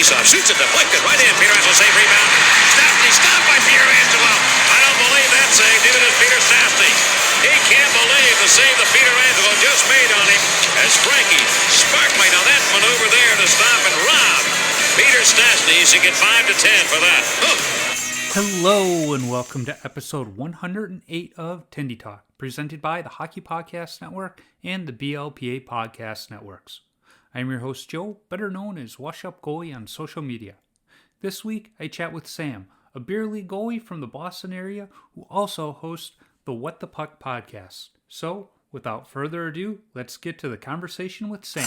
faceoff. Shoots it deflected right in. Peter Angelo save rebound. Stopped by Peter Angelo. I don't believe that save. Neither does Peter Stastny. He can't believe the save that Peter Angelo just made on him as Frankie Sparkman on that maneuver there to stop and rob Peter Stastny. He should get 5 to 10 for that. Hello and welcome to episode 108 of Tendy Talk, presented by the Hockey Podcast Network and the BLPA Podcast Networks. I'm your host Joe, better known as Wash Up Goalie on social media. This week I chat with Sam, a beer league goalie from the Boston area who also hosts the What the Puck podcast. So, without further ado, let's get to the conversation with Sam.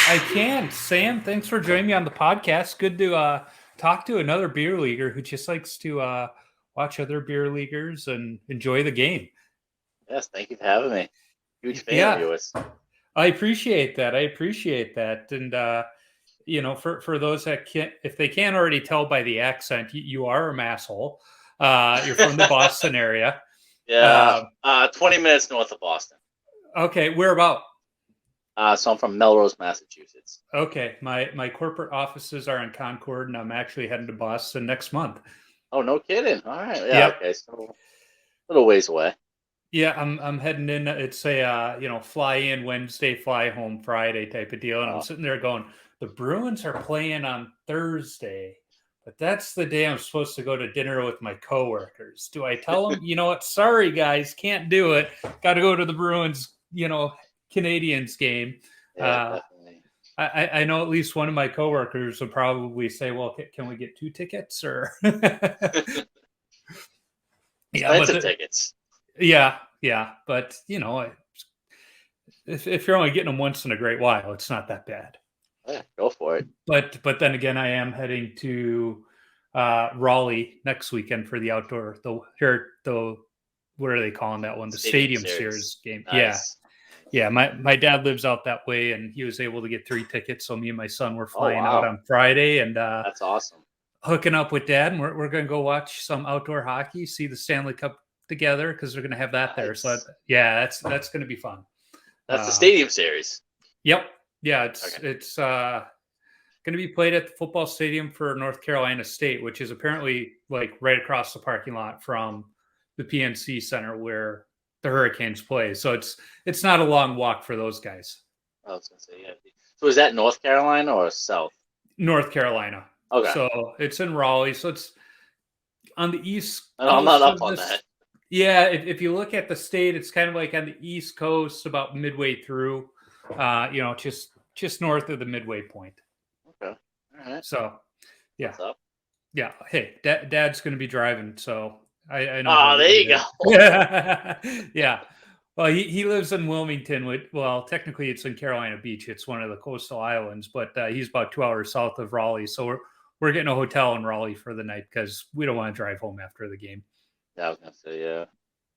I can. Sam, thanks for joining me on the podcast. Good to talk to another beer leaguer who just likes to watch other beer leaguers and enjoy the game. Yes, thank you for having me. Huge fan of yours. I appreciate that. And you know, for those that can't, if they can't already tell by the accent, you are a masshole. You're from the Boston area. Yeah, 20 minutes north of Boston. Okay, where about? So I'm from Melrose, Massachusetts. Okay, my corporate offices are in Concord, and I'm actually heading to Boston next month. Oh, no kidding! All right, yeah, Yep. Okay, so a little ways away. Yeah, I'm heading in. It's a fly in Wednesday, fly home Friday type of deal, and I'm sitting there going, the Bruins are playing on Thursday, but that's the day I'm supposed to go to dinner with my coworkers. Do I tell them, you know what? Sorry guys, can't do it. Got to go to the Bruins, Canadians game. Yeah, definitely. I know at least one of my coworkers would probably say, well, can we get 2 tickets or? Expensive tickets. Yeah. But, if you're only getting them once in a great while, it's not that bad. Yeah, go for it. But then again, I am heading to Raleigh next weekend for the outdoor, what are they calling that one? The Stadium Series game. Nice. Yeah. My dad lives out that way, and he was able to get 3 tickets. So me and my son were flying out on Friday, and that's awesome. Hooking up with Dad, and we're going to go watch some outdoor hockey, see the Stanley Cup together because they're going to have that there. So that's going to be fun. That's the Stadium Series. Yep. Yeah, it's going to be played at the football stadium for North Carolina State, which is apparently like right across the parking lot from the PNC Center where the Hurricanes play. So it's not a long walk for those guys. I was going to say, yeah. So is that North Carolina or South? North Carolina. Okay. So it's in Raleigh. So it's on the east. I'm not up on that. Yeah, if you look at the state, it's kind of like on the East Coast, about midway through, just north of the midway point. Okay, all right. So, yeah, what's up? Yeah. Hey, Dad's going to be driving, so I know. Oh, there you go. Yeah. Well, he lives in Wilmington. Well, technically, it's in Carolina Beach. It's one of the coastal islands, but he's about 2 hours south of Raleigh. So we're getting a hotel in Raleigh for the night because we don't want to drive home after the game. Yeah, I was gonna say, yeah.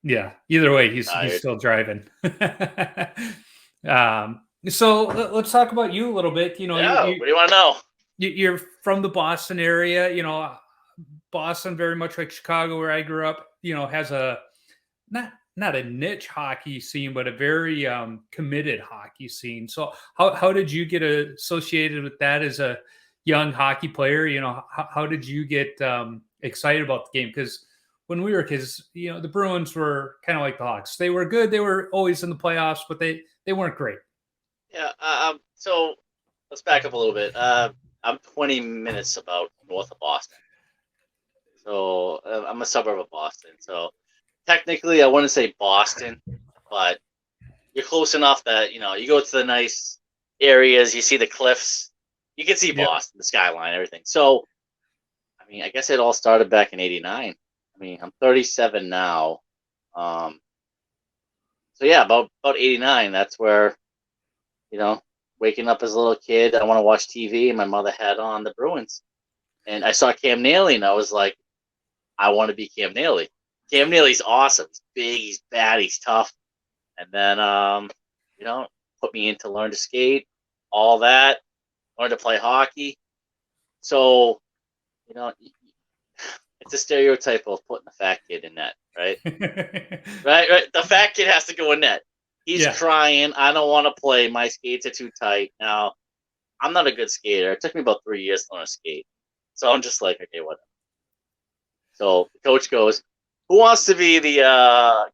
Yeah. Either way, he's still driving. So let's talk about you a little bit. What do you want to know? You're from the Boston area. Boston, very much like Chicago, where I grew up. Has a not a niche hockey scene, but a very committed hockey scene. So how did you get associated with that as a young hockey player? How did you get excited about the game? Because when we were kids, the Bruins were kind of like the Hawks. They were good. They were always in the playoffs, but they weren't great. Yeah. So let's back up a little bit. I'm 20 minutes about north of Boston. So I'm a suburb of Boston. So technically, I wouldn't say Boston, but you're close enough that, you go to the nice areas. You see the cliffs. You can see Boston, the skyline, everything. So, I guess it all started back in '89. I'm 37 now. So yeah, about 89, that's where, waking up as a little kid, I want to watch TV, and my mother had on the Bruins. And I saw Cam Neely, and I was like, I want to be Cam Neely. Cam Neely's awesome. He's big, he's bad, he's tough. And then, put me in to learn to skate, all that, learn to play hockey. So, it's a stereotype of putting the fat kid in net, right? right. The fat kid has to go in net. He's crying. I don't want to play. My skates are too tight. Now, I'm not a good skater. It took me about 3 years to learn to skate. So I'm just like, okay, whatever. So the coach goes, who wants to be the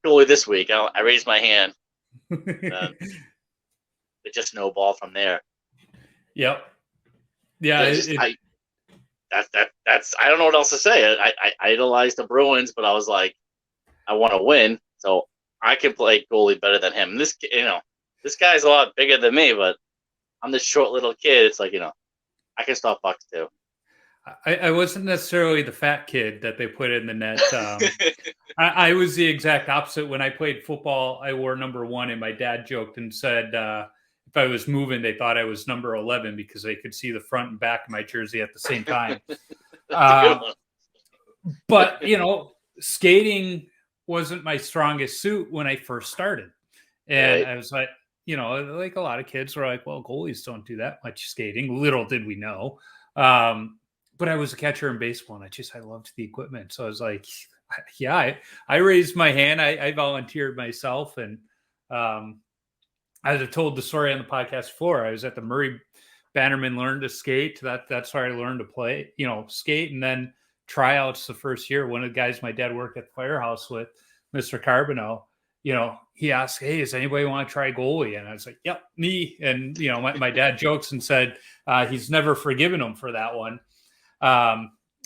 goalie this week? I raised my hand. It just snowballed from there. Yep. Yeah. That's I don't know what else to say. I idolized the Bruins, but I was like, I want to win, so I can play goalie better than him. And this guy's a lot bigger than me, but I'm this short little kid. It's like, I can stop pucks too. I wasn't necessarily the fat kid that they put in the net. I was the exact opposite. When I played football, I wore number 1, and my dad joked and said if I was moving, they thought I was number 11 because they could see the front and back of my jersey at the same time. But, skating wasn't my strongest suit when I first started. And right. I was like, like a lot of kids were like, well, goalies don't do that much skating. Little did we know. But I was a catcher in baseball, and I loved the equipment. So I was like, yeah, I raised my hand. I volunteered myself. And as I've told the story on the podcast before, I was at the Murray Bannerman Learn to Skate. That's where I learned to play, skate. And then tryouts the first year. One of the guys my dad worked at the firehouse with, Mr. Carbonell, he asked, hey, does anybody want to try goalie? And I was like, yep, me. And, my dad jokes and said he's never forgiven him for that one.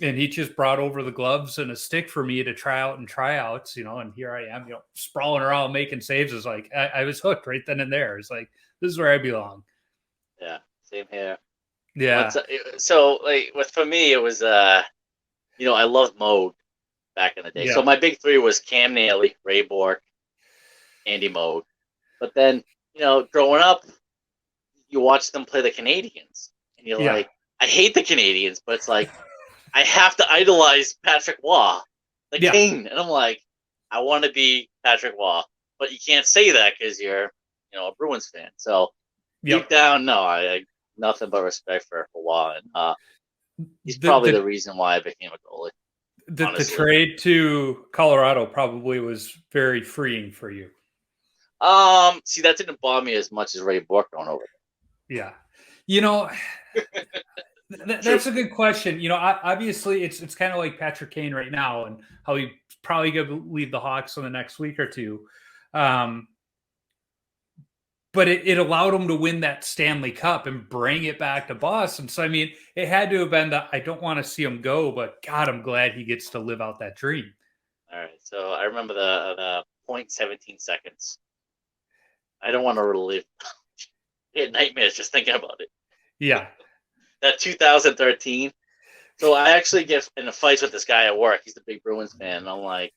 And he just brought over the gloves and a stick for me to try out and tryouts, and here I am, sprawling around making saves. It's like, I was hooked right then and there. It's like, this is where I belong. Yeah. Same here. Yeah. So for me, it was, I loved Mode back in the day. Yeah. So my big 3 was Cam Neely, Ray Bork, Andy Mode. But then, growing up, you watch them play the Canadians, and you're like, I hate the Canadians, but it's like, I have to idolize Patrick Waugh, the king. And I'm like, I want to be Patrick Waugh. But you can't say that because you're, a Bruins fan. So deep down, no, I nothing but respect for Waugh. And he's probably the reason why I became a goalie. The trade to Colorado probably was very freeing for you. See, that didn't bother me as much as Ray Bork going over there. Yeah. That's a good question. Obviously it's kind of like Patrick Kane right now and how he probably going to leave the Hawks in the next week or two. But it allowed him to win that Stanley Cup and bring it back to Boston. So, it had to have been that I don't want to see him go, but God, I'm glad he gets to live out that dream. All right. So I remember the 0.17 seconds. I don't want to relive. I had nightmares just thinking about it. Yeah. That 2013. So I actually get in a fight with this guy at work. He's the big Bruins fan. And I'm like,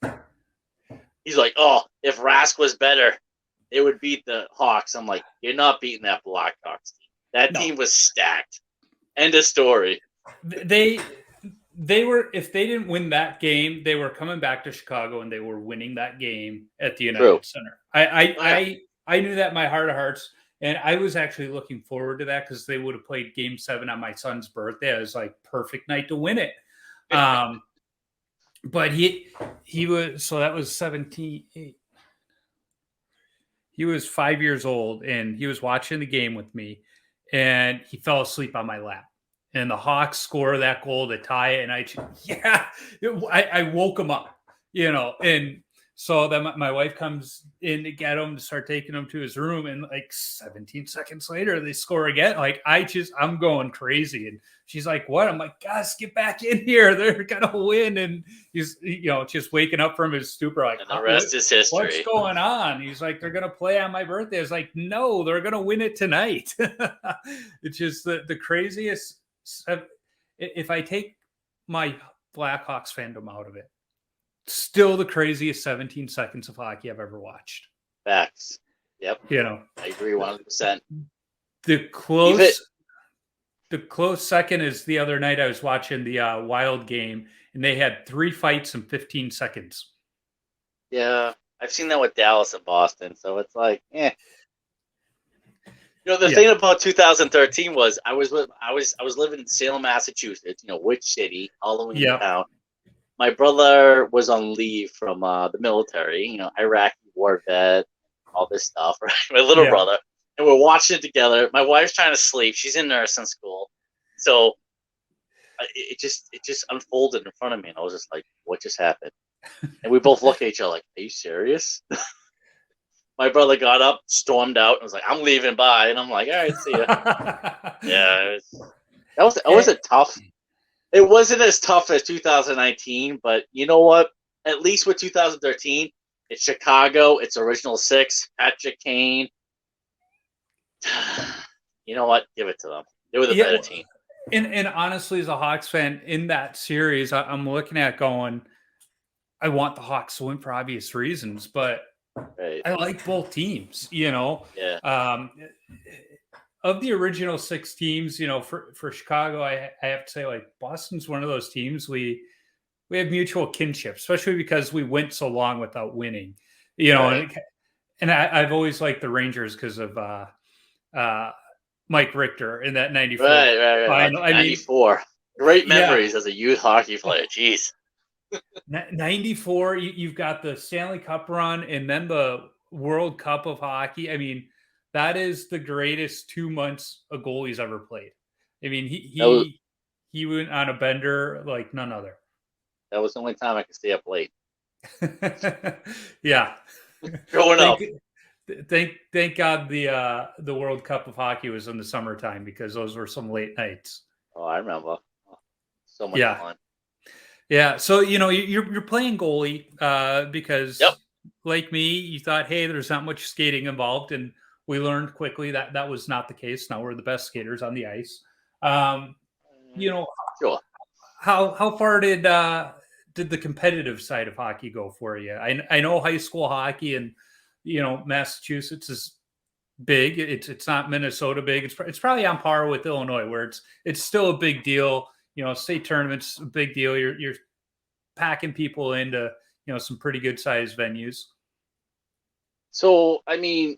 he's like, oh, if Rask was better, it would beat the Hawks. I'm like, you're not beating that Blackhawks team. That team was stacked. End of story. They were, if they didn't win that game, they were coming back to Chicago and they were winning that game at the United Center. I knew that in my heart of hearts. And I was actually looking forward to that because they would have played Game 7 on my son's birthday. It was like perfect night to win it. But he was, so that was 17. He was 5 years old and he was watching the game with me and he fell asleep on my lap. And the Hawks score that goal to tie it. And I woke him up, and so then my wife comes in to get him to start taking him to his room. And like 17 seconds later, they score again. Like I'm going crazy. And she's like, what? I'm like, Gus, get back in here. They're going to win. And he's, just waking up from his stupor. Like, and the rest is history. What's going on? He's like, they're going to play on my birthday. I was like, no, they're going to win it tonight. It's just the craziest. If I take my Blackhawks fandom out of it, still the craziest 17 seconds of hockey I've ever watched. Facts. Yep. I agree 100%. The close second is the other night I was watching the Wild game and they had 3 fights in 15 seconds. Yeah, I've seen that with Dallas and Boston, so it's like, the thing about 2013 was I was living in Salem, Massachusetts, Witch City, Halloween town. My brother was on leave from the military, Iraqi war vet, all this stuff, right? My little brother. and we're watching it together. My wife's trying to sleep. She's in nursing school. So it just unfolded in front of me, and I was just like, what just happened? And we both looked at each other like, are you serious? My brother got up, stormed out, and was like, I'm leaving, bye. And I'm like, all right, see ya. Yeah, that was a tough. It wasn't as tough as 2019, but you know what? At least with 2013, it's Chicago. It's original six. Patrick Kane. You know what? Give it to them. They were the better team. And honestly, as a Hawks fan, in that series, I'm looking at going, I want the Hawks to win for obvious reasons, but right. I like both teams, you know. Yeah. Of the original six teams, you know, for Chicago, I have to say, like, Boston's one of those teams we have mutual kinship, especially because we went so long without winning, you know. Right. And I've always liked the Rangers because of Mike Richter in that 94 right. final. 94. Great memories as a youth hockey player. Jeez. 94, you've got the Stanley Cup run and then the World Cup of hockey. I mean, that is the greatest 2 months a goalie's ever played. I mean, he went on a bender like none other. That was the only time I could stay up late. Yeah. Growing up. Thank God the World Cup of hockey was in the summertime, because those were some late nights. Oh, I remember. So much fun. Yeah. So, you know, you're playing goalie because like me, you thought, hey, there's not much skating involved, and we learned quickly that that was not the case. Now we're the best skaters on the ice. You know, sure. How far did the competitive side of hockey go for you? I know high school hockey and, you know, Massachusetts is big. It's not Minnesota big. It's probably on par with Illinois, where it's still a big deal. You know, state tournaments, a big deal. You're packing people into, you know, some pretty good sized venues. So, I mean,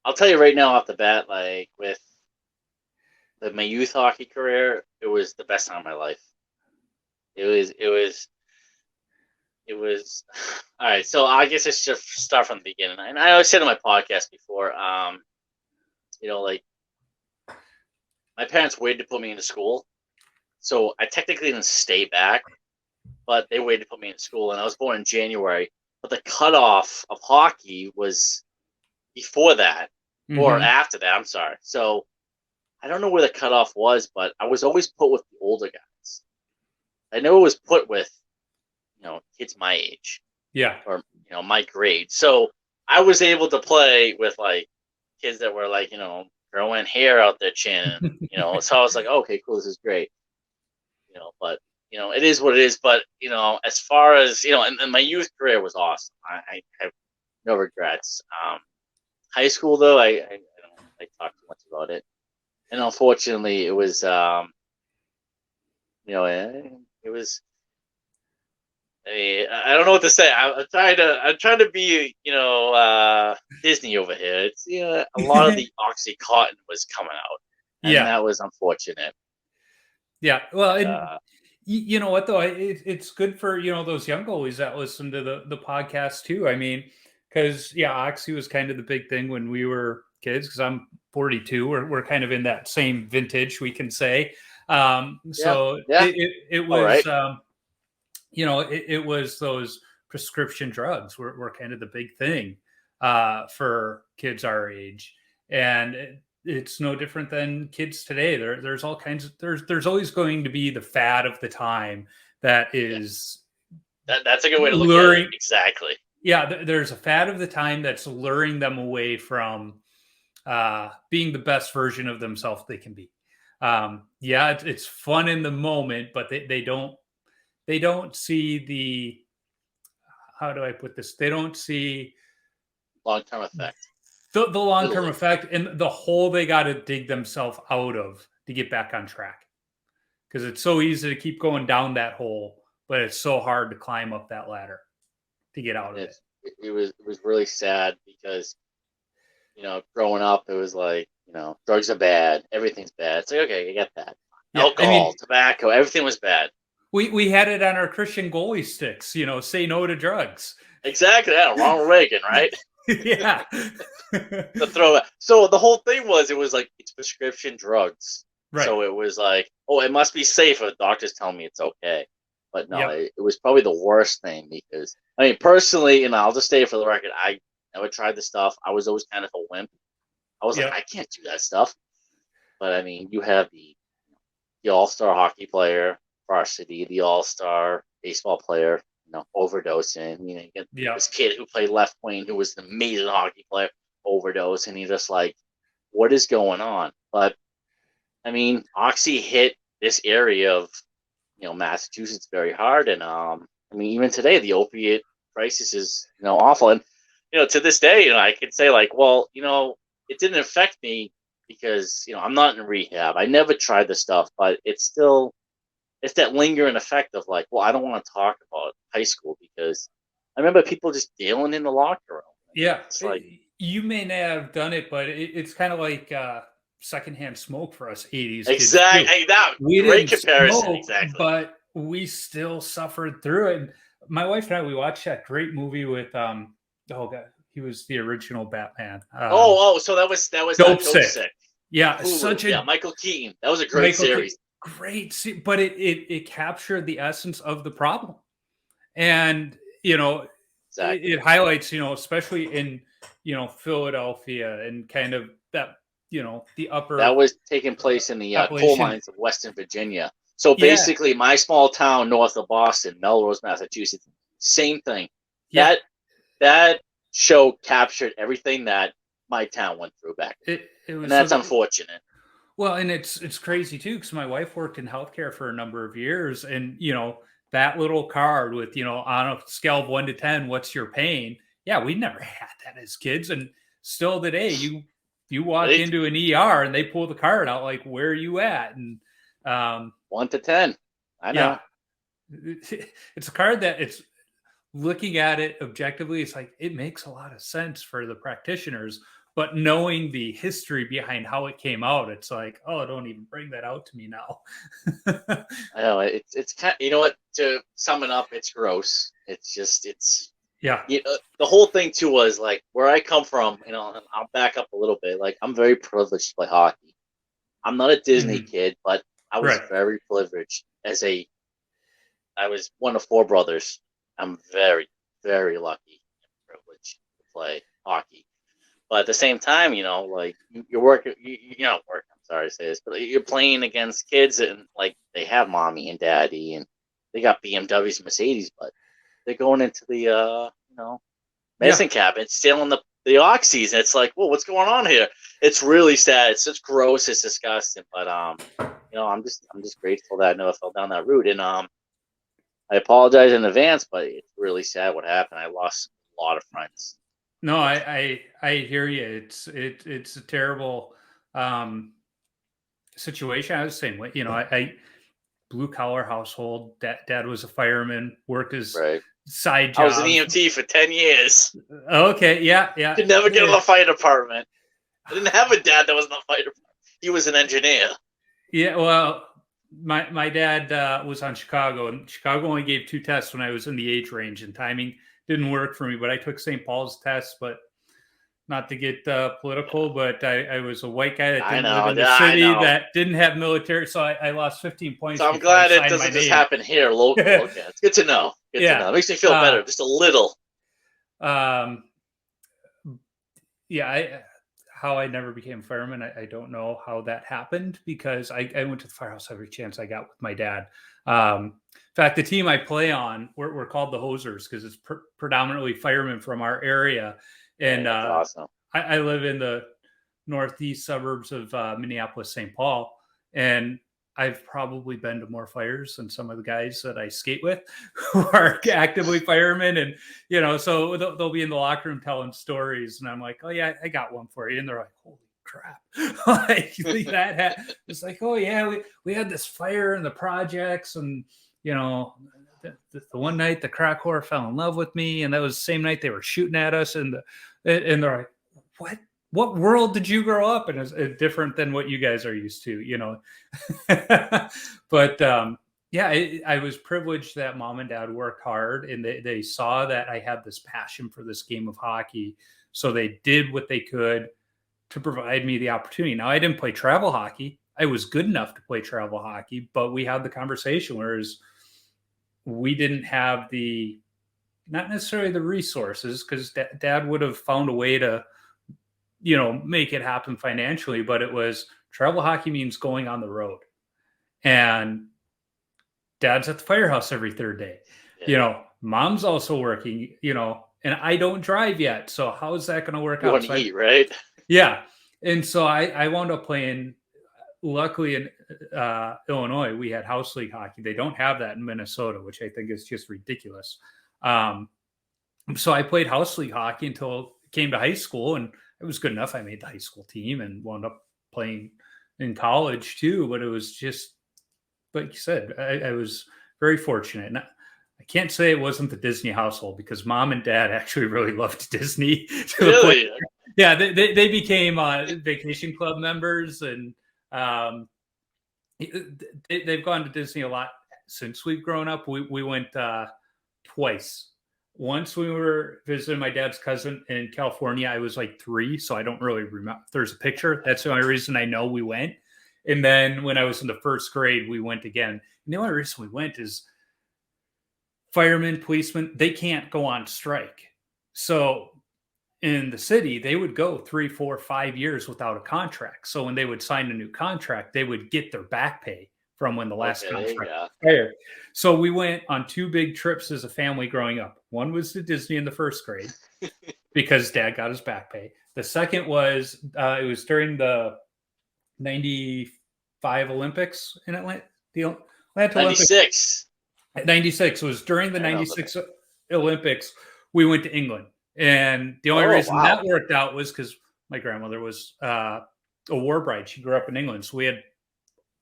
I'll tell you right now off the bat, like with my youth hockey career, it was the best time of my life. It was all right. So I guess I should start from the beginning. And I always said on my podcast before, you know, like, my parents waited to put me into school, so I technically didn't stay back, but they waited to put me in school, and I was born in January. But the cutoff of hockey was before that, or after that. I'm sorry. So I don't know where the cutoff was, but I was always put with the older guys. I never was put with, you know, kids my age. Yeah. Or, you know, my grade. So I was able to play with, like, kids that were, like, you know, growing hair out their chin, you know. So I was like, okay, cool, this is great, you know. But, you know, it is what it is. But, you know, as far as, you know, and my youth career was awesome. I have no regrets. High school, though, I don't like talk too much about it. And unfortunately, it was, you know, it was. I mean, I don't know what to say. I'm trying to be, you know, Disney over here. It's, you know, a lot of the OxyContin was coming out, and that was unfortunate. Yeah, well, and you know what though, it's good for, you know, those young goalies that listen to the podcast too. I mean, because Oxy was kind of the big thing when we were kids. Because I'm 42, we're kind of in that same vintage, we can say. So it was. Right. You know, it was those prescription drugs were kind of the big thing for kids our age. And it's no different than kids today. There's all kinds of, there's always going to be the fad of the time that is. That's a good way to look at it. Exactly. Yeah, there's a fad of the time that's luring them away from being the best version of themselves they can be. It's fun in the moment, but they don't see the, how do I put this? They don't see long-term effect. The long-term effect and the hole they got to dig themselves out of to get back on track. Because it's so easy to keep going down that hole, but it's so hard to climb up that ladder to get out of it. It was really sad because, you know, growing up, it was like, you know, drugs are bad. Everything's bad. It's like, okay, I get that. Yeah, alcohol, tobacco, everything was bad. We had it on our Christian goalie sticks, you know, say no to drugs. Exactly. Yeah, Ronald Reagan, right? Yeah. The throwback. So the whole thing was, it was like, it's prescription drugs. Right. So it was like, oh, it must be safe if the doctor's telling me it's okay. But no, Yep. it was probably the worst thing, because, I mean, personally, and I'll just say it for the record, I never tried the stuff. I was always kind of a wimp. I was like, Yep. I can't do that stuff. But I mean, you have the all-star hockey player, varsity, the all-star baseball player, overdosing. You get Yep. this kid who played left wing, who was an amazing hockey player, overdose, and you're just like, what is going on? But I mean, Oxy hit this area of Massachusetts very hard, and I mean, even today the opiate crisis is awful, and to this day, I could say, like, well, it didn't affect me because I'm not in rehab. I never tried the stuff, but it's that lingering effect of, like, well, I don't want to talk about high school, because I remember people just dealing in the locker room. Yeah. It's like, You may not have done it, but it's kind of like secondhand smoke for us 80s kids. exactly that We great didn't comparison, smoke, exactly. but we still suffered through it. And my wife and I, we watched that great movie with oh god, he was the original Batman. So that was Dope Dope Sick. Sick. Yeah, Hulu. Michael Keaton. That was a great series. But it captured the essence of the problem, and Exactly. it highlights, especially in Philadelphia and kind of that, the upper. That was taking place in the coal Appalachian. mines of Western Virginia. So basically, my small town north of Boston, Melrose, Massachusetts, same thing. Yeah. That show captured everything that my town went through back then. And that's unfortunate. Well, and it's crazy too, because my wife worked in healthcare for a number of years, and that little card with on a scale of 1 to 10, what's your pain? Yeah, we never had that as kids, and still today, you walk into an ER and they pull the card out, like, where are you at? And 1 to 10. I know. Yeah. It's a card that, it's looking at it objectively, it's like, it makes a lot of sense for the practitioners, but knowing the history behind how it came out, it's like, oh, don't even bring that out to me now. I know, it's kind of, what, to sum it up, it's gross. It's yeah. The whole thing too was, like, where I come from, and I'll back up a little bit. Like, I'm very privileged to play hockey. I'm not a Disney kid, but I was very privileged I was one of 4 brothers. I'm very, very lucky and privileged to play hockey. But at the same time, like, you're working, you're not working, I'm sorry to say this, but you're playing against kids, and, like, they have mommy and daddy, and they got BMWs and Mercedes, but they're going into the, medicine cabinet, stealing the oxys, and it's like, whoa, what's going on here? It's really sad. It's just gross. It's disgusting. But I'm just grateful that I never fell down that route, and I apologize in advance, but it's really sad what happened. I lost a lot of friends. No, I hear you. It's a terrible situation. I was the same way. I blue collar household. Dad was a fireman. Worked his side job. I was an EMT for 10 years. Okay, yeah. Could never get in the fire department. I didn't have a dad that was in the fire department. He was an engineer. Yeah, well, my dad was on Chicago, and Chicago only gave 2 tests when I was in the age range, and timing didn't work for me. But I took St. Paul's test, but not to get political, but I was a white guy that didn't live in the city, that didn't have military, so I lost 15 points. So I'm glad it doesn't just happen here local. Okay, it's good to know. Good to know. It makes me feel better, just a little. How I never became a fireman, I don't know how that happened, because I went to the firehouse every chance I got with my dad. In fact, the team I play on, we're called the Hosers, because it's predominantly firemen from our area. And awesome. I live in the northeast suburbs of Minneapolis, St. Paul, and I've probably been to more fires than some of the guys that I skate with who are actively firemen. And, so they'll be in the locker room telling stories, and I'm like, oh yeah, I got one for you. And they're like, holy crap. Like, it's like, oh yeah, we had this fire in the projects, and, the one night the crack whore fell in love with me, and that was the same night they were shooting at us, and they're like, what world did you grow up in? Is different than what you guys are used to, But Yeah, I was privileged that mom and dad worked hard, and they saw that I had this passion for this game of hockey. So they did what they could to provide me the opportunity. Now, I didn't play travel hockey. I was good enough to play travel hockey, but we had the conversation, whereas we didn't have the, not necessarily the resources, because dad would have found a way to, make it happen financially, but it was travel hockey means going on the road. And dad's at the firehouse every third day. Yeah. Mom's also working, and I don't drive yet. So how is that going to work You out? want So to eat, right? yeah. And so I wound up playing, luckily in Illinois, we had house league hockey. They don't have that in Minnesota, which I think is just ridiculous. So I played house league hockey until it came to high school, and it was good enough. I made the high school team and wound up playing in college too. But it was just, like you said, I was very fortunate. And I can't say it wasn't the Disney household, because mom and dad actually really loved Disney. To the point, Really? yeah, they became vacation club members, and they've gone to Disney a lot since we've grown up. We went twice. Once we were visiting my dad's cousin in California, I was like 3, so I don't really remember. There's a picture. That's the only reason I know we went. And then when I was in the first grade, we went again. And the only reason we went is firemen, policemen, they can't go on strike. So in the city, they would go 3, 4, 5 years without a contract. So when they would sign a new contract, they would get their back pay from when the last contract expired. So we went on 2 big trips as a family growing up. One was to Disney in the first grade because dad got his back pay. The second was, it was during the 95 Olympics in Atlanta. The Atlanta 96. Olympics. 96 was during the 96 Olympics. We went to England. And the only reason that worked out was because my grandmother was a war bride. She grew up in England. So we had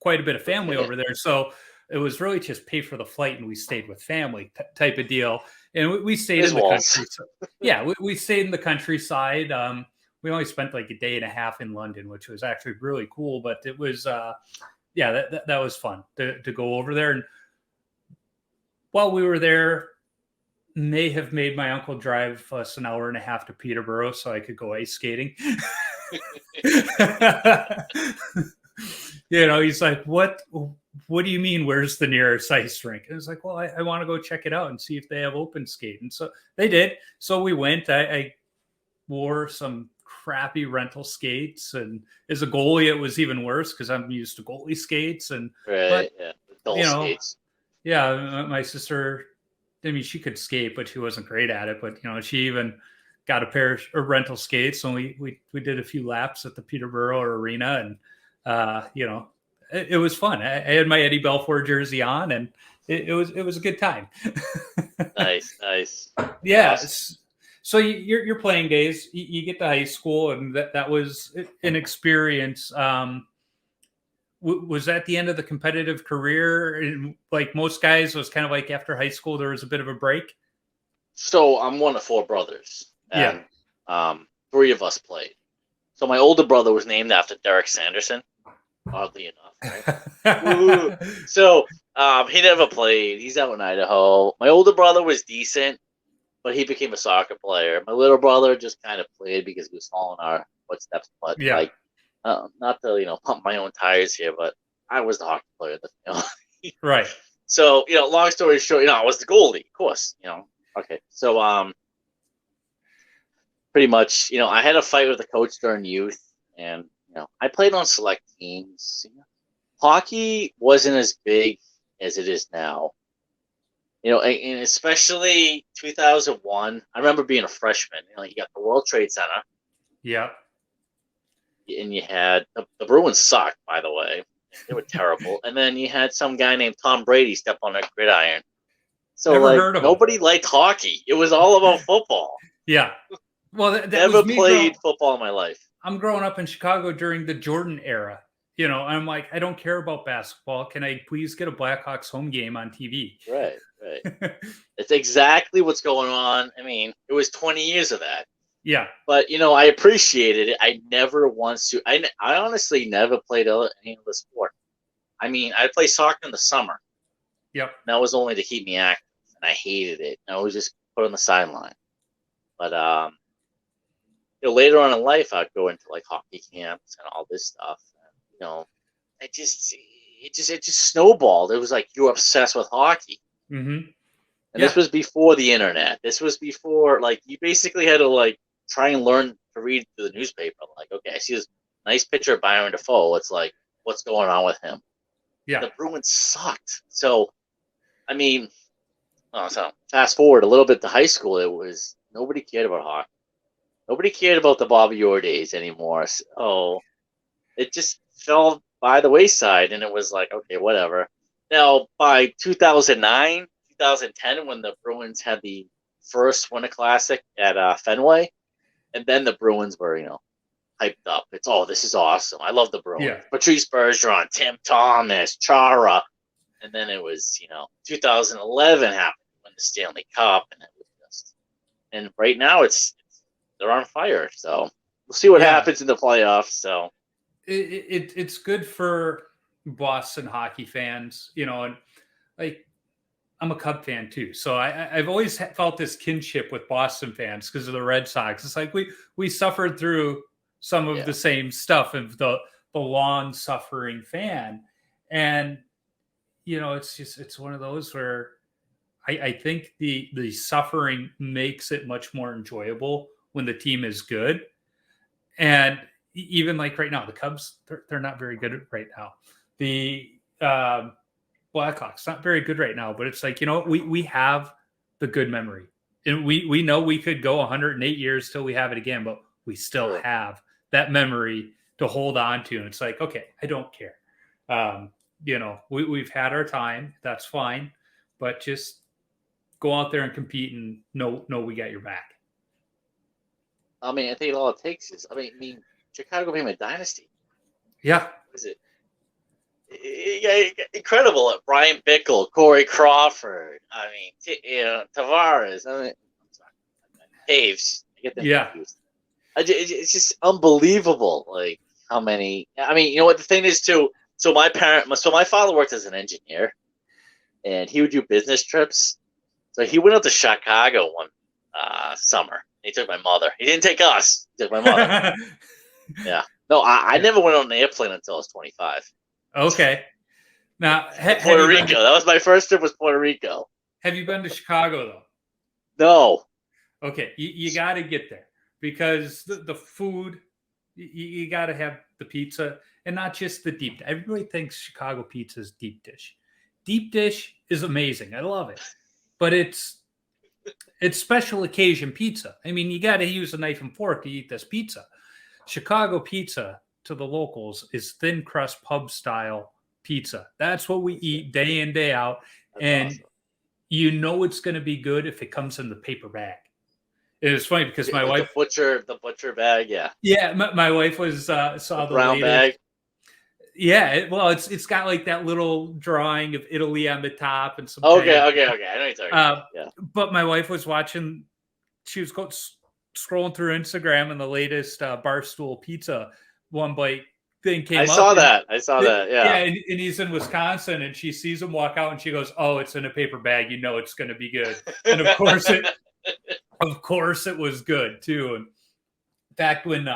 quite a bit of family over there. So it was really just pay for the flight, and we stayed with family type of deal. And we stayed in the countryside. Yeah, we stayed in the countryside. We only spent like a day and a half in London, which was actually really cool. But it was, that was fun to go over there. And while we were there, may have made my uncle drive us an hour and a half to Peterborough so I could go ice skating. He's like, what do you mean, where's the nearest ice rink? And it's like, well, I want to go check it out and see if they have open skate. And so they did. So we went. I wore some crappy rental skates, and as a goalie, it was even worse because I'm used to goalie skates. And skates. Yeah, my sister, I mean, she could skate, but she wasn't great at it. But she even got a pair of rental skates, and we did a few laps at the Peterborough Arena, and it was fun. I had my Eddie Belfour jersey on, and it was a good time. Nice. Yeah. Awesome. So your playing days, you get to high school, and that was an experience. Was that the end of the competitive career? And like most guys, it was kind of like after high school, there was a bit of a break. So I'm one of 4 brothers. And, 3 of us played. So my older brother was named after Derek Sanderson, oddly enough. Right? So he never played. He's out in Idaho. My older brother was decent, but he became a soccer player. My little brother just kind of played because he was following our footsteps. But not to pump my own tires here, but I was the hockey player of the family. Right. So long story short, I was the goalie, of course. Okay. So pretty much, I had a fight with the coach during youth, and I played on select teams. Hockey wasn't as big as it is now. And especially 2001. I remember being a freshman. You got the World Trade Center. Yeah. And you had the Bruins sucked, by the way. They were terrible. And then you had some guy named Tom Brady step on a gridiron. So nobody liked hockey. It was all about football. Yeah. Well, that never played football in my life. I'm growing up in Chicago during the Jordan era. I'm like, I don't care about basketball. Can I please get a Blackhawks home game on TV? Right. It's exactly what's going on. I mean, it was 20 years of that. Yeah. But, I appreciated it. I never once I honestly never played any other sport. I mean, I play soccer in the summer. Yep. And that was only to keep me active, and I hated it. I was just put on the sideline. But later on in life, I'd go into like hockey camps and all this stuff. And, it just snowballed. It was like you were obsessed with hockey. Mm-hmm. And this was before the internet. This was before, like, you basically had to, like, try and learn to read through the newspaper. Like, okay, I see this nice picture of Byron Defoe. It's like, what's going on with him? Yeah. The Bruins sucked. So, I mean, so fast forward a little bit to high school, it was nobody cared about hockey. Nobody cared about the Bobby Orr days anymore. So it just fell by the wayside, and it was like, okay, whatever. Now, by 2009, 2010, when the Bruins had the first Winter Classic at Fenway, and then the Bruins were, hyped up. It's, this is awesome. I love the Bruins. Yeah. Patrice Bergeron, Tim Thomas, Chara. And then it was, 2011 happened, win the Stanley Cup, and it was just. And right now, they're on fire. So we'll see what happens in the playoffs. So it's good for Boston hockey fans, and like I'm a Cub fan too, so I've always felt this kinship with Boston fans because of the Red Sox. It's like we suffered through some of the same stuff of the long suffering fan, and it's one of those where I think the suffering makes it much more enjoyable when the team is good. And even like right now, the Cubs, they're not very good right now. The Blackhawks, not very good right now, but it's like, we have the good memory. And we know we could go 108 years till we have it again, but we still have that memory to hold on to. And it's like, okay, I don't care. We've had our time. That's fine. But just go out there and compete and know we got your back. I mean, I think all it takes is, Chicago became a dynasty. Yeah. Is it? Incredible. Brian Bickle, Corey Crawford. Tavares. Taves. I get them confused. It's just unbelievable. Like how many. What the thing is too. So my father worked as an engineer, and he would do business trips. So he went out to Chicago one summer. He took my mother. He didn't take us. He took my mother. Yeah. No, I never went on an airplane until I was 25. Okay. Now, Puerto Rico. That was my first trip. Was Puerto Rico. Have you been to Chicago though? No. Okay, you got to get there because the food. You got to have the pizza, and not just the deep. Everybody thinks Chicago pizza is deep dish. Deep dish is amazing. I love it, but it's special occasion pizza. You got to use a knife and fork to eat this pizza. Chicago pizza to the locals is thin crust pub style pizza. That's what we eat day in, day out. That's and awesome. It's going to be good if it comes in the paper bag. It was funny because my wife, the butcher bag. Yeah. Yeah. My wife was, saw the brown bag. Yeah. It's got like that little drawing of Italy on the top and some. Okay. I know you're talking about. Yeah. But my wife was watching, she was scrolling through Instagram, and the latest Barstool Pizza one bite thing came up. I saw that. Yeah. Yeah, and he's in Wisconsin, and she sees him walk out, and she goes, "Oh, it's in a paper bag. It's going to be good." And of course it was good too. And in fact, when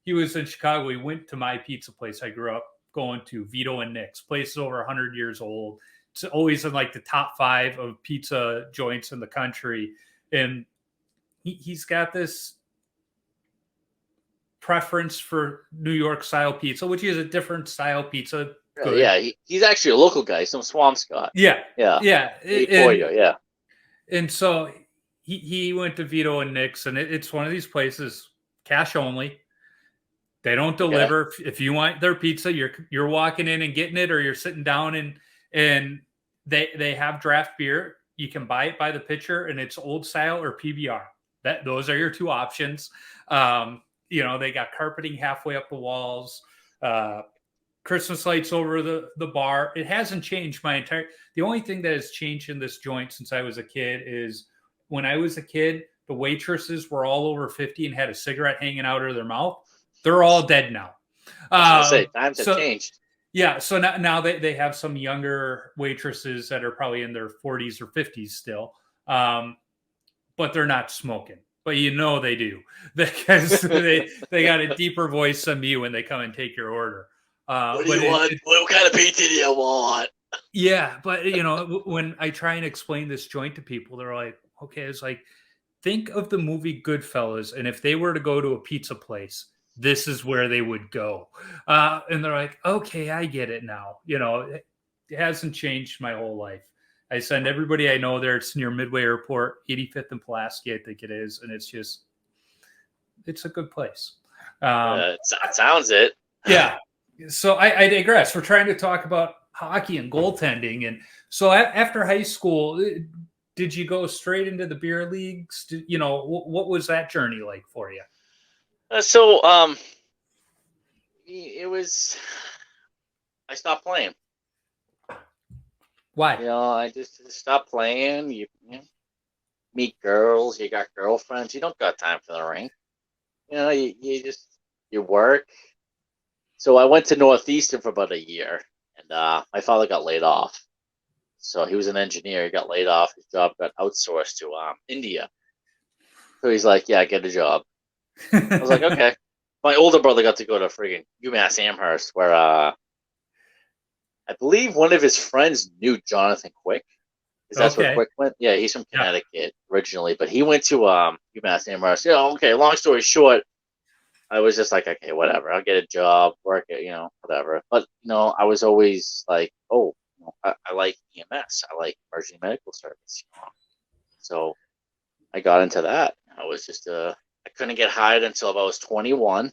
he was in Chicago, he went to my pizza place I grew up going to, Vito and Nick's. Place is over 100 years old. It's always in like the top 5 of pizza joints in the country, and he's got this preference for New York style pizza, which is a different style pizza. Good. Yeah, he's actually a local guy. He's from Swampscott. Yeah. Yeah. And so he went to Vito and Nick's, and it's one of these places, cash only. They don't deliver. Okay. If you want their pizza, you're walking in and getting it, or you're sitting down and they have draft beer. You can buy it by the pitcher, and it's old style or PBR. Those are your 2 options. They got carpeting halfway up the walls, Christmas lights over the bar. It hasn't changed the only thing that has changed in this joint since I was a kid is when I was a kid, the waitresses were all over 50 and had a cigarette hanging out of their mouth. They're all dead now. I was going to say, times have changed. Yeah, so now they have some younger waitresses that are probably in their 40s or 50s still, but they're not smoking. But you know they do because they got a deeper voice than you when they come and take your order. What do But you want? What kind of pizza do you want? yeah, but when I try and explain this joint to people, they're like, okay, it's like think of the movie Goodfellas, and if they were to go to a pizza place, this is where they would go. And they're like, okay, I get it now. It hasn't changed my whole life. I send everybody I know there. It's near Midway Airport, 85th and Pulaski, I think it is, and it's a good place. It sounds it. Yeah. So I digress. We're trying to talk about hockey and goaltending, and so after high school, did you go straight into the beer leagues? What was that journey like for you? It was. I stopped playing. Why? I just stopped playing. You meet girls. You got girlfriends. You don't got time for the rink. You work. So I went to Northeastern for about a year, and my father got laid off. So he was an engineer. He got laid off. His job got outsourced to India. So he's like, "Yeah, get a job." I was like, "Okay." My older brother got to go to friggin' UMass Amherst, where I believe one of his friends knew Jonathan Quick. Because that's where Quick went. Yeah, he's from Connecticut originally, but he went to UMass Amherst. Okay. Long story short, I was just like, okay, whatever. I'll get a job, work it, whatever. But I was always like, oh, I like EMS. I like emergency medical service. So I got into that. I was just I couldn't get hired until I was 21.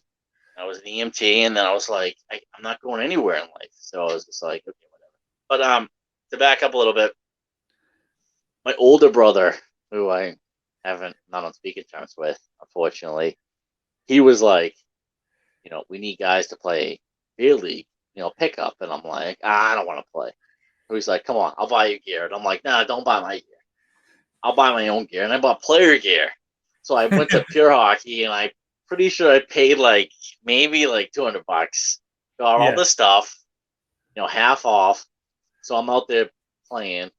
I was an EMT, and then I was like, I'm not going anywhere in life. So I was just like, okay, whatever. But to back up a little bit, my older brother, who I haven't not on speaking terms with, unfortunately, he was like, we need guys to play beer league, pickup. And I'm like, I don't want to play. So he's like, come on, I'll buy you gear. And I'm like, nah, don't buy my gear. I'll buy my own gear. And I bought player gear. So I went to Pure Hockey, and I'm pretty sure I paid maybe $200. Got all the stuff, half off. So I'm out there playing.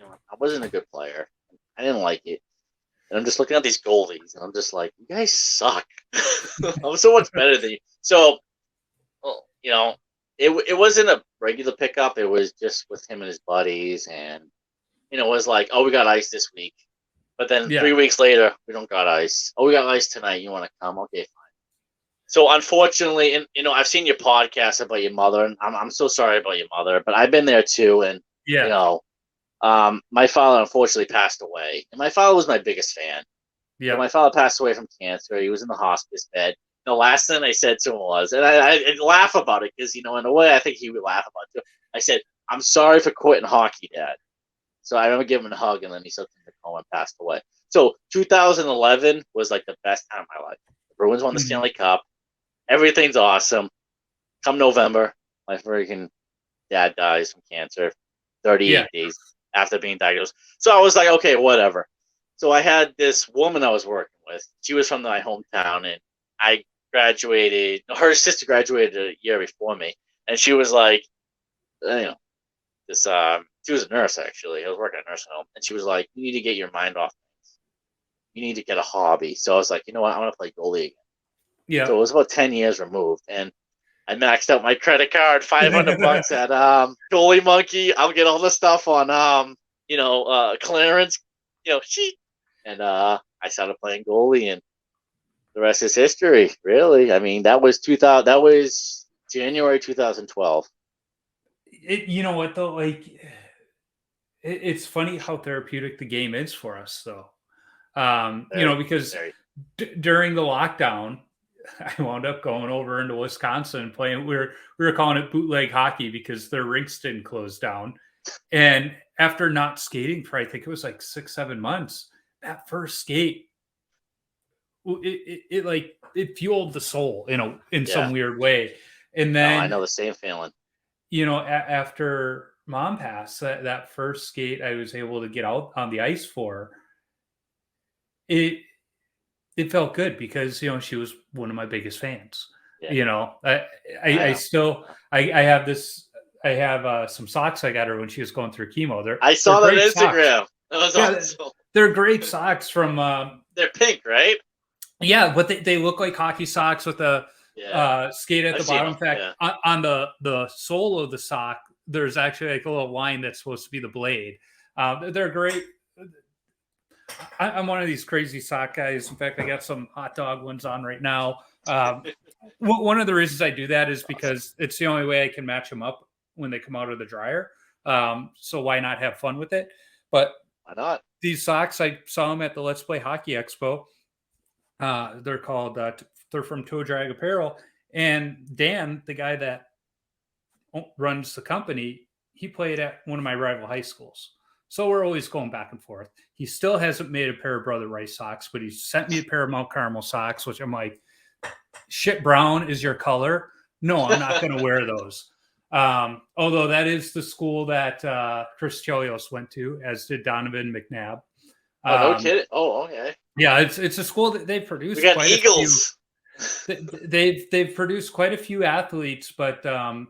I wasn't a good player. I didn't like it. And I'm just looking at these goalies, and I'm just like, you guys suck. I'm so much better than you. So, it wasn't a regular pickup. It was just with him and his buddies. And, it was like, oh, we got ice this week. But then 3 weeks later, we don't got ice. Oh, we got ice tonight. You want to come? Okay, fine. So, unfortunately, and, I've seen your podcast about your mother, and I'm so sorry about your mother, but I've been there too. And, my father unfortunately passed away, and my father was my biggest fan. Yeah, my father passed away from cancer. He was in the hospice bed. The last thing I said to him was, and I laugh about it because in a way I think he would laugh about it too. I said, "I'm sorry for quitting hockey, Dad." So I remember giving him a hug, and then he took him to home and passed away. So 2011 was like the best time of my life. The Bruins won the Stanley Cup. Everything's awesome. Come November, my freaking dad dies from cancer. 38 days after being diagnosed. So I was like, okay, whatever. So I had this woman I was working with. She was from my hometown, and I graduated. Her sister graduated a year before me, and she was like, this. She was a nurse actually. I was working at a nursing home, and she was like, "You need to get your mind off things. You need to get a hobby." So I was like, you know what? I want to play goalie again. Yeah. So it was about 10 years removed, and I maxed out my credit card, $500 at Goalie Monkey. I'll get all the stuff on clearance, sheet. And I started playing goalie, and the rest is history, really. I mean, that was January 2012. You know what though? It's funny how therapeutic the game is for us, though. Because during the lockdown, I wound up going over into Wisconsin and playing. We were calling it bootleg hockey because their rinks didn't close down. And after not skating for, I think it was 6-7 months, that first skate, it fueled the soul, in some weird way. And then I know the same feeling. After Mom passed, that first skate I was able to get out on the ice for, it felt good because she was one of my biggest fans. Yeah. You know, I know. still I have this. I have some socks I got her when she was going through chemo. I They're saw that on great socks. Instagram. That was Yeah, awesome. they're great socks from. They're pink, right? Yeah, but they look like hockey socks with a Yeah. skate at I've the seen bottom. them. In fact, Yeah. on the sole of the sock, there's actually like a little line that's supposed to be the blade. They're great. I'm one of these crazy sock guys. In fact, I got some hot dog ones on right now. One of the reasons I do that is because it's the only way I can match them up when they come out of the dryer. So why not have fun with it? But Why not? these socks, I saw them at the Let's Play Hockey Expo. They're called, they're from Toe Drag Apparel. And Dan, the guy that runs the company, he played at one of my rival high schools. So we're always going back and forth. He still hasn't made a pair of Brother Rice socks, but he sent me a pair of Mount Carmel socks, which I'm like, shit, brown is your color. No, I'm not going to wear those. Although that is the school that Chris Chelios went to, as did Donovan McNabb. Oh, no kidding. Oh, okay. Yeah, it's a school that they've produced. We got quite Eagles. They've produced quite a few athletes, but I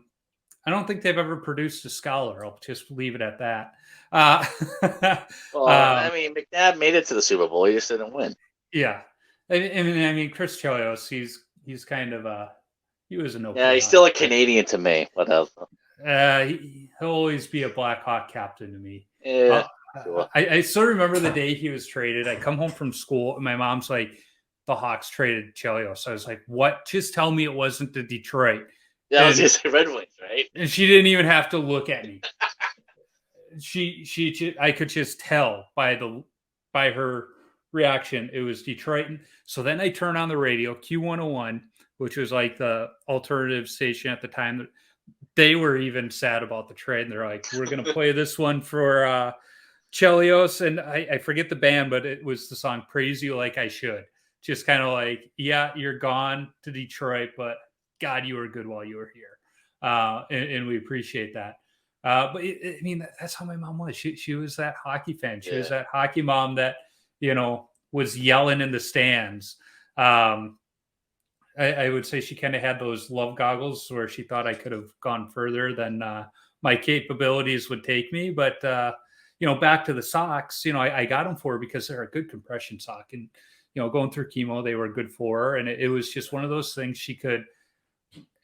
don't think they've ever produced a scholar. I'll just leave it at that. Well, I mean, McNabb made it to the Super Bowl. He just didn't win. Yeah, I mean, Chris Chelios, he's kind of he was an okay. Yeah, he's still a Canadian to me. What else? He'll always be a Black Hawk captain to me. Yeah. Sure. I still remember the day he was traded. I come home from school and my mom's like, the Hawks traded Chelios. I was like, what? Just tell me it wasn't the Detroit. Yeah, I was just Red Wings, right? And she didn't even have to look at me. I could just tell by her reaction it was Detroit. So then I turn on the radio, Q101, which was like the alternative station at the time. They were even sad about the trade, and they're like, we're going to play this one for Chelios, and I forget the band, but it was the song Praise You Like I Should. Just kind of like, yeah, you're gone to Detroit, but God, you were good while you were here. And we appreciate that. But I mean, that's how my mom was. She was that hockey fan. She was that hockey mom that, was yelling in the stands. I would say she kind of had those love goggles where she thought I could have gone further than my capabilities would take me. But, back to the socks, I got them for her because they're a good compression sock. And, going through chemo, they were good for her. And it was just one of those things she could,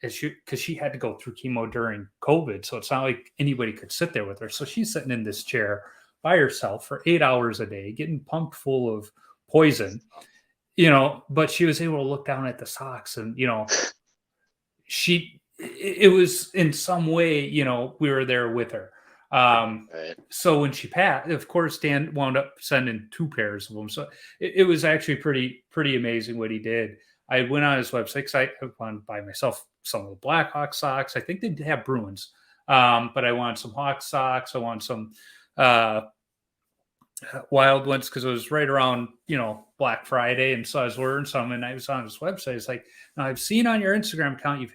because she had to go through chemo during COVID. So it's not like anybody could sit there with her. So she's sitting in this chair by herself for 8 hours a day, getting pumped full of poison, but she was able to look down at the socks and, it was in some way, we were there with her. Right. So when she passed, of course, Dan wound up sending 2 pairs of them. So it was actually pretty amazing what he did. I went on his website because I wanted to buy myself some of the Blackhawk socks. I think they have Bruins, but I wanted some Hawk socks. I wanted some Wild ones because it was right around, Black Friday. And so I was ordering some and I was on his website. It's like, now I've seen on your Instagram account,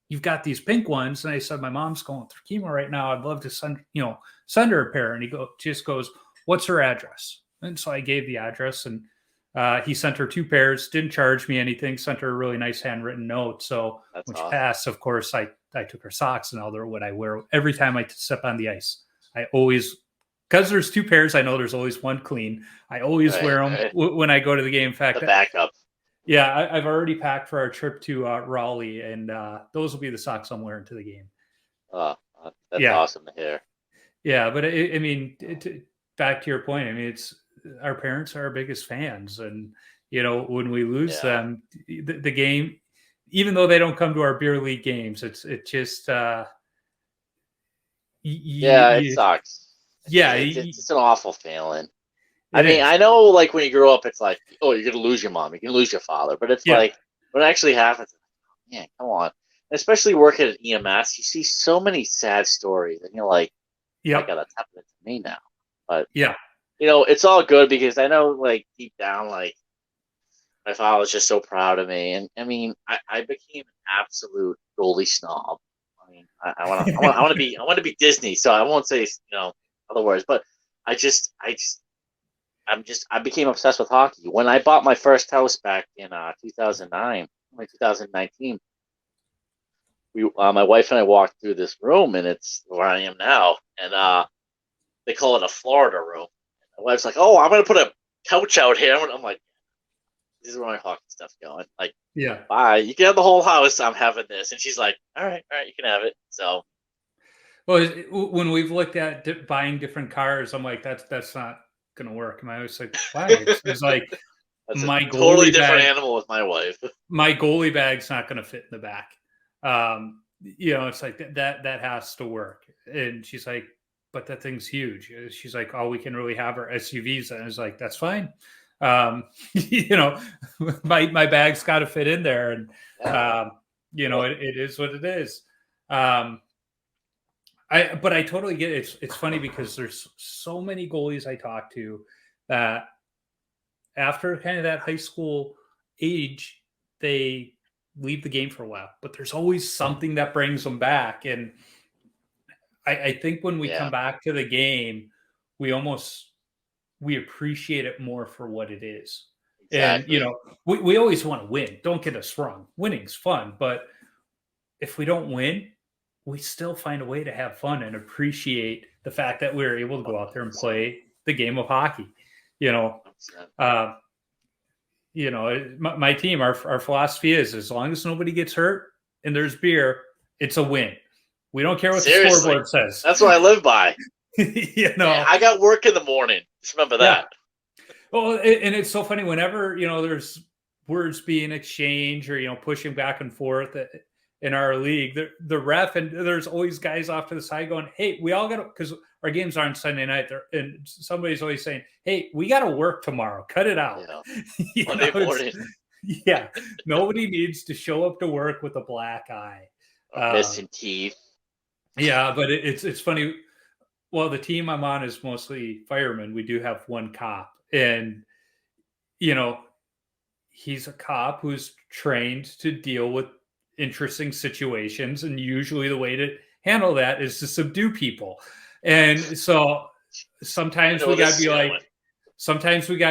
you've got these pink ones. And I said, my mom's going through chemo right now. I'd love to send her a pair. And he just goes, what's her address? And so I gave the address and he sent her 2 pairs, didn't charge me anything, sent her a really nice handwritten note. So That's when awesome. she passed, of course, I took her socks and all they're what I wear every time I step on the ice. I always, because there's 2 pairs, I know there's always one clean. I always wear them when I go to the game. In fact, the backup. Yeah, I've already packed for our trip to Raleigh, and those will be the socks I'm wearing to the game. Oh, that's awesome to hear. Yeah, but I mean, back to your point, I mean, it's our parents are our biggest fans, and when we lose them, the game, even though they don't come to our beer league games, it just it sucks. Yeah, it's an awful feeling. I mean, I know, like, when you grow up, it's like, oh, you're going to lose your mom, you're going to lose your father. But it's like, when it actually happens, man, come on. And especially working at EMS, you see so many sad stories. And you're like, oh my God, that's happening to me now. But, it's all good because I know, like, deep down, like, my father was just so proud of me. And, I mean, I became an absolute goalie snob. I mean, I want to be Disney, so I won't say, other words. But I became obsessed with hockey. When I bought my first house back in 2009, like 2019. My wife and I walked through this room, and it's where I am now, and they call it a Florida room. My wife's like, "Oh, I'm gonna put a couch out here." I'm like, "This is where my hockey stuff's going." Like, Yeah. bye. You can have the whole house. I'm having this, and she's like, "All right, you can have it." So, Well, when we've looked at buying different cars, I'm like, that's not gonna work. And I was like, why? It's like that's my a totally goalie different bag. animal with my wife. My goalie bag's not gonna fit in the back. It's like that has to work. And she's like, but that thing's huge. She's like, all we can really have are SUVs. And I was like, that's fine. You know, my bag's got to fit in there, and it is what it is. But I totally get it. It's funny because there's so many goalies I talk to that after kind of that high school age, they leave the game for a while, but there's always something that brings them back. And I think when we come back to the game, we appreciate it more for what it is. Exactly. And, we always want to win. Don't get us wrong. Winning's fun, but if we don't win, we still find a way to have fun and appreciate the fact that we're able to go out there and play the game of hockey. My team, our philosophy is as long as nobody gets hurt and there's beer, it's a win. We don't care what the scoreboard says. That's what I live by. Yeah, I got work in the morning. Just remember that. Well, and it's so funny whenever, there's words being exchanged or, pushing back and forth in our league, the ref, and there's always guys off to the side going, hey, we all got to, because our games aren't Sunday night there, and somebody's always saying, hey, we got to work tomorrow, cut it out. Monday morning. Yeah, nobody needs to show up to work with a black eye, missing teeth. Yeah, but it's funny. Well, the team I'm on is mostly firemen. We do have one cop, and he's a cop who's trained to deal with interesting situations, and usually the way to handle that is to subdue people. And so sometimes we gotta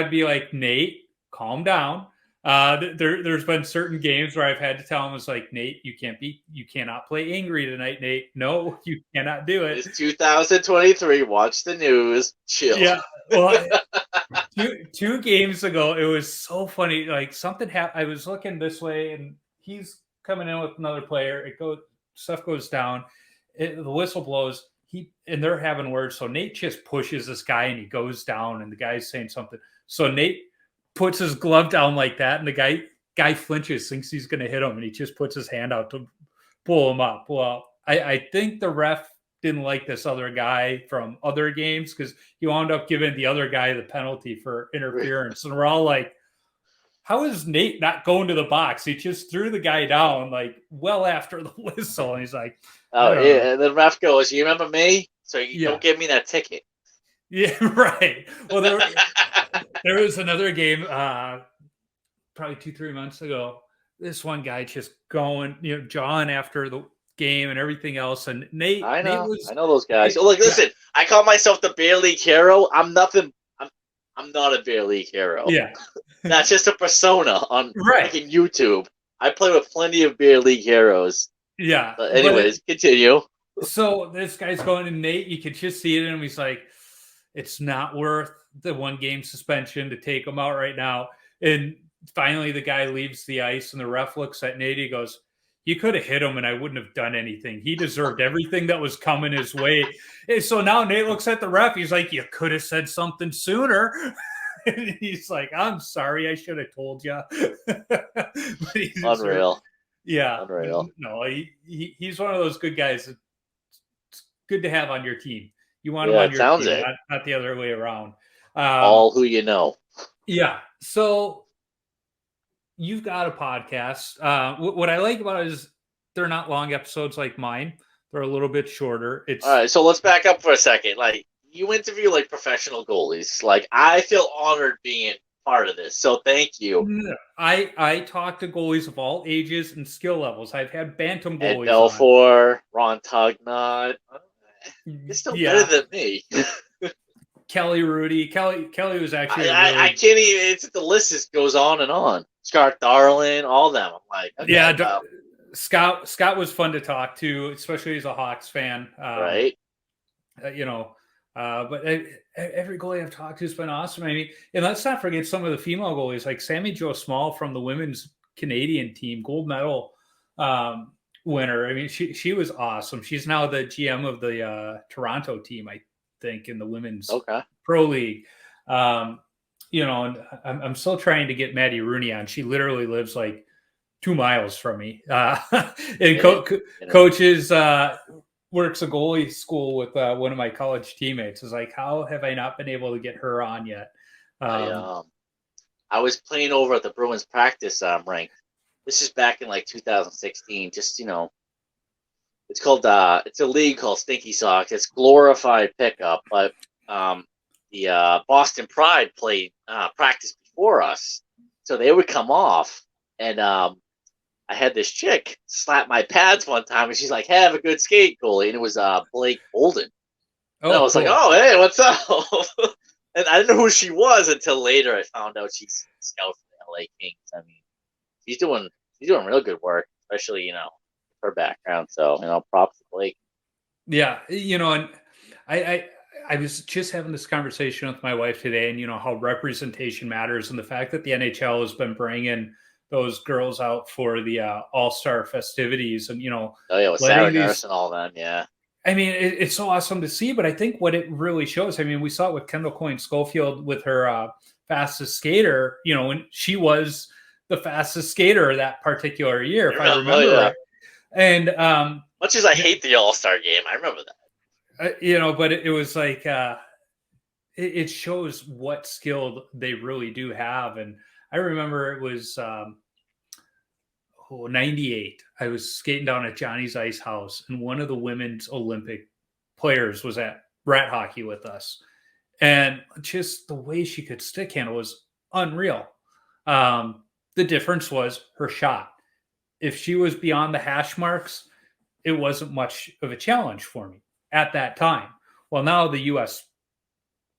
be like, Nate, calm down. There's been certain games where I've had to tell him, it's like, Nate, you cannot play angry tonight, Nate. No, you cannot do it. It's 2023. Watch the news. Chill. Yeah. Well, two games ago, it was so funny. Like something happened. I was looking this way, and he's coming in with another player. Stuff goes down. The whistle blows. And they're having words. So Nate just pushes this guy, and he goes down, and the guy's saying something. So Nate puts his glove down like that, and the guy flinches, thinks he's going to hit him, and he just puts his hand out to pull him up. Well, I think the ref didn't like this other guy from other games because he wound up giving the other guy the penalty for interference. And we're all like, how is Nate not going to the box? He just threw the guy down like well after the whistle. And he's like, oh, yeah. And the ref goes, you remember me? So you don't give me that ticket. Yeah, right. Well, there was another game probably 2-3 months ago. This one guy just going, jawing after the game and everything else. And Nate, I know those guys. Look, listen, I call myself the beer league hero. I'm nothing. I'm not a beer league hero. Yeah. That's just a persona on fucking YouTube. I play with plenty of beer league heroes. Yeah. But anyways, continue. So this guy's going, and Nate, you could just see it in him. He's like, it's not worth the 1-game suspension to take him out right now. And finally the guy leaves the ice, and the ref looks at Nate. He goes, you could have hit him and I wouldn't have done anything. He deserved everything that was coming his way. And so now Nate looks at the ref. He's like, you could have said something sooner. And he's like, I'm sorry. I should have told you. But Unreal. Yeah. Unreal. No, he's one of those good guys. It's good to have on your team. You want him on your team, not the other way around. All who you know. Yeah. So you've got a podcast. What I like about it is they're not long episodes like mine. They're a little bit shorter. All right, so let's back up for a second. Like, you interview like professional goalies. Like, I feel honored being part of this. So thank you. I talk to goalies of all ages and skill levels. I've had bantam goalies. Ed Belfour, Ron Tugnot. You're still better than me. Kelly Rudy. Kelly was actually I can't even. It's the list just goes on and on. Scott Darlin, all them. I'm like, okay, yeah. wow. Scott was fun to talk to, especially as a Hawks fan. Right. But every goalie I've talked to has been awesome. I mean, and let's not forget some of the female goalies, like Sammy Jo Small from the women's Canadian team, gold medal winner. I mean, she was awesome. She's now the GM of the Toronto team, I think, in the women's pro league. And I'm still trying to get Maddie Rooney on. She literally lives like 2 miles from me. And coaches works a goalie school with one of my college teammates. Is like, how have I not been able to get her on yet? I was playing over at the Bruins practice rink. This is back in like 2016. Just it's called it's a league called Stinky Socks. It's glorified pickup, but the Boston Pride played practice before us, so they would come off, and I had this chick slap my pads one time, and she's like, "Hey, have a good skate, goalie," and it was Blake Bolden. And I was like, "Oh, hey, what's up?" And I didn't know who she was until later. I found out she's a scout for the LA Kings. I mean, she's doing real good work, especially her background. So props to Blake. Yeah, and I was just having this conversation with my wife today, and how representation matters, and the fact that the NHL has been bringing those girls out for the all-star festivities, and with Sarah Nurse and all them. Yeah, I mean, it's so awesome to see, but I think what it really shows, I mean, we saw it with Kendall Coyne Schofield with her fastest skater, when she was the fastest skater that particular year, if I remember right. And much as I hate the All-Star game, I remember that. But it was like it shows what skill they really do have. And I remember it was 98. I was skating down at Johnny's Ice House, and one of the women's Olympic players was at Rat Hockey with us. And just the way she could stick handle was unreal. The difference was her shot. If she was beyond the hash marks, it wasn't much of a challenge for me at that time. Well, now the U.S.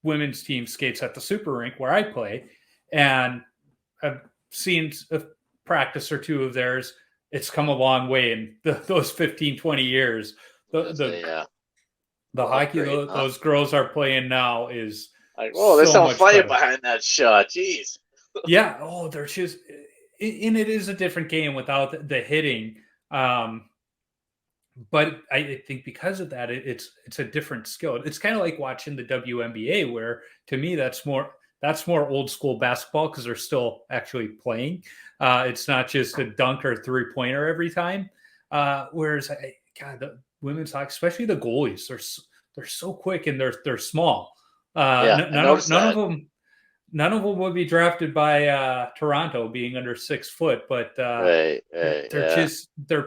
women's team skates at the Super Rink where I play, and I've seen a practice or two of theirs. It's come a long way in those 15, 20 years. The hockey those girls are playing now is like, there's some fire behind that shot. Jeez. Yeah. They're just, and it is a different game without the hitting. But I think because of that, it's a different skill. It's kind of like watching the WNBA, where to me that's more old school basketball because they're still actually playing. It's not just a dunk or 3-pointer every time. Whereas, the women's hockey, especially the goalies, they're so quick and they're small. None of them would be drafted by Toronto being under 6 foot, but their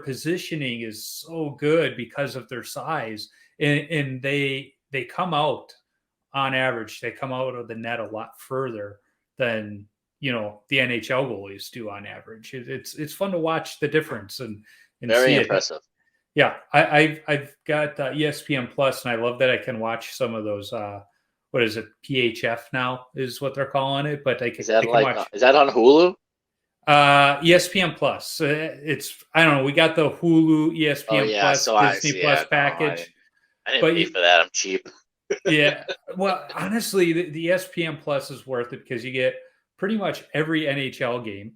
positioning is so good because of their size, and they come out on average. They come out of the net a lot further than the NHL goalies do on average. It's fun to watch the difference and very see impressive. Yeah, I've got ESPN Plus, and I love that I can watch some of those. What is it? PHF now is what they're calling it. But is that on Hulu? ESPN Plus. I don't know. We got the Hulu, ESPN Plus, Disney Plus package. I didn't pay for that. I'm cheap. Yeah. Well, honestly, the ESPN Plus is worth it because you get pretty much every NHL game,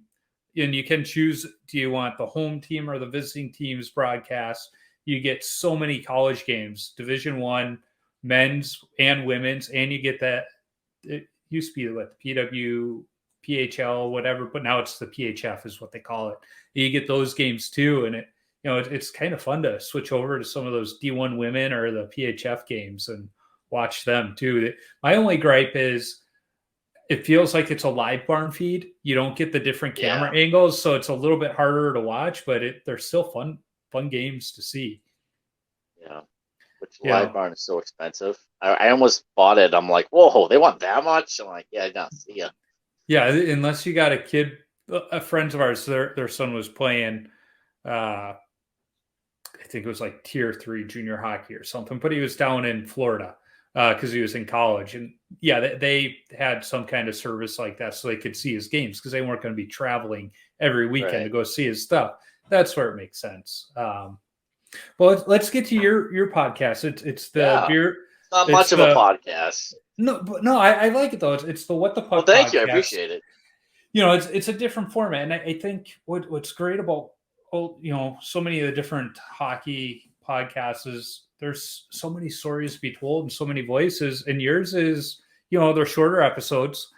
and you can choose: do you want the home team or the visiting team's broadcast? You get so many college games, Division I, men's and women's, and you get that. It used to be what the PW, PHL, whatever, but now it's the PHF is what they call it. You get those games too, and it's kind of fun to switch over to some of those D1 women or the PHF games and watch them too. My only gripe is it feels like it's a live barn feed. You don't get the different camera angles, so it's a little bit harder to watch, but they're still fun games to see. Yeah. Which live barn is so expensive. I almost bought it. I'm like, whoa, they want that much? I'm like, yeah, no, see ya. Yeah, unless you got a kid, friends of ours, their son was playing, I think it was like Tier 3 junior hockey or something, but he was down in Florida because he was in college, and they had some kind of service like that so they could see his games because they weren't going to be traveling every weekend to go see his stuff. That's where it makes sense. Well, let's get to your podcast. It's the beer. It's not much of a podcast. No, I like it though. It's the What the Puck. Well, thank you. I appreciate it. It's a different format, and I think what's great about so many of the different hockey podcasts is there's so many stories to be told and so many voices, and yours is they're shorter episodes,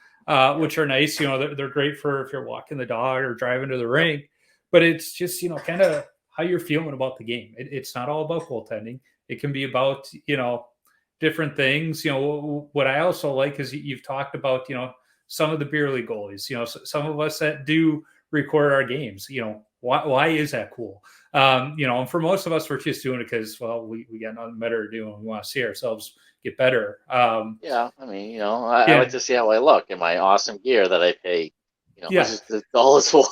which are nice. They're great for if you're walking the dog or driving to the rink, but it's just kind of how you're feeling about the game. It's not all about goaltending. It can be about different things. What I also like is you've talked about some of the beer league goalies. Some of us that do record our games. Why is that cool? And for most of us, we're just doing it because, well, we got nothing better to do and we want to see ourselves get better. I like to see how I look in my awesome gear that I pay, the dollars for.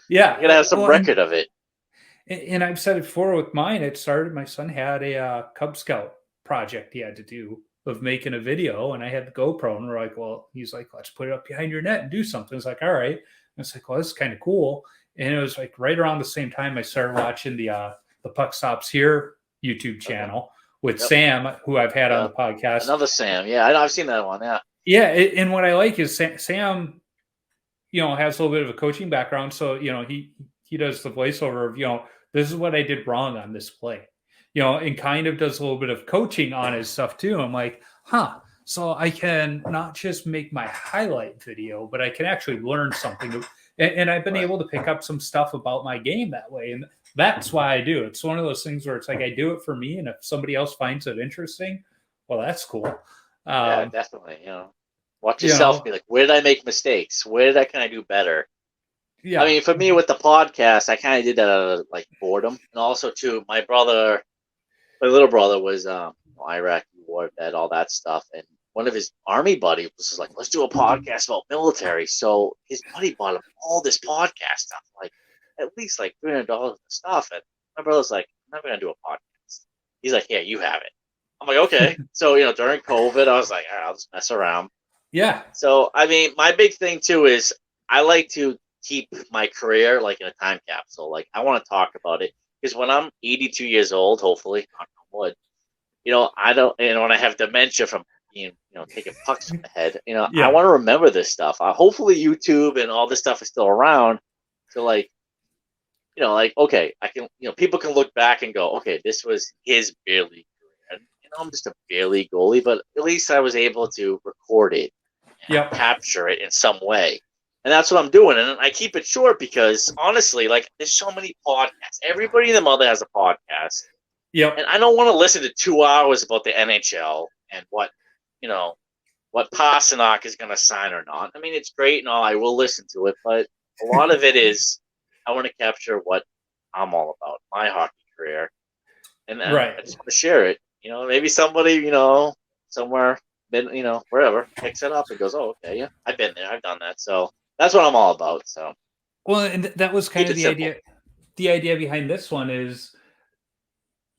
Yeah. You gotta have some record of it. And I've said it before with mine. It started, my son had a Cub Scout project he had to do of making a video, and I had the GoPro, and we're like, well, he's like, let's put it up behind your net and do something. It's like, all right. And it's like, well, this is kind of cool. And it was like right around the same time I started watching the Puck Stops Here YouTube channel with Sam, who I've had on the podcast. Another Sam. Yeah, I've seen that one. Yeah. Yeah. And what I like is Sam, has a little bit of a coaching background. So, he does the voiceover of, this is what I did wrong on this play, and kind of does a little bit of coaching on his stuff too. I'm like, so I can not just make my highlight video, but I can actually learn something. And I've been able to pick up some stuff about my game that way. And that's why I do. It's one of those things where it's like, I do it for me. And if somebody else finds it interesting, well, that's cool. Yeah, definitely. Watch yourself. Be like, where did I make mistakes? Can I do better? Yeah. I mean, for me with the podcast, I kind of did that out of like boredom. And also too, my little brother was Iraq war vet, all that stuff. And one of his army buddies was just like, let's do a podcast about military. So his buddy bought him all this podcast stuff, like at least like $300 of stuff. And my brother's like, I'm never going to do a podcast. He's like, yeah, you have it. I'm like, okay. So, during COVID, I was like, all right, I'll just mess around. Yeah. So, I mean, my big thing too is I like to keep my career like in a time capsule. Like I want to talk about it because when I'm 82 years old, hopefully, knock on wood, I don't, when I have dementia from taking pucks from the head, I want to remember this stuff. Hopefully YouTube and all this stuff is still around. So okay, I can, people can look back and go, okay, this was his beer league career. And, I'm just a beer league goalie, but at least I was able to record it and capture it in some way. And that's what I'm doing. And I keep it short because honestly, like there's so many podcasts. Everybody and their mother has a podcast. Yep. And I don't want to listen to 2 hours about the NHL and what Pasternak is going to sign or not. I mean, it's great and all. I will listen to it, but a lot of it is I want to capture what I'm all about, my hockey career, and then I just want to share it. Maybe somebody, somewhere, wherever, picks it up and goes, "Oh, okay, yeah, I've been there, I've done that." So that's what I'm all about. So, well, and that was kind of the idea. The idea behind this one is,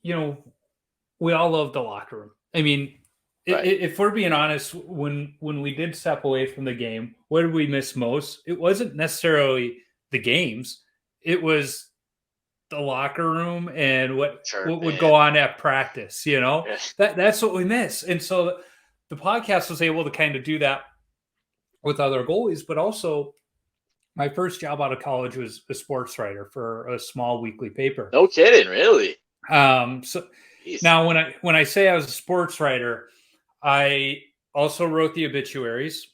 we all love the locker room. I mean, if we're being honest, when we did step away from the game, what did we miss most? It wasn't necessarily the games. It was the locker room and what would go on at practice, that's what we miss. And so the podcast was able to kind of do that with other goalies, but also my first job out of college was a sports writer for a small weekly paper. No kidding, really? So now when I say I was a sports writer, I also wrote the obituaries.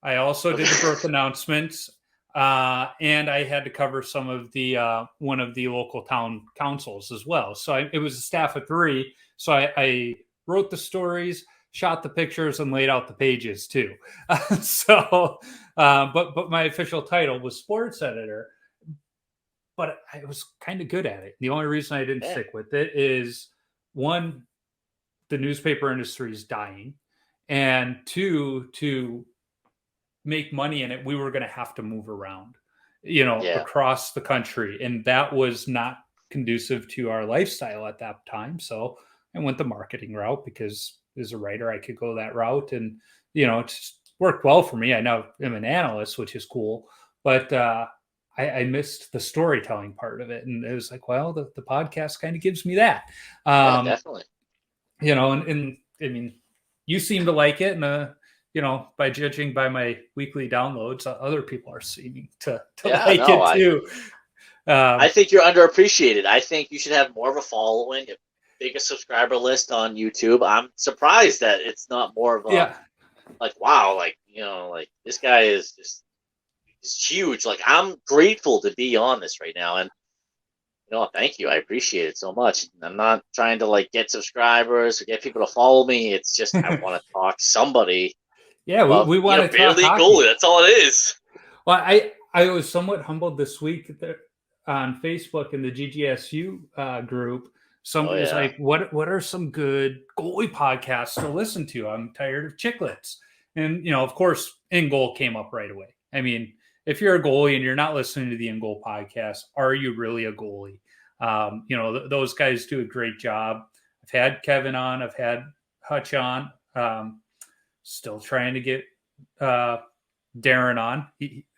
I also did the birth announcements. And I had to cover some of the one of the local town councils as well. So it was a staff of 3. So I wrote the stories, shot the pictures, and laid out the pages too. But my official title was sports editor. But I was kind of good at it. The only reason I didn't stick with it is 1, the newspaper industry is dying, and 2, to make money in it, we were going to have to move around, across the country. And that was not conducive to our lifestyle at that time. So I went the marketing route because as a writer, I could go that route, and it's worked well for me. I now am an analyst, which is cool, but I missed the storytelling part of it, and it was like, well, the podcast kind of gives me that. Yeah, definitely. And I mean, you seem to like it, and by judging by my weekly downloads, other people are seeming to like it too. I think you're underappreciated. I think you should have more of a following, a bigger subscriber list on YouTube. I'm surprised that it's not more of a like, wow, like, like this guy is huge. Like, I'm grateful to be on this right now, and thank you. I appreciate it so much. I'm not trying to like get subscribers or get people to follow me. It's just I want to talk to somebody. Yeah, we want to talk hockey. Goalie. That's all it is. Well, I was somewhat humbled this week on Facebook in the GGSU group. Somebody was like, "What are some good goalie podcasts to listen to? I'm tired of chicklets." And of course, In Goal came up right away. I mean, if you're a goalie and you're not listening to the In Goal podcast, are you really a goalie? Those guys do a great job. I've had Kevin on. I've had Hutch on. Still trying to get Darren on.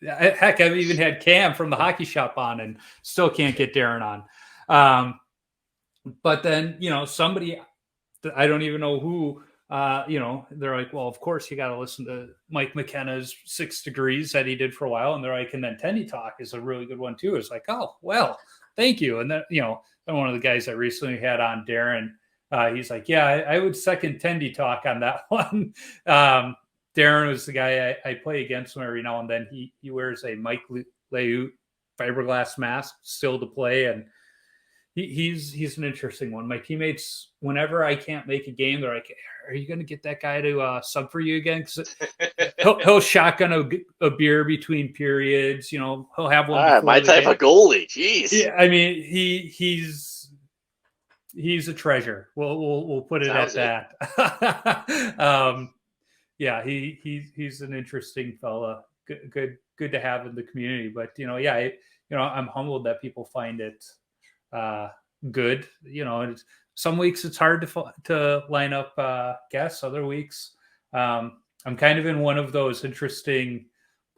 Heck, I've even had Cam from the Hockey Shop on, and still can't get Darren on. But then, somebody, I don't even know who, they're like, well, of course you got to listen to Mike McKenna's 6 Degrees that he did for a while. And they're like, and then Tendy Talk is a really good one too. It's like, oh, well, thank you. And then, then one of the guys that recently had on, Darren, he's like, yeah, I would second Tendy Talk on that one. Darren was the guy I play against him every now and then. He wears a Mike Leut fiberglass mask still to play, and he's an interesting one. My teammates, whenever I can't make a game, they're like, "Are you going to get that guy to sub for you again?" Because he'll shotgun a beer between periods. He'll have one. My type of goalie. Jeez. Yeah, I mean he's a treasure. We'll put it at that. Yeah, he's an interesting fella. Good to have in the community. But I'm humbled that people find it good. Some weeks it's hard to line up guests. Other weeks, I'm kind of in one of those interesting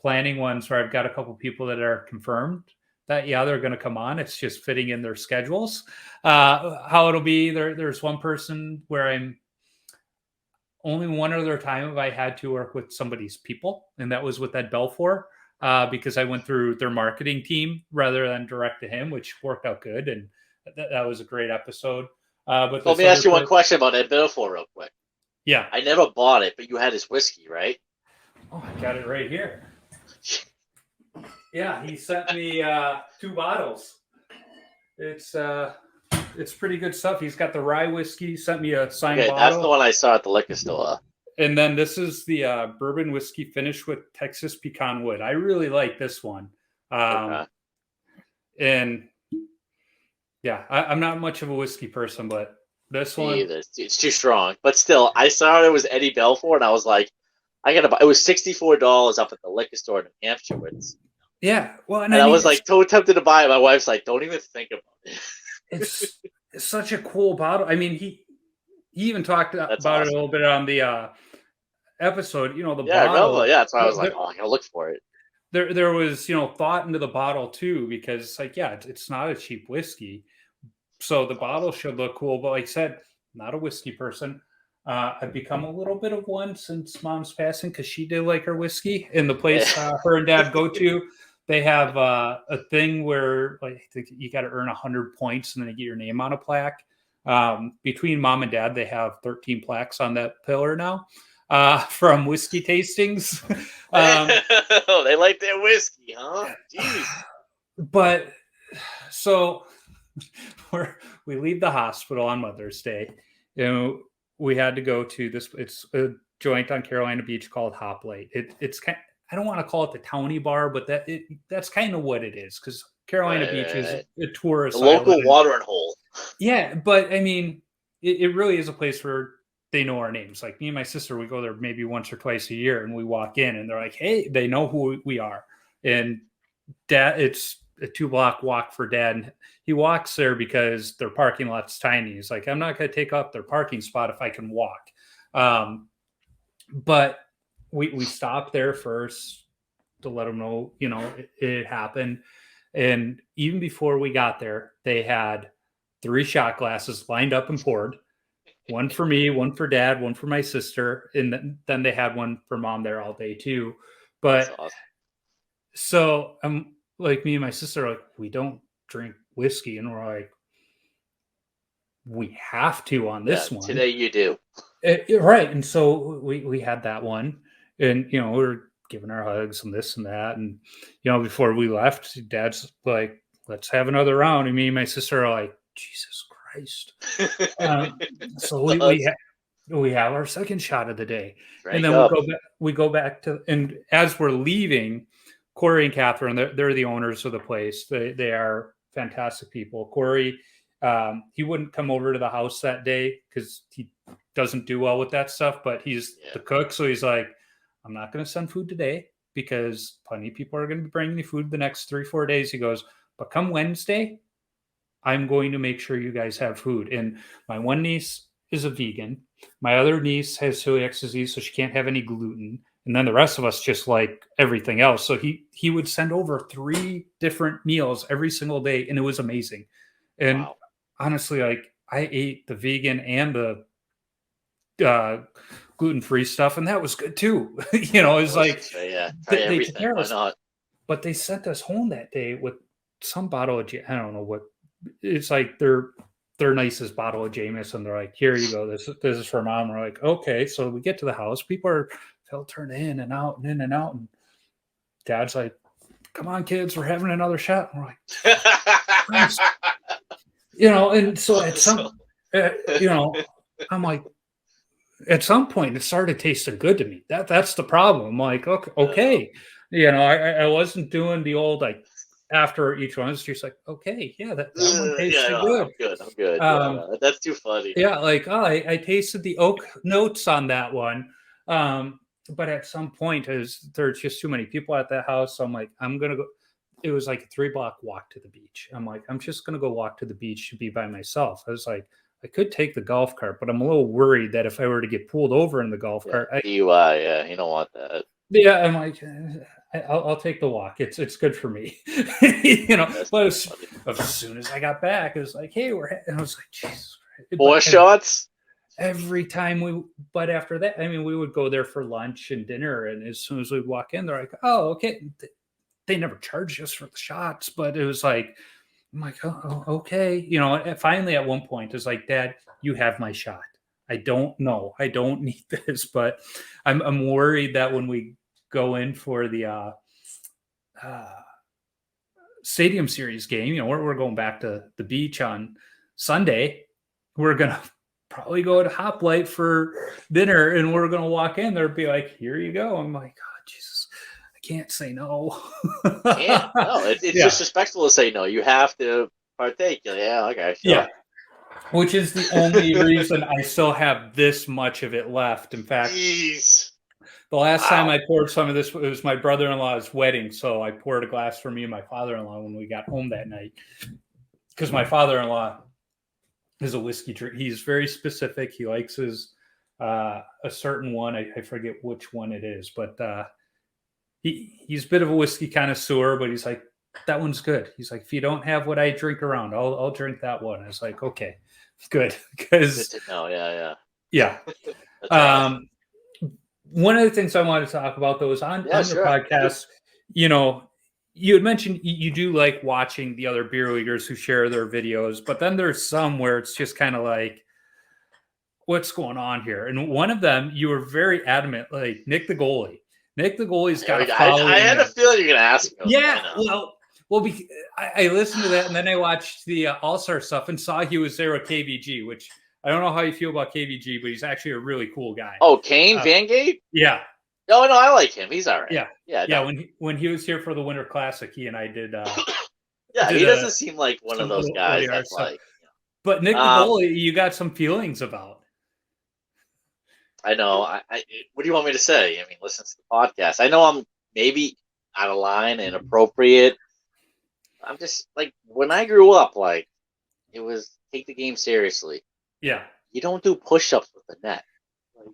planning ones where I've got a couple people that are confirmed that they're going to come on. It's just fitting in their schedules. How it'll be, there's one person where I'm only one other time have I had to work with somebody's people, and that was with Ed Belfour, because I went through their marketing team rather than direct to him, which worked out good, and that was a great episode. But let me ask you one question about Ed Belfour real quick. Yeah. I never bought it, but you had his whiskey, right? Oh, I got it right here. Yeah, he sent me 2 bottles. It's pretty good stuff. He's got the rye whiskey. Sent me a signed bottle. That's the one I saw at the liquor store. And then this is the bourbon whiskey finished with Texas pecan wood. I really like this one. And yeah, I'm not much of a whiskey person, but this one, it's too strong. But still, I saw it was Eddie Belfour, and I was like, I gotta buy. It was $64 up at the liquor store in New Hampshire. Yeah, well, and I was like so tempted to buy it. My wife's like, don't even think about it. It's such a cool bottle. I mean, he even talked about it a little bit on the episode. The bottle. I remember. Yeah, that's why I was like, I gotta look for it. There was thought into the bottle too, because it's not a cheap whiskey, so the bottle should look cool. But like I said, not a whiskey person. I've become a little bit of one since Mom's passing, because she did like her whiskey. In the place her and Dad go to, they have a thing where like you got to earn 100 points and then you get your name on a plaque. Between Mom and Dad, they have 13 plaques on that pillar now from whiskey tastings. They like their whiskey, huh? Jeez. But so we leave the hospital on Mother's Day. We had to go to this. It's a joint on Carolina Beach called Hoplite. It's kind. I don't want to call it the towny bar, but that's kind of what it is, because Carolina Beach is a tourist local watering hole. Yeah, but I mean, it really is a place where they know our names. Like me and my sister, we go there maybe once or twice a year, and we walk in, and they're like, "Hey," they know who we are. And Dad, it's a 2-block walk for Dad, and he walks there because their parking lot's tiny. He's like, "I'm not going to take up their parking spot if I can walk." But we stopped there first to let them know, it happened. And even before we got there, they had 3 shot glasses lined up and poured. One for me, one for dad, one for my sister, and then they had one for mom there all day too. But That's awesome. so I'm like, me and my sister are like, we don't drink whiskey, and we're like, we have to on this one today. You do. right. And so we had that one, and we were giving our hugs and this and that, and before we left, Dad's like, let's have another round, and me and my sister are like, Jesus Christ. So we have our second shot of the day. Drink And then up. we go back to, and as we're leaving, Corey and Catherine, they're the owners of the place. They are fantastic people. Corey, he wouldn't come over to the house that day because he doesn't do well with that stuff, but he's the cook. So he's like, I'm not going to send food today because plenty of people are going to be bringing me food the next 3-4 days. He goes, but come Wednesday, I'm going to make sure you guys have food. And my one niece is a vegan. My other niece has celiac disease, so she can't have any gluten. And then the rest of us just like everything else. So he would send over 3 different meals every single day, and it was amazing. And honestly, like, I ate the vegan and the gluten-free stuff, and that was good too. It's like, try they everything. Why not? But they sent us home that day with some bottle of I don't know what. It's like their nicest bottle of Jameson. They're like, here you go. This is for mom. We're like, okay. So we get to the house. People are filtering in and out and in and out. And Dad's like, come on, kids, we're having another shot. And we're like, Christ. And so at some, I'm like, at some point it started tasting good to me. That's the problem. I'm like, okay. I wasn't doing the old, like, after each one, it's just like, okay, yeah, that one tasted good. I'm good. That's too funny. Yeah, like, I tasted the oak notes on that one. But at some point, there's just too many people at that house, so I'm like, I'm gonna go. It was like a 3-block walk to the beach. I'm like, I'm just gonna go walk to the beach to be by myself. I was like, I could take the golf cart, but I'm a little worried that if I were to get pulled over in the golf cart, DUI, you don't want that. Yeah, I'm like, I'll take the walk. It's good for me, But as soon as I got back, it was like, hey, and I was like, Jesus Christ. 4 shots every time but after that, I mean, we would go there for lunch and dinner, and as soon as we walk in, they're like, oh, okay. They never charged us for the shots, but it was like, I'm like, oh, okay. Finally at one point, it's like, Dad, you have my shot. I don't know. I don't need this, but I'm worried that when we go in for the Stadium Series game, we're going back to the beach on Sunday. We're gonna probably go to Hoplite for dinner, and we're gonna walk in there and be like, "Here you go." I'm like, "God, Jesus, I can't say no." No, it's disrespectful to say no. You have to partake. Yeah, okay. Sure. Yeah. Which is the only reason I still have this much of it left. In fact, Jeez. The last time I poured some of this, it was my brother-in-law's wedding, so I poured a glass for me and my father-in-law when we got home that night. Because my father-in-law is a whiskey drinker. He's very specific. He likes his a certain one. I forget which one it is, but he's a bit of a whiskey connoisseur, but he's like, that one's good. He's like, if you don't have what I drink around, I'll drink that one. I was like, okay, good. Because yeah. Awesome. One of the things I wanted to talk about, though, is on the podcast, you had mentioned you do like watching the other beer leaguers who share their videos, but then there's some where it's just kind of like, what's going on here? And one of them, you were very adamant, like Nick the goalie. Nick the goalie's got a following. I had a feeling you're going to ask me. Yeah, well, I listened to that, and then I watched the All-Star stuff and saw he was there with KVG, which I don't know how you feel about KVG, but he's actually a really cool guy. Oh, Kane Vangate? Yeah. No, I like him. He's all right. Yeah. No. When he was here for the Winter Classic, he and I did. He doesn't seem like one of those guys that's like. But Nick the goalie, you got some feelings about. I know. What do you want me to say? I mean, listen to the podcast. I know I'm maybe out of line and inappropriate. I'm just like, when I grew up, like, it was take the game seriously. Yeah. You don't do push-ups with the net. Like,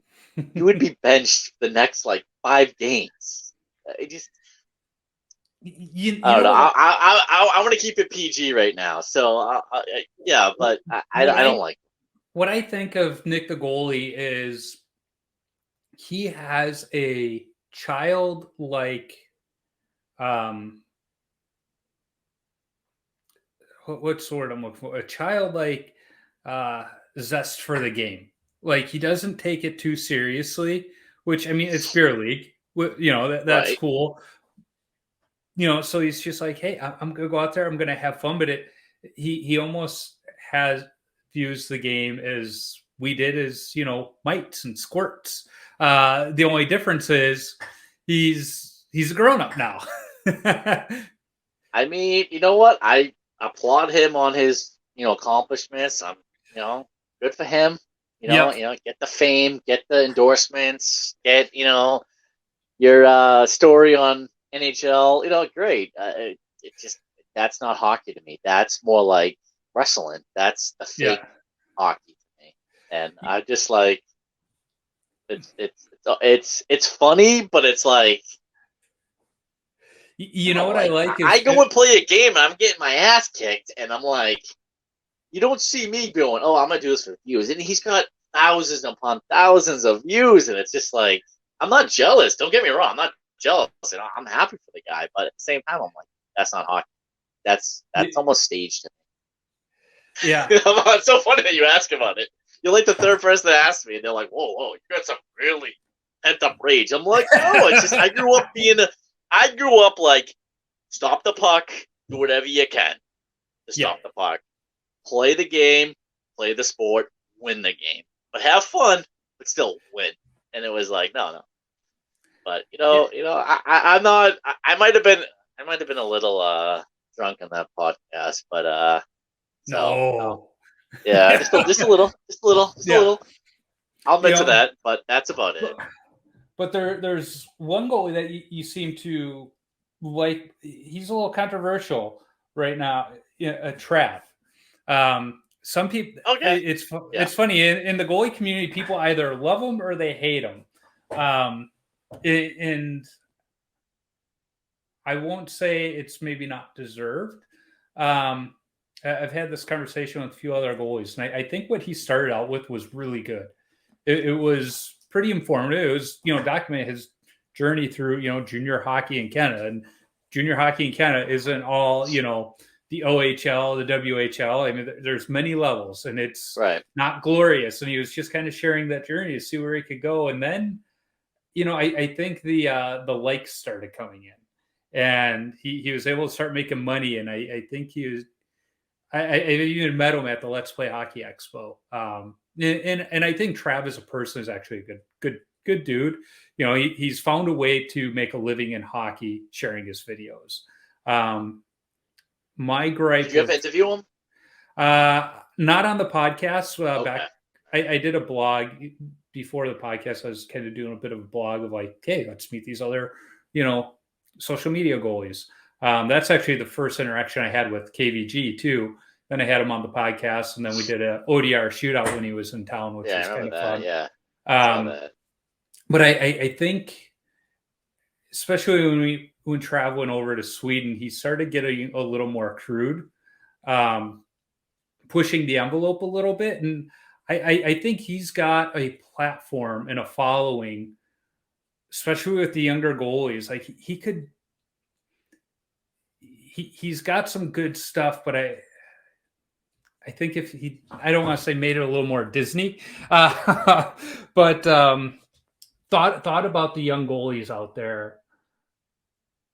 he would be benched the next like 5 games. I just You I don't know. know I want to keep it PG right now. So yeah, but I don't like. what I think of Nick the goalie is he has a childlike what's the word I'm looking for? A childlike zest for the game. Like he doesn't take it too seriously, which I mean, it's beer league. You know that's Right. cool. You know, so he's just like, hey, I'm gonna go out there, I'm gonna have fun. But he almost has views the game as we did, as mites and squirts. The only difference is he's a grown up now. I mean, you know what? I applaud him on his accomplishments. Good for him. Yep. Get the fame, get the endorsements, get your story on NHL. Great. It just that's not hockey to me. That's more like wrestling. That's the fake Yeah. hockey to me. And I just like it's funny, but it's like You know what I like I is go and play a game and I'm getting my ass kicked, and I'm like, you don't see me going, oh, I'm gonna do this for views, and he's got thousands upon thousands of views, and it's just like I'm not jealous. Don't get me wrong, I'm not jealous, and I'm happy for the guy, but at the same time, I'm like, that's not hockey. That's almost staged to me. yeah. It's so funny that you ask about it. You're like the third person to ask me, and they're like, whoa, you got some really pent up rage. I'm like, no, it's just I grew up like, stop the puck, do whatever you can to stop the puck. Play the game, play the sport, win the game. But have fun, but still win. And it was like, no. But I'm not. I might have been a little drunk on that podcast, but No. yeah, just a little. I'll admit to that, but that's about it. But there's one goalie that you seem to like. He's a little controversial right now. Trav. Some people. Okay. It's funny in the goalie community. People either love him or they hate him. And I won't say it's maybe not deserved. I've had this conversation with a few other goalies, and I think what he started out with was really good. It was pretty informative. It was, documenting his journey through, junior hockey in Canada. And junior hockey in Canada isn't all, the OHL, the WHL. I mean, there's many levels, and it's not glorious. And he was just kind of sharing that journey to see where he could go. And then, I think the likes started coming in, and he was able to start making money. And I think he was. I even met him at the Let's Play Hockey Expo. And I think Trav as a person is actually a good dude. He's found a way to make a living in hockey, sharing his videos. My gripe. Did you ever interview him? Not on the podcast. Okay. Back, I did a blog before the podcast. I was kind of doing a bit of a blog of like, hey, let's meet these other, social media goalies. That's actually the first interaction I had with KVG too. Then I had him on the podcast, and then we did a ODR shootout when he was in town, which was kind of fun. Yeah. But I think, especially when Trav went over to Sweden, he started getting a little more crude, pushing the envelope a little bit. And I think he's got a platform and a following, especially with the younger goalies. Like he's got some good stuff, but I think if I don't want to say made it a little more Disney, but thought about the young goalies out there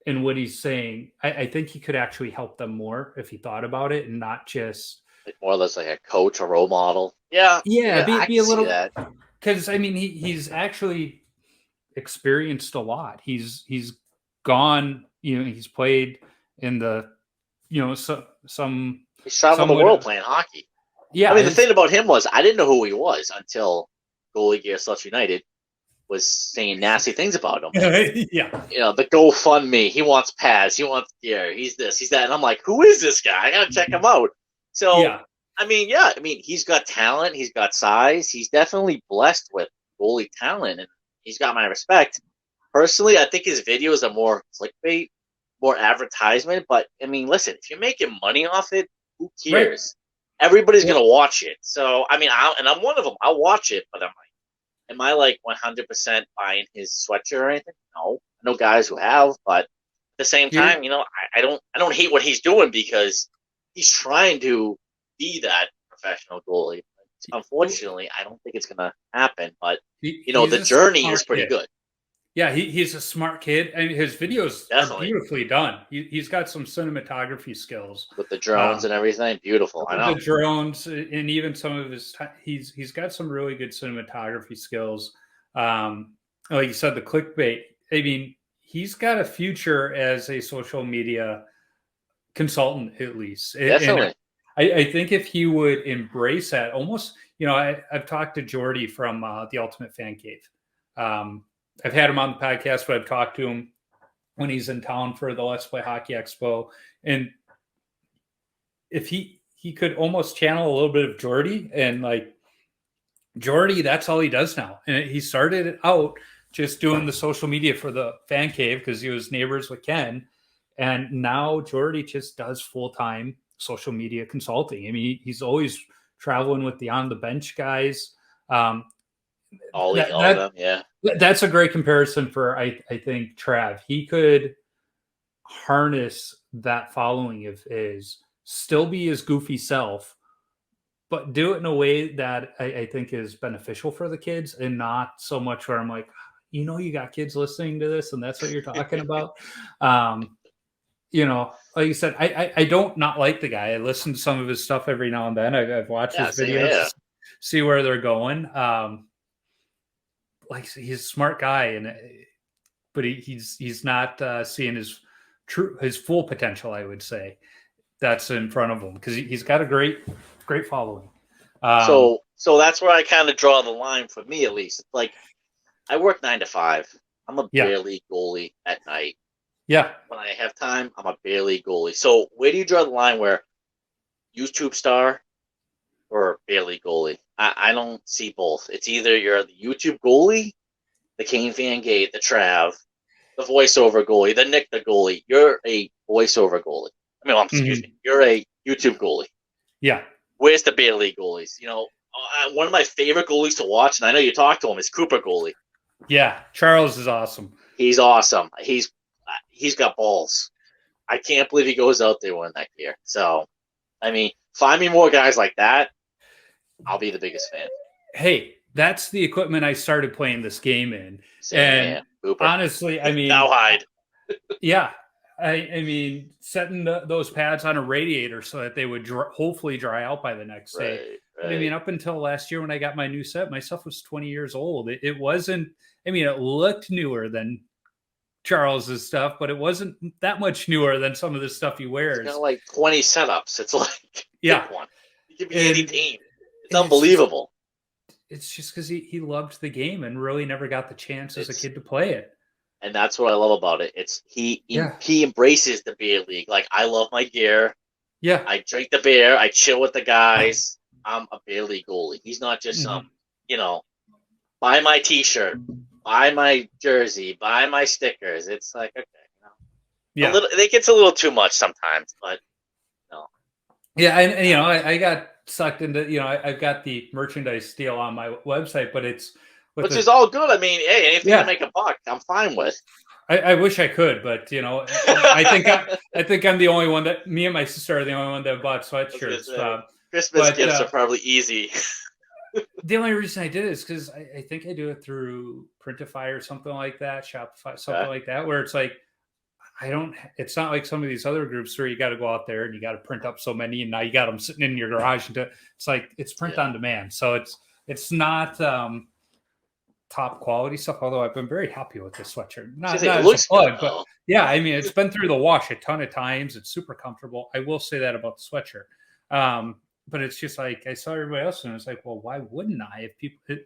and what he's saying. I think he could actually help them more if he thought about it and not just like more or less like a coach or role model. Yeah, be a little. Because I mean, he's actually experienced a lot. He's gone. He's played in the some. He's traveling the world playing hockey. Yeah. I mean, the thing about him was I didn't know who he was until Goalie Gear Sluts United was saying nasty things about him. Yeah. The GoFundMe. He wants pads. He wants gear. He's this. He's that. And I'm like, who is this guy? I gotta check him out. So, I mean, he's got talent. He's got size. He's definitely blessed with goalie talent, and he's got my respect. Personally, I think his videos are more clickbait, more advertisement. But I mean, listen, if you're making money off it, who cares? Right. Everybody's gonna watch it. So I mean, I'm one of them. I'll watch it, but am I like 100% buying his sweatshirt or anything? No, I know guys who have, but at the same time, I don't hate what he's doing because he's trying to be that professional goalie. Unfortunately, I don't think it's gonna happen. But the journey is pretty good. Yeah, he's a smart kid, and his videos are beautifully done. He's got some cinematography skills with the drones and everything. Beautiful, I know. The drones and even some of his. He's got some really good cinematography skills. Like you said, the clickbait. I mean, he's got a future as a social media consultant, at least. Definitely. And I think if he would embrace that, almost, I've talked to Jordy from the Ultimate Fan Cave. I've had him on the podcast, but I've talked to him when he's in town for the Let's Play Hockey Expo. And if he could almost channel a little bit of Jordy, and like Jordy, that's all he does now. And he started out just doing the social media for the fan cave because he was neighbors with Ken. And now Jordy just does full-time social media consulting. I mean, he's always traveling with the on the bench guys. All of them, yeah. That's a great comparison for I think Trav. He could harness that following of his, still be his goofy self, but do it in a way that I think is beneficial for the kids, and not so much where I'm like, you got kids listening to this, and that's what you're talking about. Like you said, I don't not like the guy. I listen to some of his stuff every now and then. I've watched his videos, see where they're going. Like he's a smart guy, but he's not seeing his full potential, I would say, that's in front of him, because he's got a great following. So that's where I kind of draw the line for me, at least. It's like I work 9 to 5. I'm a beer league goalie at night. Yeah. When I have time, I'm a beer league goalie. So where do you draw the line where YouTube star or beer league goalie? I don't see both. It's either you're the YouTube goalie, the Kane Van Gate, the Trav, the voiceover goalie, the Nick the goalie. You're a voiceover goalie. Excuse me. You're a YouTube goalie. Yeah. Where's the beer league goalies? One of my favorite goalies to watch, and I know you talked to him, is Cooper goalie. Yeah, Charles is awesome. He's awesome. He's got balls. I can't believe he goes out there one that year. So, find me more guys like that. I'll be the biggest fan. Hey, that's the equipment I started playing this game in. Honestly, now hide. Yeah. Setting those pads on a radiator so that they would hopefully dry out by the next day. Right. Up until last year when I got my new set, my stuff was 20 years old. It wasn't, it looked newer than Charles's stuff, but it wasn't that much newer than some of the stuff he wears. It's got like 20 setups. It's like, one. You give me any team. It's unbelievable. It's just because he loved the game and really never got the chance as a kid to play it. And that's what I love about it. It's he embraces the beer league. Like, I love my gear. Yeah. I drink the beer. I chill with the guys. I'm a beer league goalie. He's not just buy my T-shirt, buy my jersey, buy my stickers. It's like, okay, it gets a little too much sometimes, but no. Yeah, and I got sucked into, I've got the merchandise deal on my website, but it's which is all good. Hey, anything to make a buck, I'm fine with. I wish I could, but I think I'm the only one that, me and my sister are the only one that bought sweatshirts. Christmas gifts are probably easy. The only reason I did it is because I think I do it through Printify or something like that, Shopify, something like that, where it's like, it's not like some of these other groups where you got to go out there and you got to print up so many, and now you got them sitting in your garage. It's like, it's print on demand. So it's not top quality stuff, although I've been very happy with this sweatshirt. Not it looks good, but yeah, it's been through the wash a ton of times. It's super comfortable. I will say that about the sweatshirt. But it's just like, I saw everybody else and it's like, well, why wouldn't I? If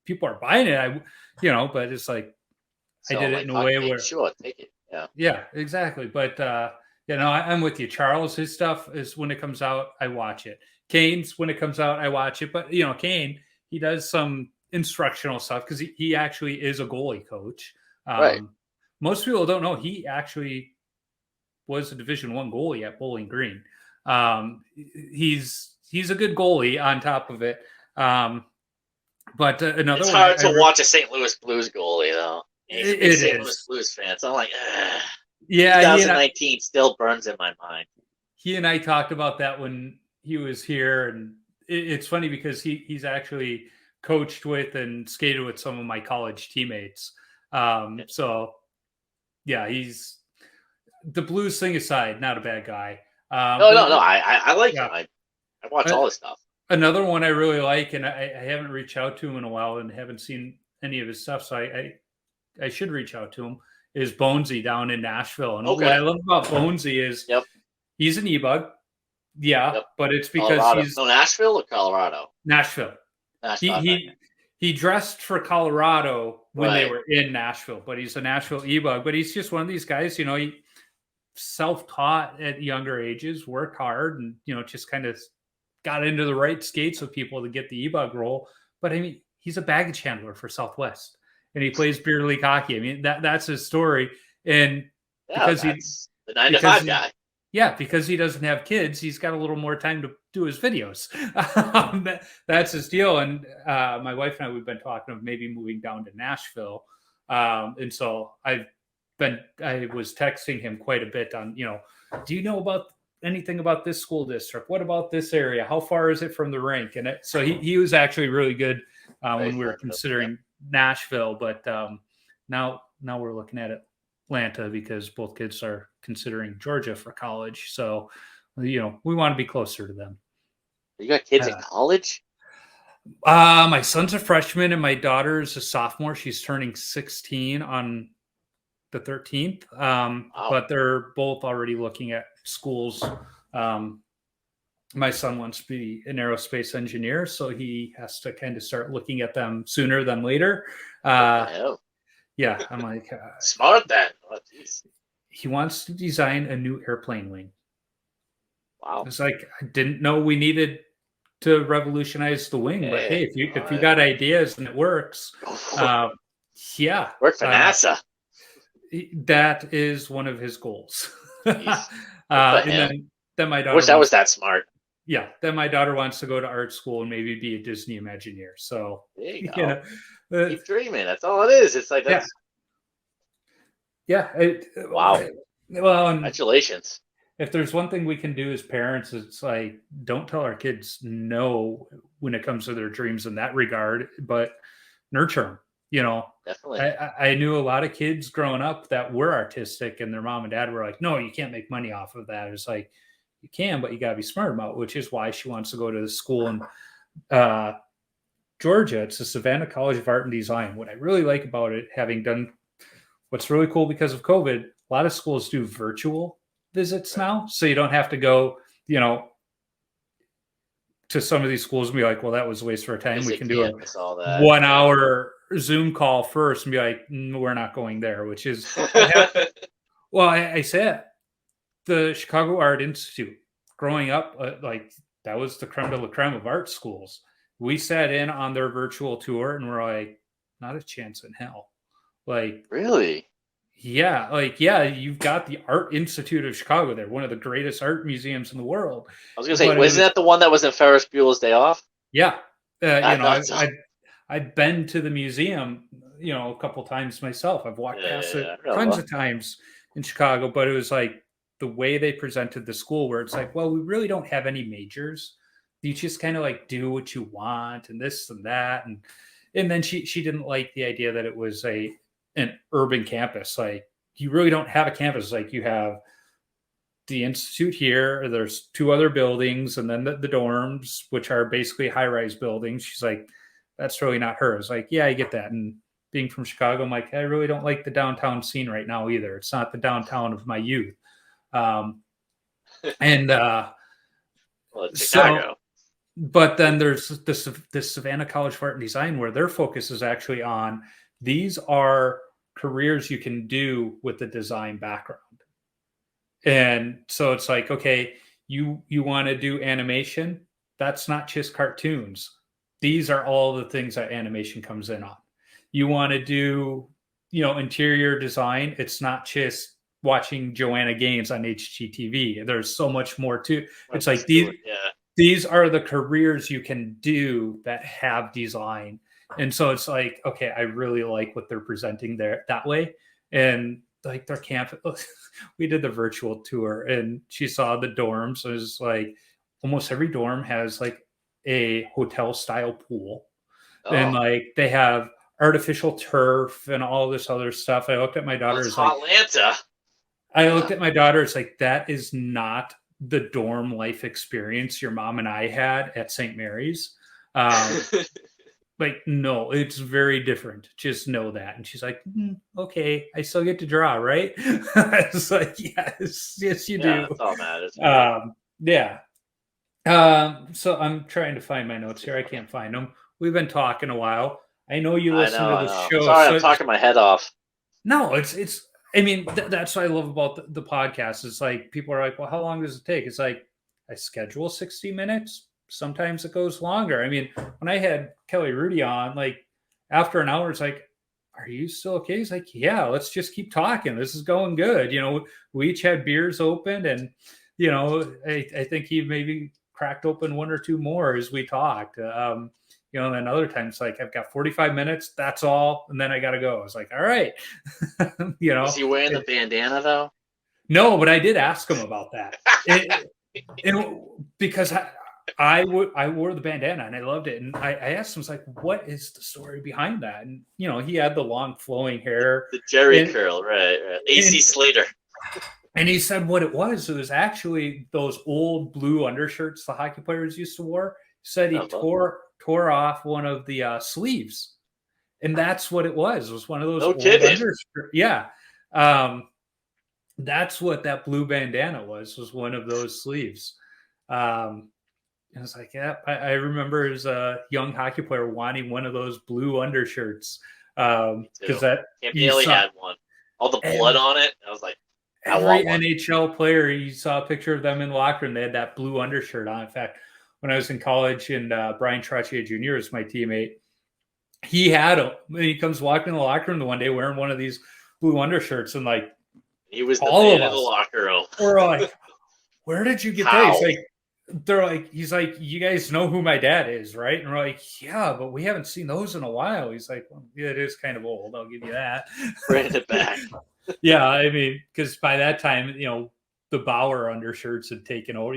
people are buying it, but it's like, I did it in a way where, sure, take it. Yeah, exactly. But I'm with you. Charles, his stuff is, when it comes out, I watch it. Kane's, when it comes out, I watch it. But Kane, he does some instructional stuff because he actually is a goalie coach. Right. Most people don't know he actually was a Division I goalie at Bowling Green. He's a good goalie on top of it. But another It's one, hard to watch a St. Louis Blues goalie though. He's a big it St. Louis is. Blues fan, so I'm like, ugh. Yeah, 2019 still burns in my mind. He and I talked about that when he was here, and it's funny because he's actually coached with and skated with some of my college teammates. So yeah, he's the Blues thing aside, not a bad guy. No. I like him. I watch all his stuff. Another one I really like, and I haven't reached out to him in a while and haven't seen any of his stuff, so I should reach out to him, is Bonesy down in Nashville. And what I love about Bonesy is he's an e-bug. Yeah, but it's because Colorado. he's Nashville or Colorado? Nashville. He dressed for Colorado when they were in Nashville, but he's a Nashville e-bug. But he's just one of these guys, he self-taught at younger ages, worked hard, and just kind of got into the right skates with people to get the e-bug role. But I mean, he's a baggage handler for Southwest, and he plays beer league hockey. I mean, that's his story. And because he's the 9 to 5 guy. Yeah, because he doesn't have kids, he's got a little more time to do his videos. That's his deal. And my wife and I, we've been talking of maybe moving down to Nashville. And so I was texting him quite a bit on, do you know about anything about this school district? What about this area? How far is it from the rink? And so he was actually really good when we were considering Nashville. But now we're looking at Atlanta because both kids are considering Georgia for college. So, we want to be closer to them. You got kids in college? My son's a freshman and my daughter's a sophomore. She's turning 16 on the 13th. But they're both already looking at schools. My son wants to be an aerospace engineer, so he has to kind of start looking at them sooner than later. Yeah, I'm like smart then. Oh, he wants to design a new airplane wing. Wow! It's like I didn't know we needed to revolutionize the wing, but hey, if you got ideas and it works, work for NASA. That is one of his goals. And then my daughter. Wish I was that smart. Yeah, then my daughter wants to go to art school and maybe be a Disney Imagineer. So there you go. Keep dreaming. That's all it is. It's like that's wow. Well, congratulations. If there's one thing we can do as parents, it's like don't tell our kids no when it comes to their dreams in that regard, but nurture them. Definitely. I knew a lot of kids growing up that were artistic, and their mom and dad were like, "No, you can't make money off of that." It's like you can, but you got to be smart about it, which is why she wants to go to the school in Georgia. It's the Savannah College of Art and Design. What I really like about it, having done what's really cool because of COVID, a lot of schools do virtual visits now, so you don't have to go, to some of these schools and be like, well, that was a waste of our time. We can do a 1 hour Zoom call first and be like, we're not going there, which is, well, I said the Chicago Art Institute growing up, like that was the creme de la creme of art schools. We sat in on their virtual tour and we're like, not a chance in hell. Like, really? Yeah, you've got the Art Institute of Chicago there, one of the greatest art museums in the world. I was going to say, wasn't that the one that was in Ferris Bueller's Day Off? Yeah. I've been to the museum, a couple times myself. I've walked past it tons of times in Chicago, but it was like the way they presented the school where it's like, well, we really don't have any majors. You just kind of like do what you want and this and that. And then she didn't like the idea that it was an urban campus. Like you really don't have a campus. Like you have the institute here, there's 2 other buildings, and then the dorms, which are basically high-rise buildings. She's like, that's really not her. It's like, yeah, I get that. And being from Chicago, I'm like, I really don't like the downtown scene right now either. It's not the downtown of my youth. Well, it's Chicago. But then there's this Savannah College of Art and Design where their focus is actually on these are careers you can do with the design background. And so it's like, okay, you want to do animation? That's not just cartoons. these are all the things that animation comes in on. You want to do, interior design. It's not just watching Joanna Gaines on HGTV. There's so much more to. It's like these are the careers you can do that have design. And so it's like, okay, I really like what they're presenting there that way. And like their camp, we did the virtual tour and she saw the dorms. It was like almost every dorm has like a hotel style pool. And like they have artificial turf and all this other stuff. I looked at my daughter. It's like Atlanta. I looked at my daughter. It's like, that is not the dorm life experience your mom and I had at St. Mary's. Like, no, it's very different. Just know that. And she's like, okay, I still get to draw, right? I was like, yes, you do. That's all matters. Yeah. So I'm trying to find my notes here. I can't find them. We've been talking a while. I know you listen to the show. Sorry, I'm talking my head off. No, it's. I mean, that's what I love about the podcast. It's like people are like, well, how long does it take? It's like I schedule 60 minutes. Sometimes it goes longer. I mean, when I had Kelly Rudy on, like after an hour, it's like, are you still okay? He's like, yeah, let's just keep talking. This is going good. We each had beers open and, I think he maybe cracked open one or two more as we talked. And then other times, like, I've got 45 minutes, that's all. And then I got to go. I was like, all right. Is he wearing the bandana though? No, but I did ask him about that. Because I wore the bandana and I loved it. And I asked him, I was like, what is the story behind that? And, he had the long flowing hair. The Jerry curl, right. AC Slater. And he said what it was actually those old blue undershirts the hockey players used to wear. He said he tore off one of the sleeves. And that's what it was. It was one of those old undershirts. Yeah. That's what that blue bandana was one of those sleeves. And it's like, yeah, I remember as a young hockey player wanting one of those blue undershirts. Because Campielli had one. All the blood on it. I was like, every NHL player, you saw a picture of them in the locker room. They had that blue undershirt on. In fact, when I was in college and Brian Trottier Jr. was my teammate, he had them. He comes walking in the locker room the one day wearing one of these blue undershirts. And like, he was the man in the locker room. We're like, where did you get that? He's like, he's like, you guys know who my dad is, right? And we're like, yeah, but we haven't seen those in a while. He's like, well, yeah, it is kind of old. I'll give you that. Bring it back. Yeah, I mean, because by that time, the Bauer undershirts had taken over.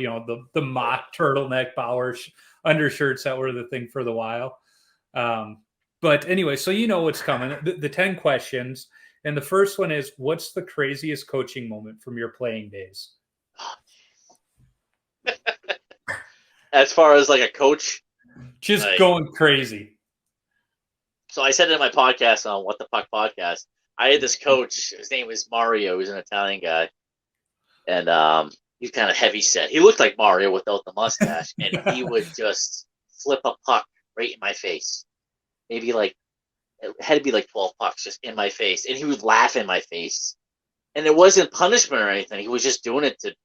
The mock turtleneck Bauer undershirts that were the thing for the while. But anyway, so what's coming. The 10 questions, and the first one is, what's the craziest coaching moment from your playing days? As far as like a coach, just going crazy. So I said it in my podcast on What the Puck podcast. I had this coach. His name was Mario. He's an Italian guy, and he's kind of heavy set. He looked like Mario without the mustache, and he would just flip a puck right in my face. Maybe like it had to be like 12 pucks just in my face, and he would laugh in my face. And it wasn't punishment or anything. He was just doing it because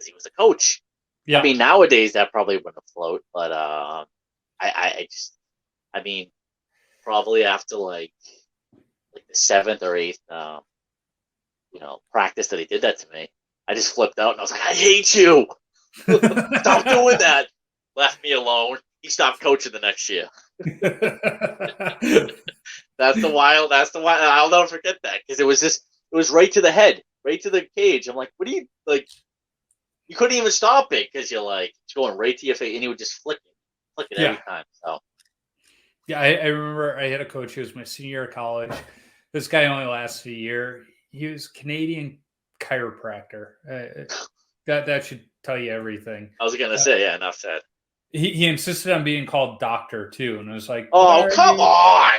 he was a coach. Yeah. I mean, nowadays that probably wouldn't float, but probably after like the 7th or 8th, practice that he did that to me, I just flipped out and I was like, I hate you. Stop doing that. Left me alone. He stopped coaching the next year. That's the wild. I'll never forget that because it was right to the head, right to the cage. I'm like, what do you like? You couldn't even stop it because you're like, it's going right to your face, and he would just flick it every time. So, yeah, I remember I had a coach who was my senior year of college. This guy only lasted a year. He was Canadian chiropractor. That should tell you everything. I was gonna say, yeah, enough said. He insisted on being called doctor too, and I was like, "Oh, come on!"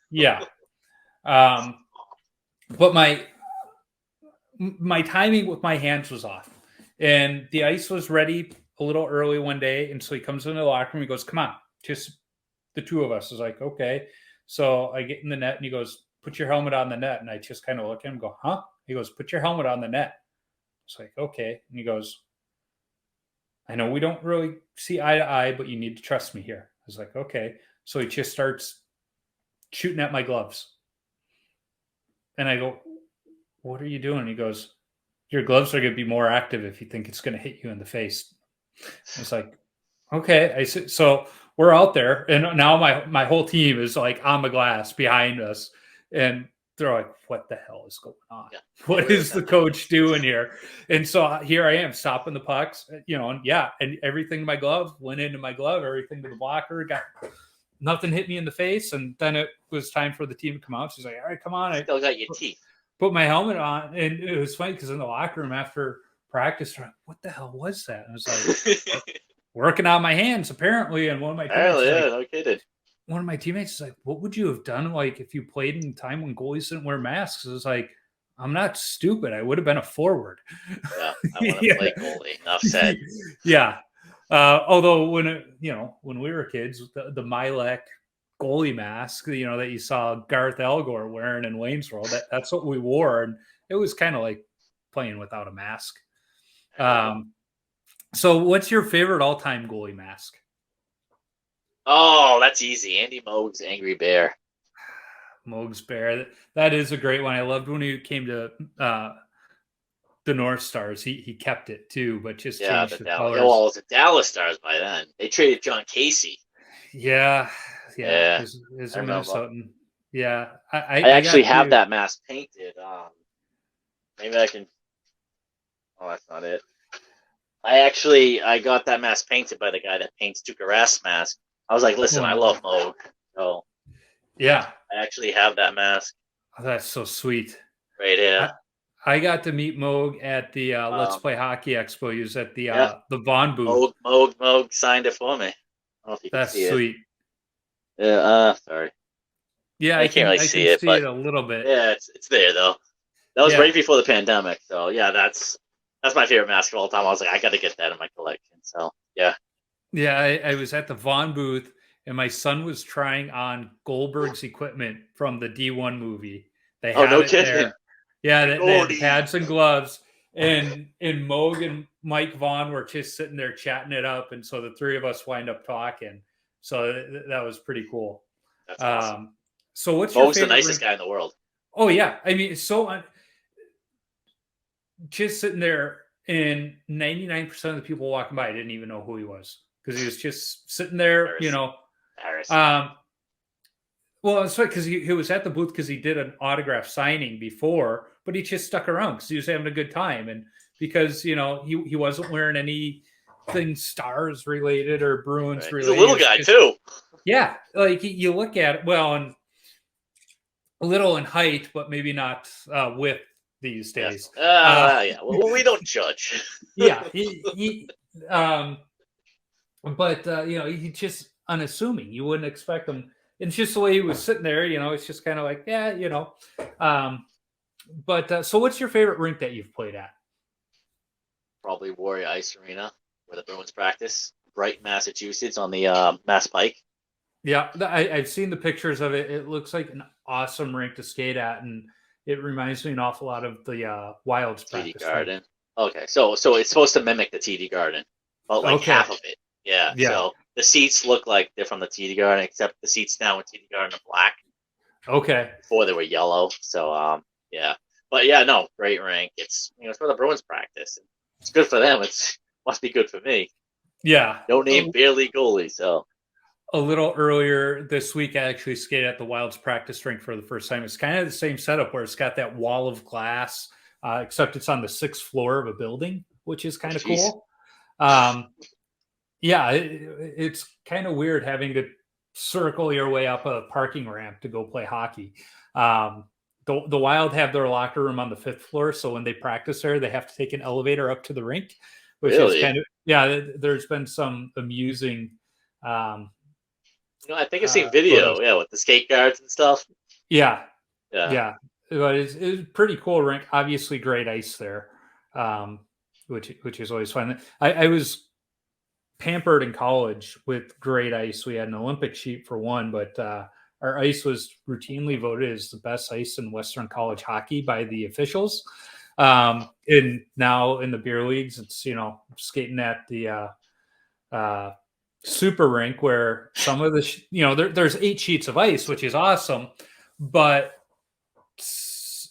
Yeah, but my timing with my hands was off. And the ice was ready a little early one day. And so he comes into the locker room. He goes, come on, just the two of us. I was like, okay. So I get in the net and he goes, put your helmet on the net. And I just kind of look at him and go, huh? He goes, put your helmet on the net. It's like, okay. And he goes, I know we don't really see eye to eye, but you need to trust me here. was like, okay. So he just starts shooting at my gloves. And I go, what are you doing? He goes, your gloves are going to be more active if you think it's going to hit you in the face. I was like, okay. I said, so we're out there, and now my whole team is like on the glass behind us, and they're like, what the hell is going on? Yeah. What is the coach doing here? And so here I am stopping the pucks, and everything in my glove went into my glove, everything to the blocker, nothing hit me in the face. And then it was time for the team to come out. She's like, all right, come on. I Still got your teeth. put my helmet on, and it was funny because in the locker room after practice, they're like, what the hell was that? And I was like, working on my hands apparently. And one of my teammates, no kidding. One of my teammates is like, what would you have done like if you played in time when goalies didn't wear masks? It was like, I'm not stupid. I would have been a forward. Yeah, I want to play goalie. Enough said. Yeah. Although when we were kids, the Milek goalie mask, that you saw Garth Elgore wearing in Wayne's World, that's what we wore, and it was kind of like playing without a mask. So what's your favorite all-time goalie mask? Oh, that's easy. Andy Moog's Angry Bear. Moog's Bear. That is a great one. I loved when he came to the North Stars. He kept it too, but just changed the colors. Well, it was the Dallas Stars by then. They traded John Casey. Yeah. His Minnesotan. Yeah. I actually have that mask painted. Maybe I can. Oh, that's not it. I got that mask painted by the guy that paints Tuukka Rask mask. I was like, listen, I love Moog. So yeah, I actually have that mask. Oh, that's so sweet. Right here. I got to meet Moog at the Let's Play Hockey Expo. He was at the Vaughn booth. Moog signed it for me. I don't know if you can see sweet. It. Yeah, sorry. Yeah, I can't really see it, but a little bit. Yeah, it's there though. That was right before the pandemic, so yeah, that's my favorite mask of all time. I was like, I got to get that in my collection. So yeah. Yeah, I was at the Vaughn booth, and my son was trying on Goldberg's equipment from the D1 movie. They had it there. Yeah, they had pads and gloves, and Moog and Mike Vaughn were just sitting there chatting it up, and so the three of us wind up talking. So that was pretty cool. That's awesome. So what's your favorite? Moog's the nicest guy in the world. Oh yeah, I mean, just sitting there, and 99% of the people walking by didn't even know who he was because he was just sitting there, Paris. Well, it's funny because he was at the booth because he did an autograph signing before, but he just stuck around because he was having a good time, and because he wasn't wearing anything Stars related or Bruins related. He's a little guy too. Yeah, like you look at it, well, and a little in height, but maybe not width these days. Yeah. Well, we don't judge. Yeah, but he's just unassuming. You wouldn't expect him. It's just the way he was sitting there. It's just kind of like, But so, what's your favorite rink that you've played at? Probably Warrior Ice Arena, where the Bruins practice. Brighton, Massachusetts, on the Mass Pike. Yeah, I've seen the pictures of it. It looks like an awesome rink to skate at, and it reminds me an awful lot of the Wilds practice. TD Garden. Okay, so it's supposed to mimic the TD Garden, but like half of it. Yeah. So the seats look like they're from the TD Garden, except the seats now in TD Garden are black. Okay. Before they were yellow. So yeah. But yeah, no, great rink. It's it's for the Bruins practice. It's good for them. It must be good for me. Yeah. No name, barely goalie. So a little earlier this week, I actually skated at the Wilds practice rink for the first time. It's kind of the same setup where it's got that wall of glass, except it's on the 6th floor of a building, which is kind of cool. Yeah, it's kind of weird having to circle your way up a parking ramp to go play hockey. The Wild have their locker room on the 5th floor, so when they practice there, they have to take an elevator up to the rink, which is kind of there's been some amusing. I think I've seen video, with the skate guards and stuff. Yeah. But it's pretty cool rink. Obviously, great ice there, which is always fun. I was pampered in college with great ice. We had an Olympic sheet for one, but our ice was routinely voted as the best ice in Western college hockey by the officials. And now in the beer leagues, it's skating at the super rink where some of the, there's 8 sheets of ice, which is awesome. But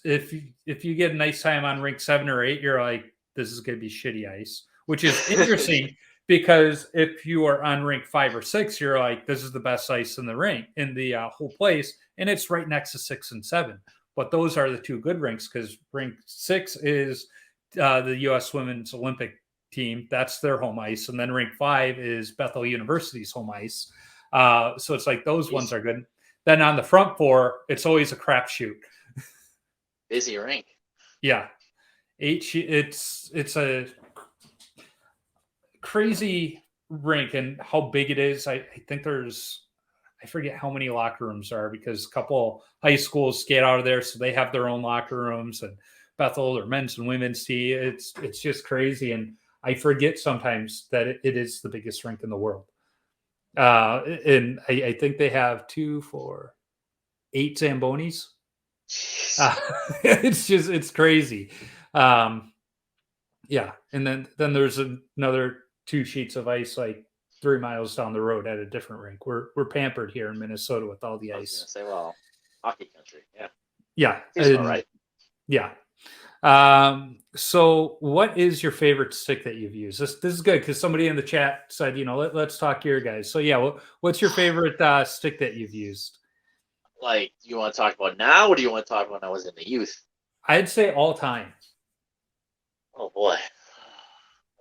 if you get a nice time on rink 7 or 8, you're like, this is going to be shitty ice, which is interesting because if you are on rink 5 or 6, you're like, this is the best ice in the rink, in the whole place. And it's right next to 6 and 7. But those are the 2 good rinks, because rink 6 is the U.S. Women's Olympic team. That's their home ice. And then rink 5 is Bethel University's home ice. So it's like those ones are good. Then on the front 4, it's always a crapshoot. Busy rink. Yeah. It's a crazy rink, and how big it is. I think I forget how many locker rooms there are, because a couple high schools get out of there, so they have their own locker rooms, and Bethel, or men's and women's team. It's just crazy, and I forget sometimes that it is the biggest rink in the world. And I think they have 2, 4, 8 Zambonis. It's crazy. Yeah. And then there's another 2 sheets of ice like 3 miles down the road at a different rink. We're pampered here in Minnesota with all the ice. I was gonna say, well, hockey country. Yeah. Yeah. Seems all right. Yeah. So what is your favorite stick that you've used? This is good, because somebody in the chat said, let's talk your guys. So yeah, what's your favorite stick that you've used? Like, do you want to talk about now, or do you want to talk about when I was in the youth? I'd say all time. Oh boy,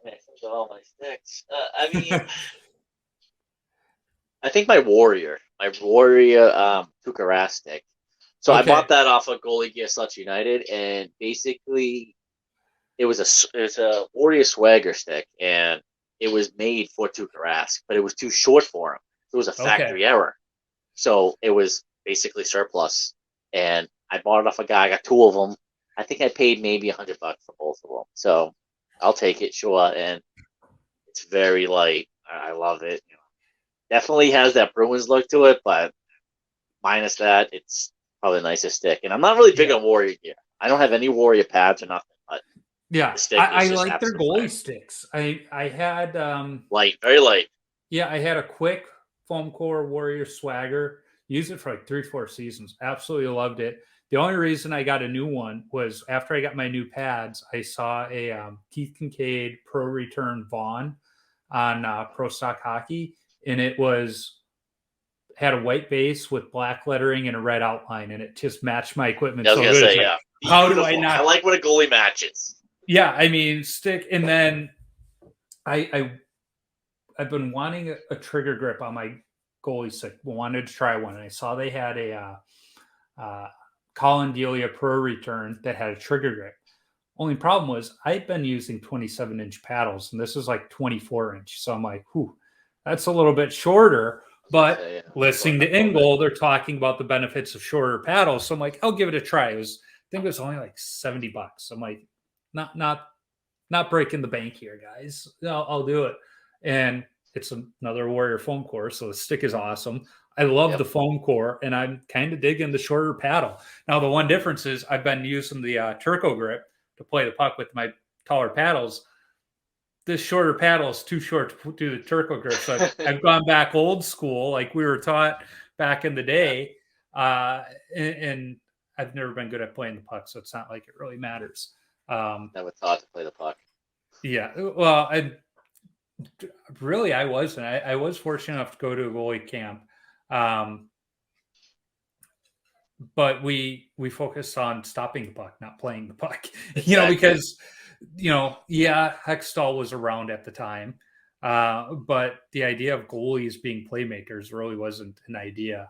I think of all my sticks. I mean, I think my Warrior Tukara stick. So Okay. I bought that off of Goalie Gear United, and basically it was a Warrior Swagger stick, and it was made for Tukarask, but it was too short for him. It was a factory error, so it was basically surplus. And I bought it off a guy. I got 2 of them. I think I paid maybe $100 for both of them. So I'll take it, sure. And it's very light. I love it. Definitely has that Bruins look to it, but minus that, it's probably the nicest stick. And I'm not really big on Warrior gear. I don't have any Warrior pads or nothing. But yeah, I like their goalie sticks. I had light, very light. Yeah, I had a quick foam core Warrior Swagger. Used it for like 3-4 seasons. Absolutely loved it. The only reason I got a new one was after I got my new pads, I saw a Keith Kincaid Pro Return Vaughn on Pro Stock Hockey, and it had a white base with black lettering and a red outline, and it just matched my equipment. I was gonna say, yeah. How do I not? I like when a goalie matches. Yeah, I mean, stick. And then I've been wanting a trigger grip on my goalie stick. Wanted to try one, and I saw they had a Colin Delia Pro Return that had a trigger grip. Only problem was I'd been using 27-inch paddles, and this is like 24-inch. So I'm like, whew, that's a little bit shorter. But listening to Ingle, they're talking about the benefits of shorter paddles. So I'm like, I'll give it a try. I think it was only like $70. I'm like, not breaking the bank here, guys. I'll do it. And it's another Warrior foam core, so the stick is awesome. I love the foam core, and I'm kind of digging the shorter paddle. Now, the one difference is I've been using the Turco grip to play the puck with my taller paddles. This shorter paddle is too short to do the Turco grip, so I've gone back old school, like we were taught back in the day, and I've never been good at playing the puck, so it's not like it really matters. Never taught to play the puck. Yeah, well, I wasn't. I was fortunate enough to go to a goalie camp, but we focused on stopping the puck, not playing the puck. Exactly. Because Hextall was around at the time, but the idea of goalies being playmakers really wasn't an idea.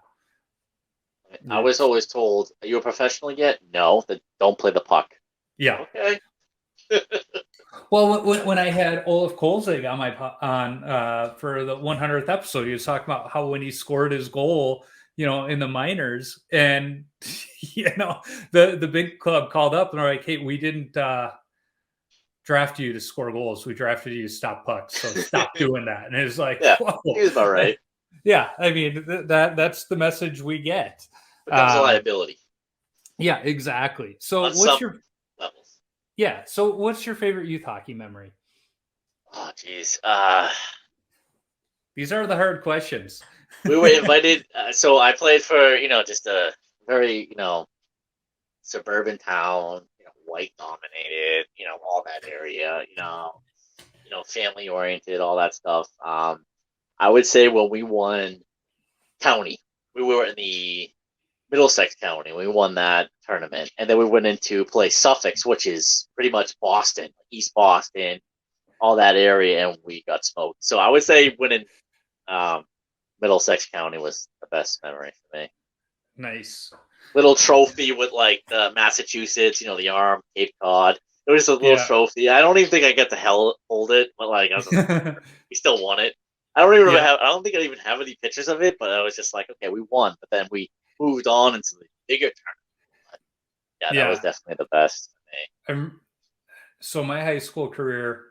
I was always told, "Are you a professional yet?" No, then don't play the puck. Yeah. Okay. Well, when I had Olaf Kolzig on for the 100th episode, he was talking about how when he scored his goal, in the minors, and the big club called up and they're like, "Hey, we didn't draft you to score goals. We drafted you to stop pucks. So stop doing that." And it's like, whoa. He's about right. Yeah, I mean that's the message we get. Becomes a liability. Yeah, exactly. So what's your levels? Yeah. So what's your favorite youth hockey memory? Oh, geez. These are the hard questions. We were invited. So I played for just a very suburban town, white dominated, all that area, family oriented, all that stuff. I would say when we won county, we were in the Middlesex County. We won that tournament, and then we went into play Suffolk, which is pretty much Boston, East Boston, all that area, and we got smoked. So I would say winning Middlesex County was the best memory for me. Nice. Little trophy with like the Massachusetts, the arm, Cape Cod. It was a little trophy. I don't even think I get to hold it, but like we still won it. I don't think I even have any pictures of it, but I was just like, okay, we won. But then we moved on into the bigger tournament. But that was definitely the best for me. So my high school career,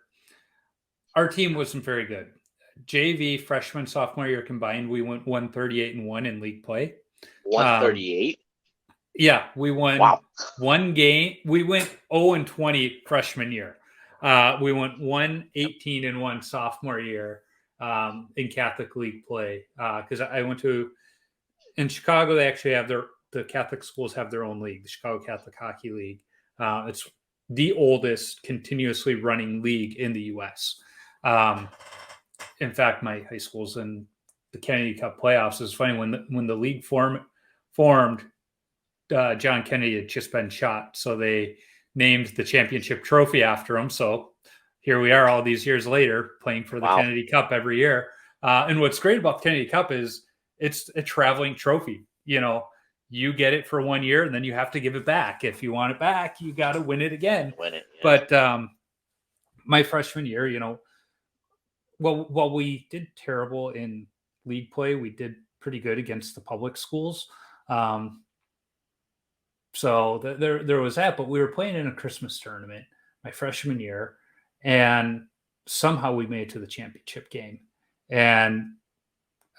our team wasn't very good. JV freshman sophomore year combined, we went 138-1 in league play. 138. Yeah, we won one game. We went 0-20 freshman year. We went 118-1 sophomore year in Catholic league play because I went to in Chicago. They actually have the Catholic schools have their own league, the Chicago Catholic Hockey League. It's the oldest continuously running league in the U.S. In fact, my high school's in the Kennedy Cup playoffs. It's funny when the league formed. John Kennedy had just been shot, so they named the championship trophy after him. So here we are all these years later playing for the Kennedy Cup every year. And what's great about the Kennedy Cup is it's a traveling trophy. You get it for 1 year and then you have to give it back. If you want it back, you got to win it again. But my freshman year, while we did terrible in league play, we did pretty good against the public schools. So there was that, but we were playing in a Christmas tournament my freshman year, and somehow we made it to the championship game. And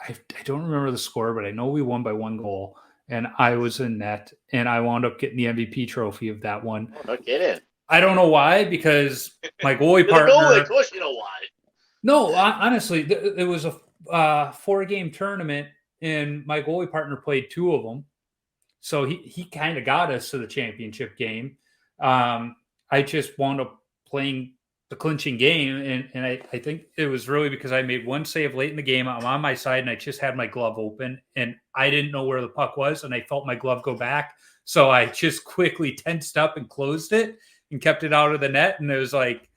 I don't remember the score, but I know we won by 1 goal, and I was in net, and I wound up getting the MVP trophy of that one. Oh, no kidding. I don't know why, because my goalie partner. Of course, you know why. No, honestly, it was a 4-game tournament, and my goalie partner played 2 of them. So he kind of got us to the championship game. I just wound up playing the clinching game, and I think it was really because I made 1 save late in the game. I'm on my side, and I just had my glove open, and I didn't know where the puck was, and I felt my glove go back. So I just quickly tensed up and closed it and kept it out of the net. And it was like,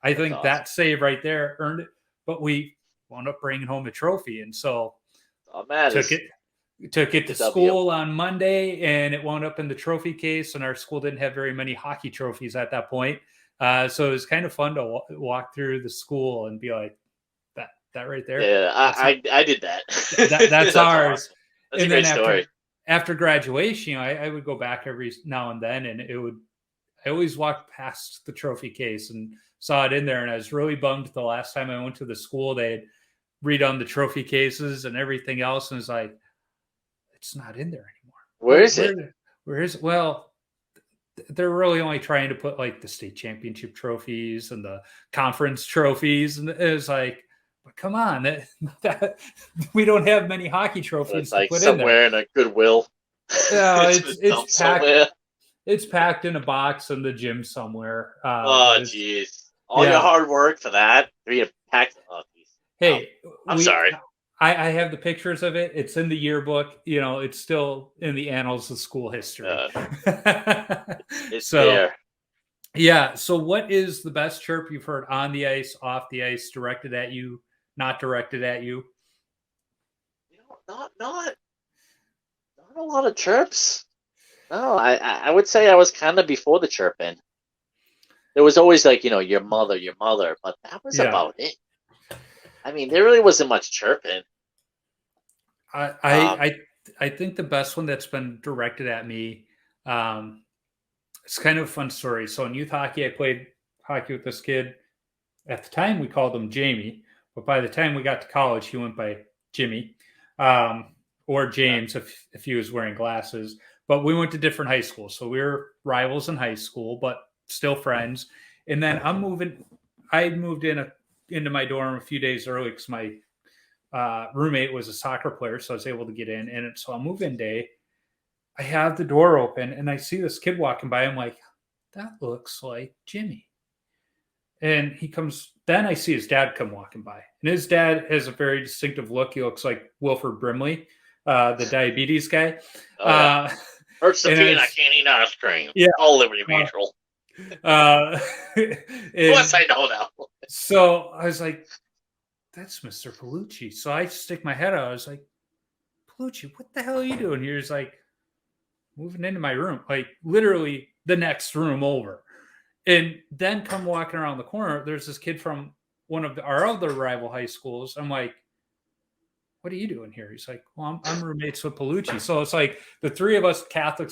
I think awesome. That save right there earned it. But we wound up bringing home the trophy, and so took it to school on Monday, and it wound up in the trophy case. And our school didn't have very many hockey trophies at that point. So it was kind of fun to walk through the school and be like, that right there. Yeah, I did that. That's ours. Awesome. That's a great story. After graduation, I would go back every now and then, and I always walked past the trophy case and saw it in there. And I was really bummed the last time I went to the school, they had redone the trophy cases and everything else. And it's like, it's not in there anymore. Where is it? Where is it? Well, they're really only trying to put like the state championship trophies and the conference trophies. And it's like, but come on, that we don't have many hockey trophies. It's like somewhere in a Goodwill. Yeah, it's packed. It's packed in a box in the gym somewhere. Oh, jeez. All your hard work for that. You packed. Oh, hey, I'm sorry. I have the pictures of it. It's in the yearbook. It's still in the annals of school history. It's there. Yeah. So what is the best chirp you've heard on the ice, off the ice, directed at you, not directed at you? Not a lot of chirps. No, I would say I was kind of before the chirping. There was always like, your mother, but that was about it. I mean, there really wasn't much chirping. I think the best one that's been directed at me, it's kind of a fun story. So in youth hockey, I played hockey with this kid. At the time, we called him Jamie, but by the time we got to college, he went by Jimmy, or James if he was wearing glasses. But we went to different high schools, so we were rivals in high school, but still friends. And then I moved into my dorm a few days early because my roommate was a soccer player, so I was able to get in. And so on move-in day, I have the door open and I see this kid walking by. I'm like, that looks like Jimmy. And he comes, then I see his dad come walking by. And his dad has a very distinctive look. He looks like Wilford Brimley, the diabetes guy. Oh, yeah. Hurts the feet, I can't eat ice cream. Yeah. All Liberty Mutual. Of course I know now. So I was like, that's Mr. Palucci. So I stick my head out. I was like, Palucci, what the hell are you doing here? He's like, moving into my room, like literally the next room over. And then come walking around the corner, there's this kid from one of our other rival high schools. I'm like, what are you doing here? He's like, well, I'm roommates with Palucci. So it's like the three of us Catholic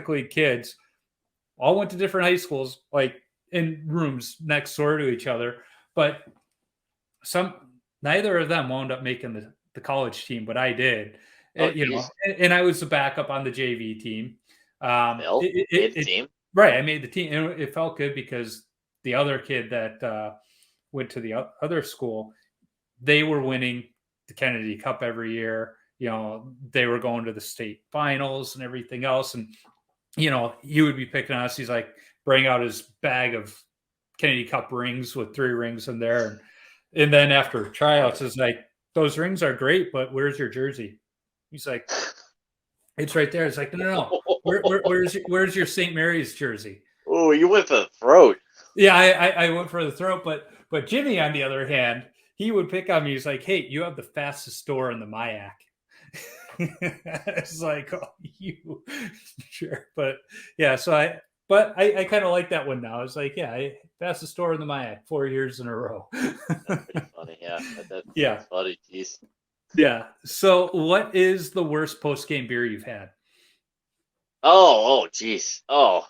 league kids all went to different high schools, like in rooms next door to each other. But neither of them wound up making the college team, but I did. And I was the backup on the JV team. Made the team. Right, I made the team, and it felt good because the other kid that went to the other school, they were winning the Kennedy Cup every year. They were going to the state finals and everything else. And, he would be picking on us. He's like, bring out his bag of Kennedy Cup rings with 3 rings in there. And then after tryouts, it's like, those rings are great, but where's your jersey? He's like, it's right there. It's like, no. Where's your St. Mary's jersey? Oh, you went for the throat. Yeah, I went for the throat, but Jimmy, on the other hand, he would pick on me. He's like, hey, you have the fastest door in the MIAC. It's like, oh, you sure, but yeah. So I kind of like that one now. I was like, yeah, fastest door in the MIAC 4 years in a row. That's pretty funny, yeah. That's funny, geez. Yeah. So, what is the worst post-game beer you've had? Oh, geez. Oh,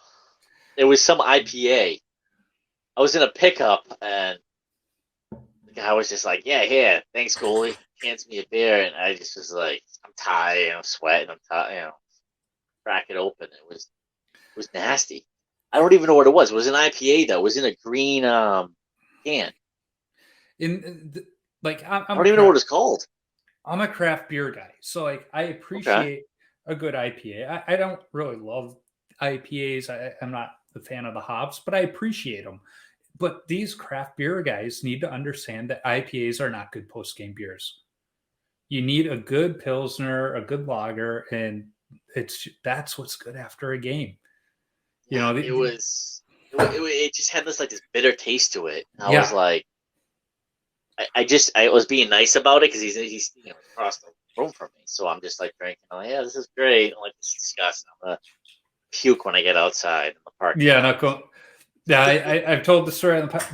it was some IPA. I was in a pickup, and the guy was just like, yeah, thanks, goalie. Hands me a beer, and I just was like, I'm tired, I'm sweating, I'm tired, crack it open. It was nasty. I don't even know what it was. It was an IPA, though. It was in a green can. I don't even know what it's called. I'm a craft beer guy, so like I appreciate a good IPA. I don't really love IPAs. I'm not a fan of the hops, but I appreciate them. But these craft beer guys need to understand that IPAs are not good post-game beers. You need a good Pilsner, a good lager, and that's what's good after a game. It just had this bitter taste to it. I was like, I was being nice about it because he's across the room from me, so I'm just like drinking. Oh yeah, this is great. I'm like, this is disgusting. I'm gonna puke when I get outside in the park. Yeah, not cool. Yeah, I've told the story on the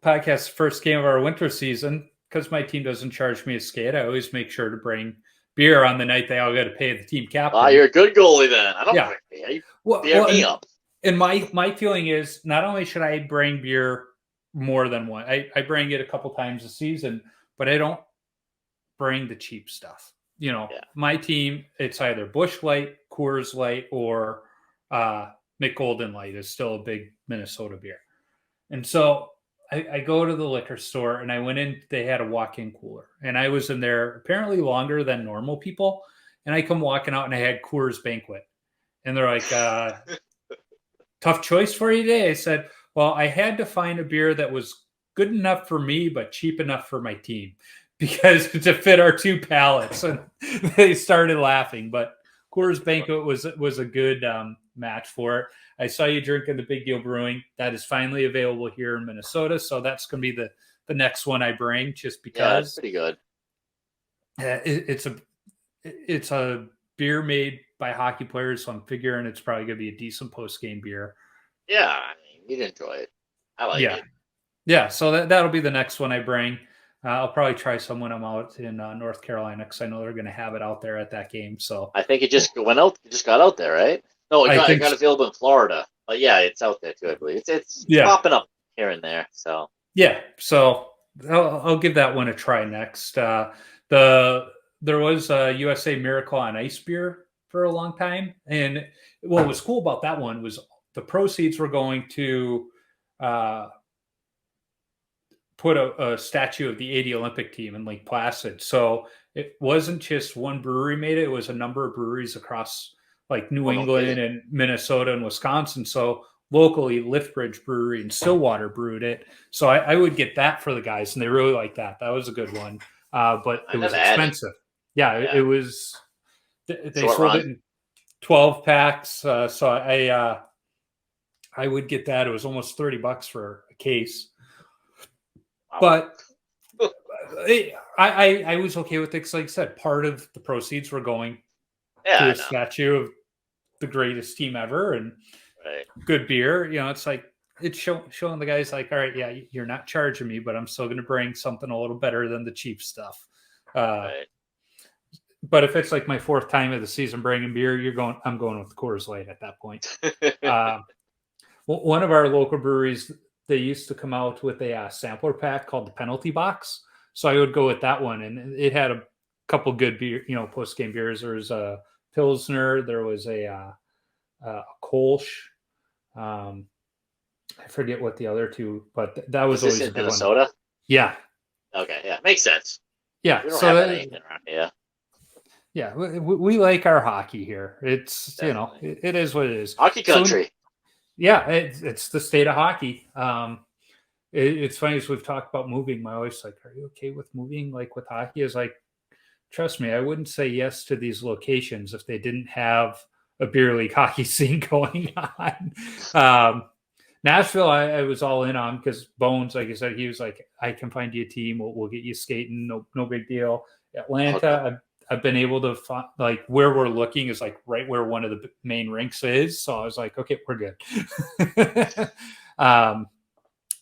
podcast. First game of our winter season, because my team doesn't charge me a skate. I always make sure to bring beer on the night they all got to pay the team captain. Oh, you're a good goalie then. I don't think beer me up. And my feeling is not only should I bring beer more than one, I bring it a couple times a season, but I don't bring the cheap stuff. My team, it's either Busch Light, Coors Light, or Mick Golden Light is still a big Minnesota beer. And so I go to the liquor store and I went in, they had a walk-in cooler and I was in there apparently longer than normal people. And I come walking out and I had Coors Banquet and they're like, tough choice for you today. I said, well, I had to find a beer that was good enough for me, but cheap enough for my team because to fit our 2 pallets. And they started laughing, but Coors Banquet was a good match for it. I saw you drinking the Big Deal Brewing. That is finally available here in Minnesota. So that's going to be the next one I bring just because. Yeah, it's pretty good. It's a beer made by hockey players. So I'm figuring it's probably going to be a decent post-game beer. Yeah, I mean, you'd enjoy it. I like it. Yeah, so that'll be the next one I bring. I'll probably try some when I'm out in North Carolina because I know they're going to have it out there at that game. So I think it just went out. It just got out there, right? No, it got available in Florida. But yeah, it's out there too. I believe it's popping up here and there. So yeah, so I'll give that one a try next. There was a USA Miracle on Ice beer for a long time, and what was cool about that one was the proceeds were going to put a statue of the 80 Olympic team in Lake Placid. So it wasn't just one brewery made it. It was a number of breweries across like New England and Minnesota and Wisconsin. So locally, Liftbridge Brewery and Stillwater brewed it. So I would get that for the guys, and they really like that. That was a good one. But it was expensive. Yeah, it was. They sold it in 12 packs. So I would get that. It was almost $30 for a case. But I was okay with it because, like I said, part of the proceeds were going to a statue of the greatest team ever and good beer. You know, it's like it's showing the guys like, all right, yeah, you're not charging me, but I'm still going to bring something a little better than the cheap stuff. But if it's like my fourth time of the season bringing beer, I'm going with Coors Light at that point. One of our local breweries, they used to come out with a sampler pack called the Penalty Box. So I would go with that one, and it had a couple good beer, post game beers. There was a Pilsner, there was a Kolsch. I forget what the other two, but that was always a good Minnesota? One. Yeah. Okay. Yeah, makes sense. Yeah. We don't have anything around here. Yeah, we like our hockey here. It's definitely. It is what it is. Hockey country. So, yeah, it's the state of hockey. It's funny as we've talked about moving. My wife's like, "Are you okay with moving? Like with hockey?" Is like, trust me, I wouldn't say yes to these locations if they didn't have a beer league hockey scene going on. Nashville, I was all in on because Bones, like I said, he was like, "I can find you a team. We'll get you skating. No big deal." Atlanta, I've been able to find, like, where we're looking is like right where one of the main rinks is. So I was like, okay, we're good.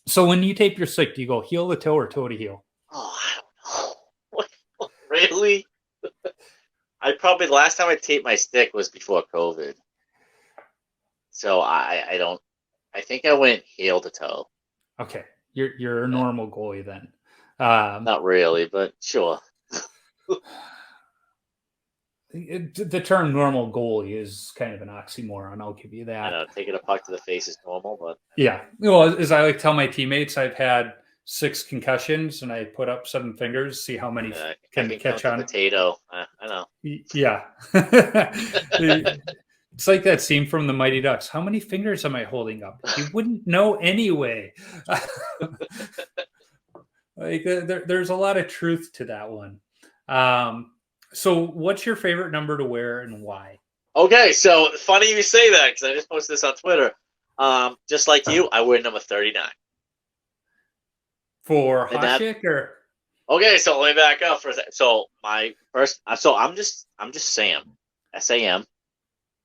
So when you tape your stick, do you go heel to toe or toe to heel? Oh, I don't know. Really? The last time I taped my stick was before COVID. So I think I went heel to toe. Okay. You're a normal goalie then. Not really, but sure. The term normal goalie is kind of an oxymoron. I'll give you that. I know, taking a puck to the face is normal, but yeah. Well, as I like to tell my teammates, I've had 6 concussions and I put up 7 fingers, see how many can catch on. Potato. I know. Yeah. It's like that scene from the Mighty Ducks. How many fingers am I holding up? You wouldn't know anyway. Like there's a lot of truth to that one. So what's your favorite number to wear and why? Okay, so funny you say that because I just posted this on Twitter. Just like you, I wear number 39. For Hasek or? Okay, so let me back up for a second. So my first, I'm just Sam, S-A-M.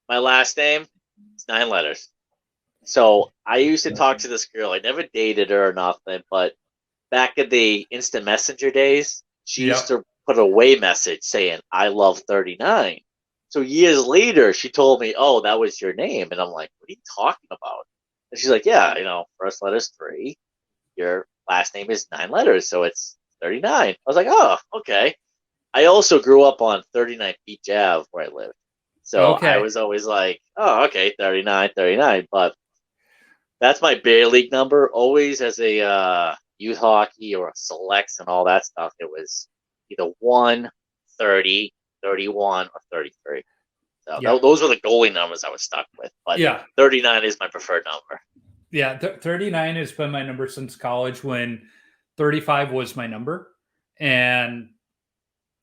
My last name is 9 letters. So I used to talk to this girl. I never dated her or nothing, but back in the instant messenger days, she used to put away message saying, "I love 39." So years later, she told me, "Oh, that was your name." And I'm like, "What are you talking about?" And she's like, "Yeah, first letter's 3. Your last name is 9 letters. So it's 39. I was like, "Oh, okay." I also grew up on 39 Beach Ave where I lived. So I was always like, "Oh, okay, 39, 39." But that's my bear league number. Always as a youth hockey or a selects and all that stuff, it was either 1, 30, 31, or 33. So those were the goalie numbers I was stuck with. But 39 is my preferred number. Yeah, 39 has been my number since college when 35 was my number. And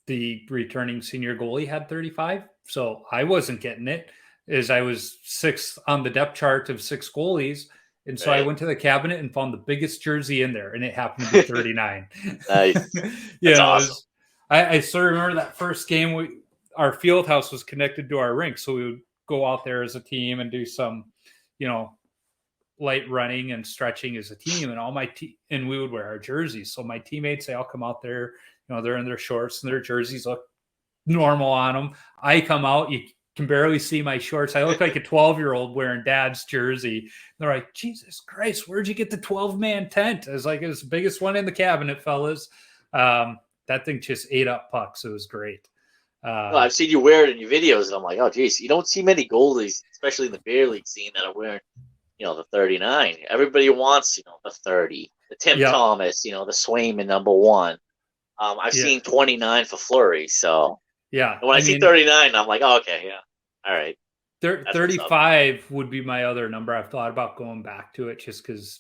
the returning senior goalie had 35. So I wasn't getting it as I was 6th on the depth chart of 6 goalies. And so I went to the cabinet and found the biggest jersey in there, and it happened to be 39. Nice. That's awesome. I still remember that first game. Our field house was connected to our rink, so we would go out there as a team and do some, light running and stretching as a team. And and we would wear our jerseys. So my teammates, they all come out there. They're in their shorts and their jerseys look normal on them. I come out, you can barely see my shorts. I look like a 12-year-old wearing dad's jersey. They're like, "Jesus Christ, where'd you get the 12-man tent?" I was like, "It's the biggest one in the cabinet, fellas." That thing just ate up pucks. It was great. I've seen you wear it in your videos, and I'm like, "Oh, geez, you don't see many goalies, especially in the beer league scene, that are wearing, the 39. Everybody wants, the 30, the Tim Thomas, the Swayman #1. I've seen 29 for Fleury. So when I see 39, I'm like, oh, okay, yeah, all right. 35 would be my other number. I've thought about going back to it just because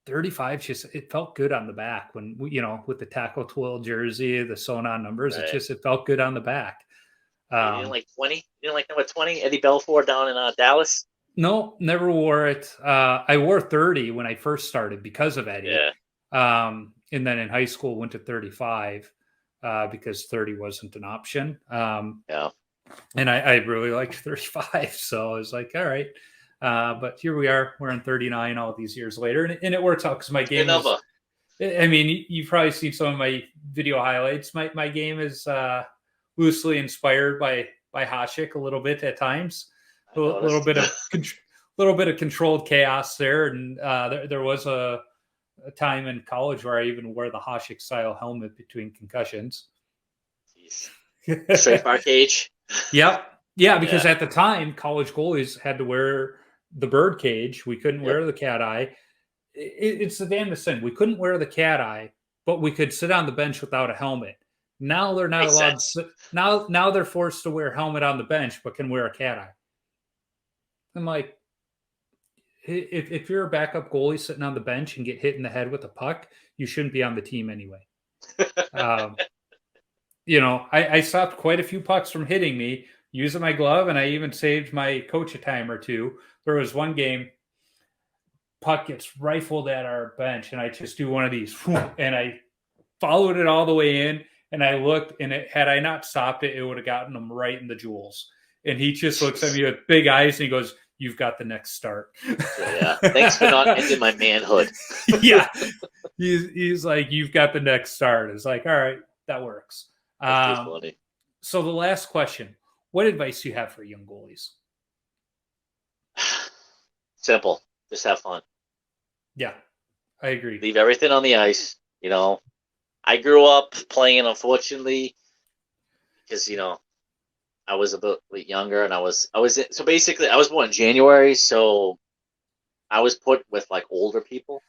35 it felt good on the back when with the tackle twill jersey, the sewn on numbers. Right. It felt good on the back. You didn't like 20? You didn't like number 20, Eddie Belfour down in Dallas? No, never wore it. I wore 30 when I first started because of Eddie. Yeah. And then in high school went to 35 because 30 wasn't an option. Yeah. And I really liked 35. So I was like, all right. But here we are. We're in 39 all these years later. And it works out because my game is, I mean, you've probably seen some of my video highlights. My game is loosely inspired by Hasek a little bit at times. A little bit of controlled chaos there. And there was a time in college where I even wore the Hasek style helmet between concussions. Jeez. Straight bar cage. Yep. Yeah, because at the time, college goalies had to wear the bird cage. We couldn't wear the cat eye. It's the damnedest thing. We couldn't wear the cat eye, but we could sit on the bench without a helmet. Now they're not allowed. Now they're forced to wear a helmet on the bench, but can wear a cat eye. I'm like, if you're a backup goalie sitting on the bench and get hit in the head with a puck, you shouldn't be on the team anyway. I stopped quite a few pucks from hitting me using my glove, and I even saved my coach a time or two. There was one game, puck gets rifled at our bench, and I just do one of these, and I followed it all the way in, and I looked, and had I not stopped it, it would have gotten him right in the jewels. And he just looks at me with big eyes, and he goes, "You've got the next start." Yeah, thanks for not ending my manhood. Yeah, he's like, "You've got the next start." It's like, all right, that works. So the last question: what advice do you have for young goalies? Simple. Just have fun. Yeah, I agree. Leave everything on the ice. I grew up playing, unfortunately, because, I was a bit younger, and I was so basically I was born in January, so I was put with like older people.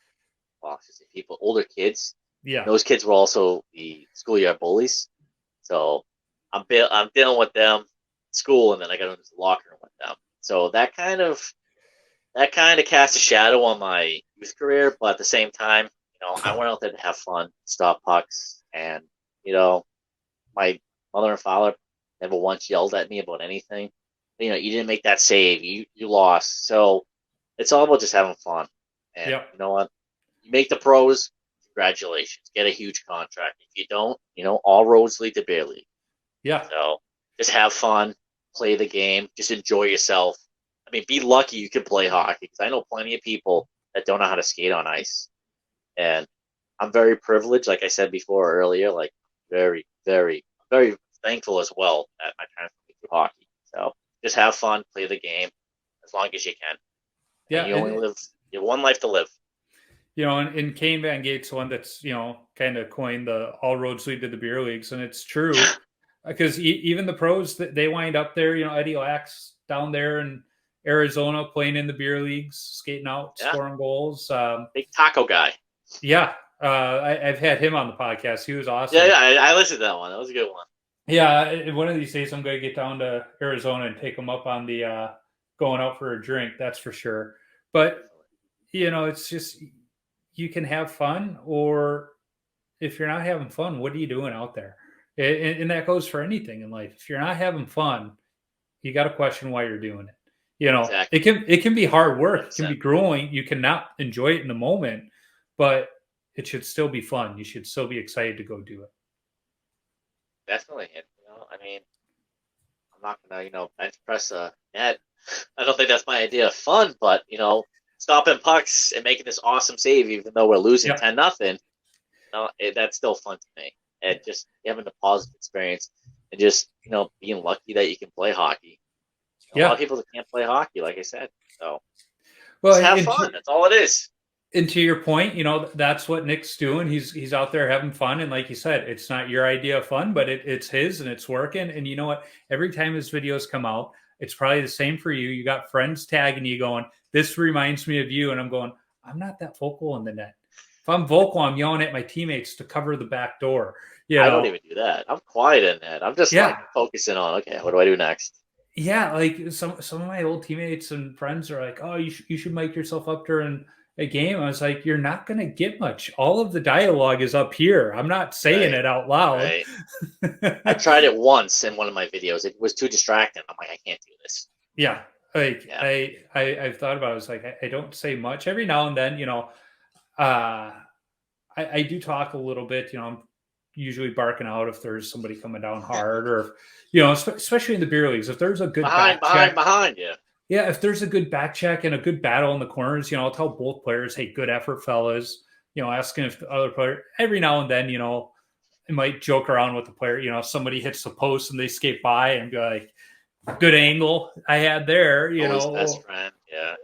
Well, I should say older kids. Yeah. Those kids were also the schoolyard bullies. So I'm dealing with them at school, and then I got into the locker room with them. So that kind of cast a shadow on my youth career, but at the same time, I went out there to have fun, stop pucks, and my mother and father never once yelled at me about anything. You didn't make that save, you lost. So it's all about just having fun. And you know what? You make the pros, congratulations, get a huge contract. If you don't, all roads lead to beer league. Yeah. So just have fun, play the game, just enjoy yourself. I mean, be lucky you can play hockey, because I know plenty of people that don't know how to skate on ice. And I'm very privileged, like I said before earlier, like very, very, very thankful as well at my time through hockey. So just have fun, play the game as long as you can. Yeah. You have one life to live. And Kane Van Gate's one that's, kind of coined the all roads lead to the beer leagues. And it's true because even the pros, they wind up there, Eddie Lack's down there in Arizona playing in the beer leagues, skating out, scoring goals. Big taco guy. Yeah. I've had him on the podcast. He was awesome. Yeah, I listened to that one. That was a good one. Yeah, one of these days I'm going to get down to Arizona and take him up on the going out for a drink. That's for sure. But, it's just you can have fun, or if you're not having fun, what are you doing out there? And that goes for anything in life. If you're not having fun, you got to question why you're doing it. Exactly. It can be hard work. It can be grueling. You cannot enjoy it in the moment, but it should still be fun. You should still be excited to go do it. Definitely. I mean, I'm not gonna, bench press a net. I don't think that's my idea of fun, but stopping pucks and making this awesome save, even though we're losing 10-0, that's still fun to me. And just having a positive experience, and just being lucky that you can play hockey. A lot of people that can't play hockey, like I said. So, just have fun. That's all it is. And to your point, that's what Nick's doing. He's out there having fun. And like you said, it's not your idea of fun, but it's his, and it's working. And you know what? Every time his videos come out, it's probably the same for you. You got friends tagging you going, this reminds me of you. And I'm going, I'm not that vocal in the net. If I'm vocal, I'm yelling at my teammates to cover the back door. I don't even do that. I'm quiet in that. I'm just like focusing on, okay, what do I do next? Yeah, like some of my old teammates and friends are like, oh, you should mic yourself up during a game. I was like, you're not going to get much. All of the dialogue is up here. I'm not saying it out loud. Right. I tried it once in one of my videos. It was too distracting. I'm like, I can't do this. Yeah. Like I've thought about it. I was like, I don't say much. Every now and then, I do talk a little bit, I'm usually barking out if there's somebody coming down hard or, especially in the beer leagues, if there's a good behind you. Yeah, if there's a good back check and a good battle in the corners, I'll tell both players, hey, good effort, fellas. Asking if the other player, every now and then, I might joke around with the player, if somebody hits the post and they skate by and be like, good angle I had there, best friend, yeah.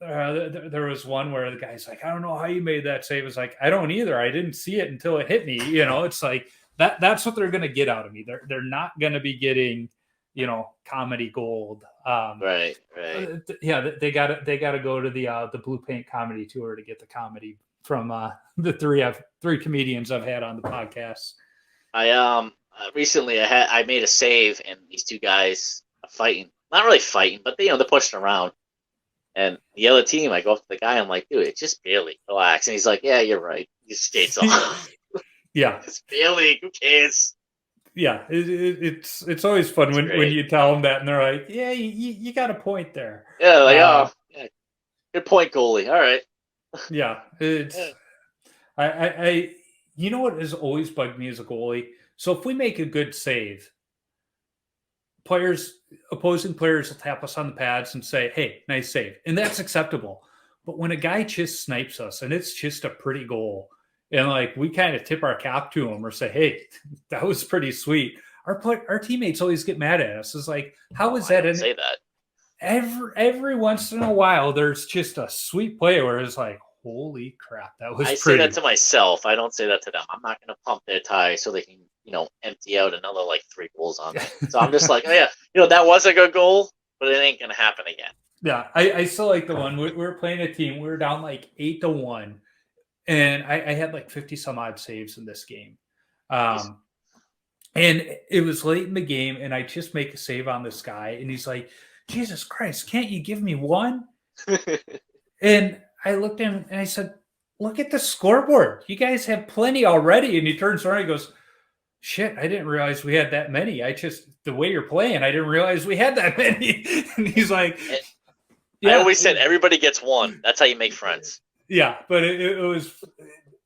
There was one where the guy's like, I don't know how you made that save. It's like, I don't either. I didn't see it until it hit me. It's like that's what they're going to get out of me. They're not going to be getting, comedy gold. Right. Yeah, they got to go to the Blue Paint comedy tour to get the comedy from the three comedians I've had on the podcast. I recently I made a save and these two guys are fighting. Not really fighting, but they're pushing around. And the other team, I go up to the guy, I'm like, dude, it's just beer league. Relax. And he's like, yeah, you're right. He skates off. Yeah. It's beer league. Who cares? Yeah. It's always fun when you tell them that and they're like, yeah, you got a point there. Yeah. Like, yeah. Good point, goalie. All right. Yeah. It's, I what has always bugged me as a goalie? So if we make a good save, opposing players will tap us on the pads and say, hey, nice save. And that's acceptable. But when a guy just snipes us and it's just a pretty goal and like we kind of tip our cap to him or say, hey, that was pretty sweet. Our teammates always get mad at us. It's like, how is that? Say that. Every once in a while, there's just a sweet play where it's like, holy crap, that was pretty. Say that to myself. I don't say that to them. I'm not going to pump their tires so they can, empty out another like 3 goals on them. So I'm just like, oh yeah, that was a good goal, but it ain't going to happen again. Yeah, I still like the one. We were playing a team. We were down like 8-1, and I had like 50 some odd saves in this game. And it was late in the game, and I just make a save on this guy, and he's like, Jesus Christ, can't you give me one? And I looked at him and I said, look at the scoreboard. You guys have plenty already. And he turns around and he goes, shit, I didn't realize we had that many. The way you're playing, I didn't realize we had that many. And he's like, I always said everybody gets one. That's how you make friends. Yeah, but it was,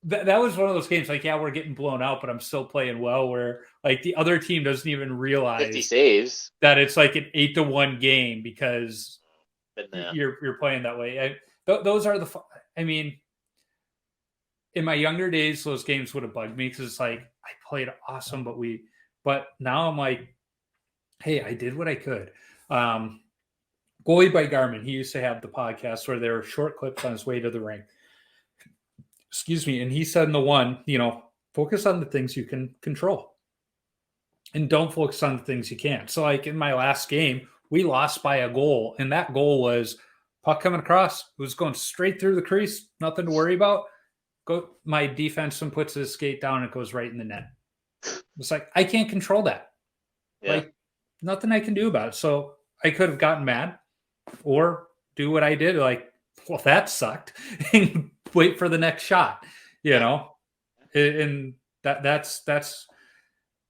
that was one of those games like, yeah, we're getting blown out, but I'm still playing well where like the other team doesn't even realize 50 saves that it's like an 8-1 game because you're playing that way. Those are in my younger days, those games would have bugged me because it's like I played awesome, but now I'm like, hey, I did what I could. Goalie by Garmin, he used to have the podcast where there were short clips on his way to the rink. Excuse me. And he said in the one, focus on the things you can control and don't focus on the things you can't. So like in my last game, we lost by a goal, and that goal was puck coming across. It was going straight through the crease. Nothing to worry about. My defenseman puts his skate down and it goes right in the net. It's like, I can't control that. Yeah. Like nothing I can do about it. So I could have gotten mad or do what I did. Like, well, that sucked and wait for the next shot, and that's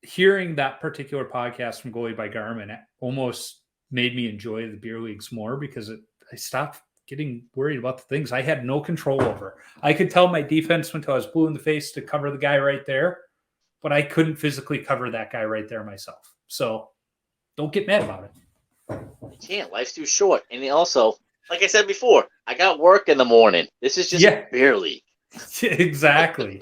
hearing that particular podcast from Goalie by Garmin almost made me enjoy the beer leagues more because I stopped getting worried about the things I had no control over. I could tell my defenseman until I was blue in the face to cover the guy right there, but I couldn't physically cover that guy right there myself. So don't get mad about it. You can't. Life's too short. And also, like I said before, I got work in the morning. This is just beer league. Exactly.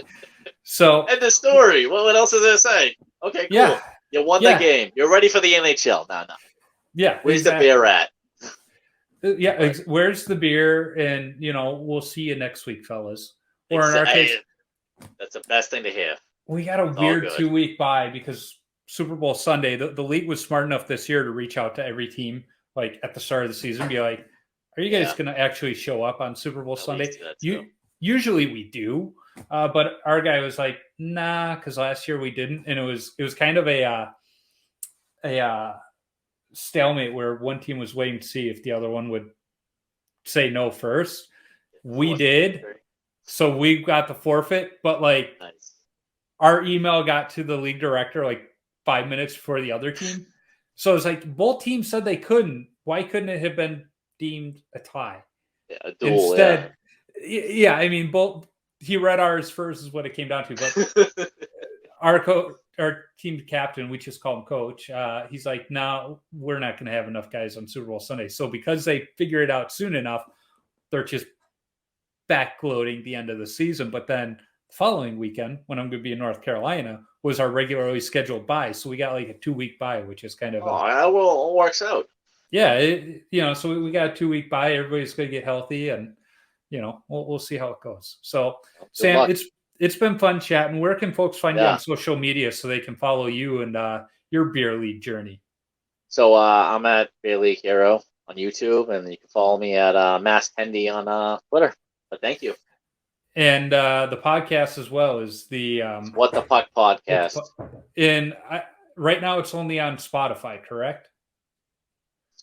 So and the story. What else is there to say? Okay, cool. Yeah. You won the game. You're ready for the NHL. No. Yeah. Where's the beer at? Yeah, where's the beer? And we'll see you next week, fellas. Or in our case, that's the best thing to hear. We got a weird 2-week bye because Super Bowl Sunday. The league was smart enough this year to reach out to every team like at the start of the season, be like, are you guys going to actually show up on Super Bowl Sunday? Usually we do, but our guy was like, nah, because last year we didn't, and it was kind of a stalemate where one team was waiting to see if the other one would say no first. We did, so we got the forfeit, but like our email got to the league director like 5 minutes before the other team. So it's like both teams said they couldn't. Why couldn't it have been deemed a tie? Yeah, a duel, instead, yeah, I mean, both he read ours first is what it came down to. But our team captain, we just call him coach. He's like, no, we're not going to have enough guys on Super Bowl Sunday. So because they figure it out soon enough, they're just backloading the end of the season. But then the following weekend, when I'm going to be in North Carolina, was our regularly scheduled bye. So we got like a 2-week bye, which is kind of that will works out. Yeah, so we got a 2-week bye. Everybody's going to get healthy, and we'll see how it goes. So, Good Sam, luck. it's been fun chatting. Where can folks find you on social media so they can follow you and your beer league journey? So I'm at Beer League Hero on YouTube, and you can follow me at Tendy on Twitter. But thank you. And the podcast as well is the What the Puck podcast. And right now it's only on Spotify, correct?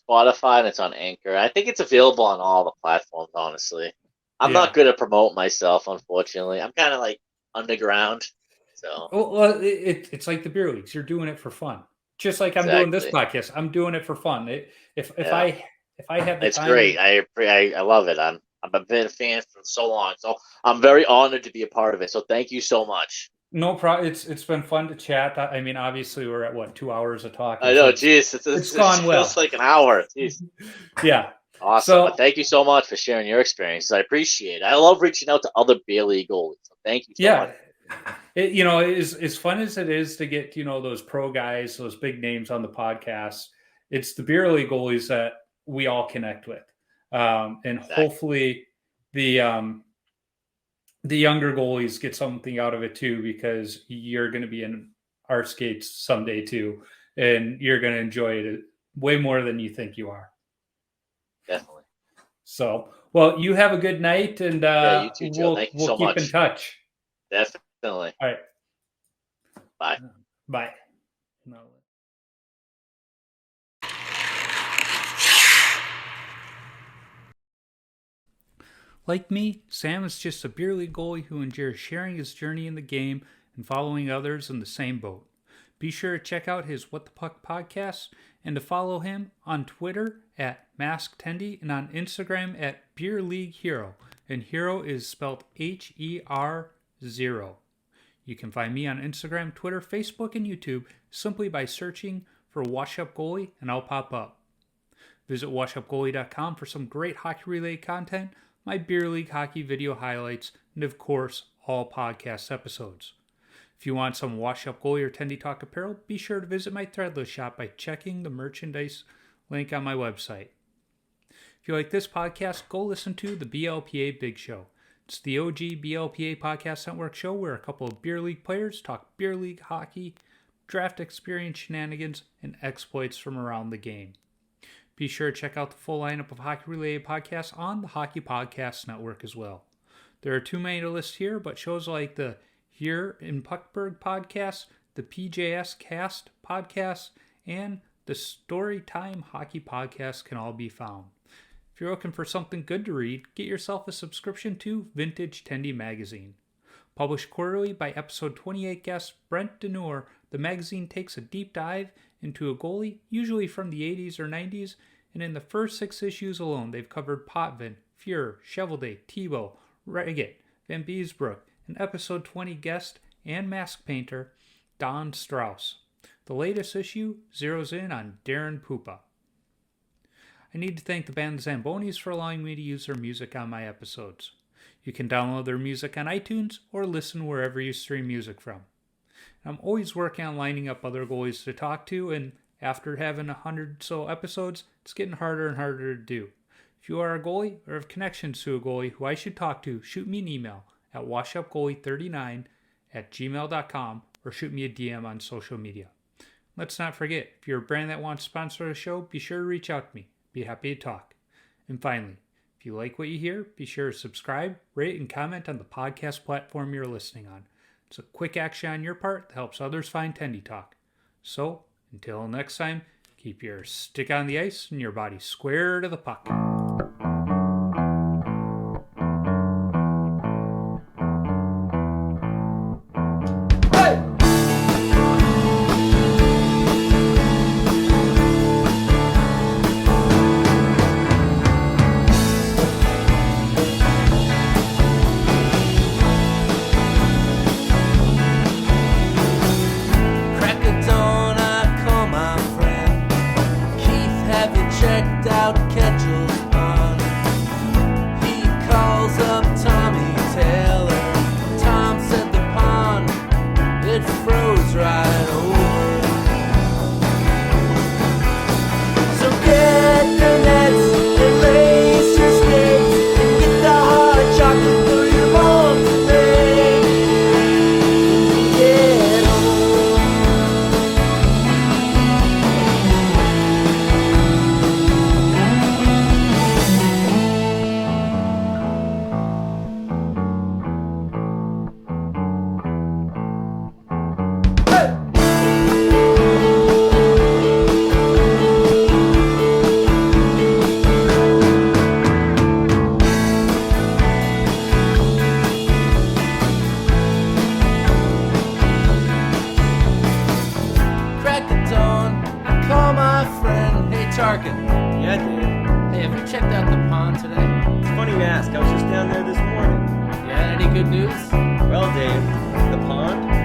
Spotify, and it's on Anchor. I think it's available on all the platforms, honestly. I'm not good at promoting myself, unfortunately. I'm kind of like underground. So well, it's like the beer leagues. You're doing it for fun. Just like I'm doing this podcast. I'm doing it for fun. If I have the it's time, great. I love it. I've been a fan for so long. So I'm very honored to be a part of it. So thank you so much. No problem. It's been fun to chat. I mean, obviously we're at 2 hours of talking. I know, geez, it's gone well. Feels like an hour. Jeez. Yeah. Awesome. But thank you so much for sharing your experiences. I appreciate it. I love reaching out to other beer league goalies. So thank you so much. As fun as it is to get those pro guys, those big names on the podcast, it's the beer league goalies that we all connect with, and hopefully the younger goalies get something out of it too, because you're going to be in our skates someday too, and you're going to enjoy it way more than you think you are. Definitely. So, well, you have a good night, and you too, Joe. Thank you so much. We'll keep in touch. Definitely. All right. Bye. Bye. No. Like me, Sam is just a beer league goalie who enjoys sharing his journey in the game and following others in the same boat. Be sure to check out his What the Puck podcast and to follow him on Twitter at MaskTendy and on Instagram at Beer League Hero. And Hero is spelled HER0. You can find me on Instagram, Twitter, Facebook, and YouTube simply by searching for Wash Up Goalie, and I'll pop up. Visit washupgoalie.com for some great hockey-related content, my beer league hockey video highlights, and of course, all podcast episodes. If you want some Wash Up Goalie or Tendy Talk apparel, be sure to visit my Threadless shop by checking the merchandise link on my website. If you like this podcast, go listen to the BLPA Big Show. It's the OG BLPA Podcast Network show where a couple of beer league players talk beer league hockey, draft experience shenanigans, and exploits from around the game. Be sure to check out the full lineup of hockey-related podcasts on the Hockey Podcast Network as well. There are too many to list here, but shows like the Here in Puckburg podcast, the PJS Cast podcast, and the Storytime Hockey podcast can all be found. If you're looking for something good to read, get yourself a subscription to Vintage Tendy Magazine. Published quarterly by episode 28 guest Brent Deneur, the magazine takes a deep dive into a goalie, usually from the 80s or 90s, and in the first 6 issues alone, they've covered Potvin, Fuhrer, Cheveldae, Tebow, Reggett, Van Beesbrook, and episode 20 guest and mask painter Don Strauss. The latest issue zeroes in on Darren Pupa. I need to thank the band Zambonis for allowing me to use their music on my episodes. You can download their music on iTunes or listen wherever you stream music from. I'm always working on lining up other goalies to talk to, and after having 100 so episodes, it's getting harder and harder to do. If you are a goalie or have connections to a goalie who I should talk to, shoot me an email at washupgoalie39@gmail.com or shoot me a DM on social media. Let's not forget, if you're a brand that wants to sponsor a show, be sure to reach out to me. Be happy to talk. And finally, If you like what you hear, be sure to subscribe, rate, and comment on the podcast platform you're listening on. It's a quick action on your part that helps others find Tendy Talk. So, until next time, keep your stick on the ice and your body square to the puck. Yeah, Dave. Hey, have you checked out the pond today? It's funny you ask. I was just down there this morning. Yeah, any good news? Well, Dave, the pond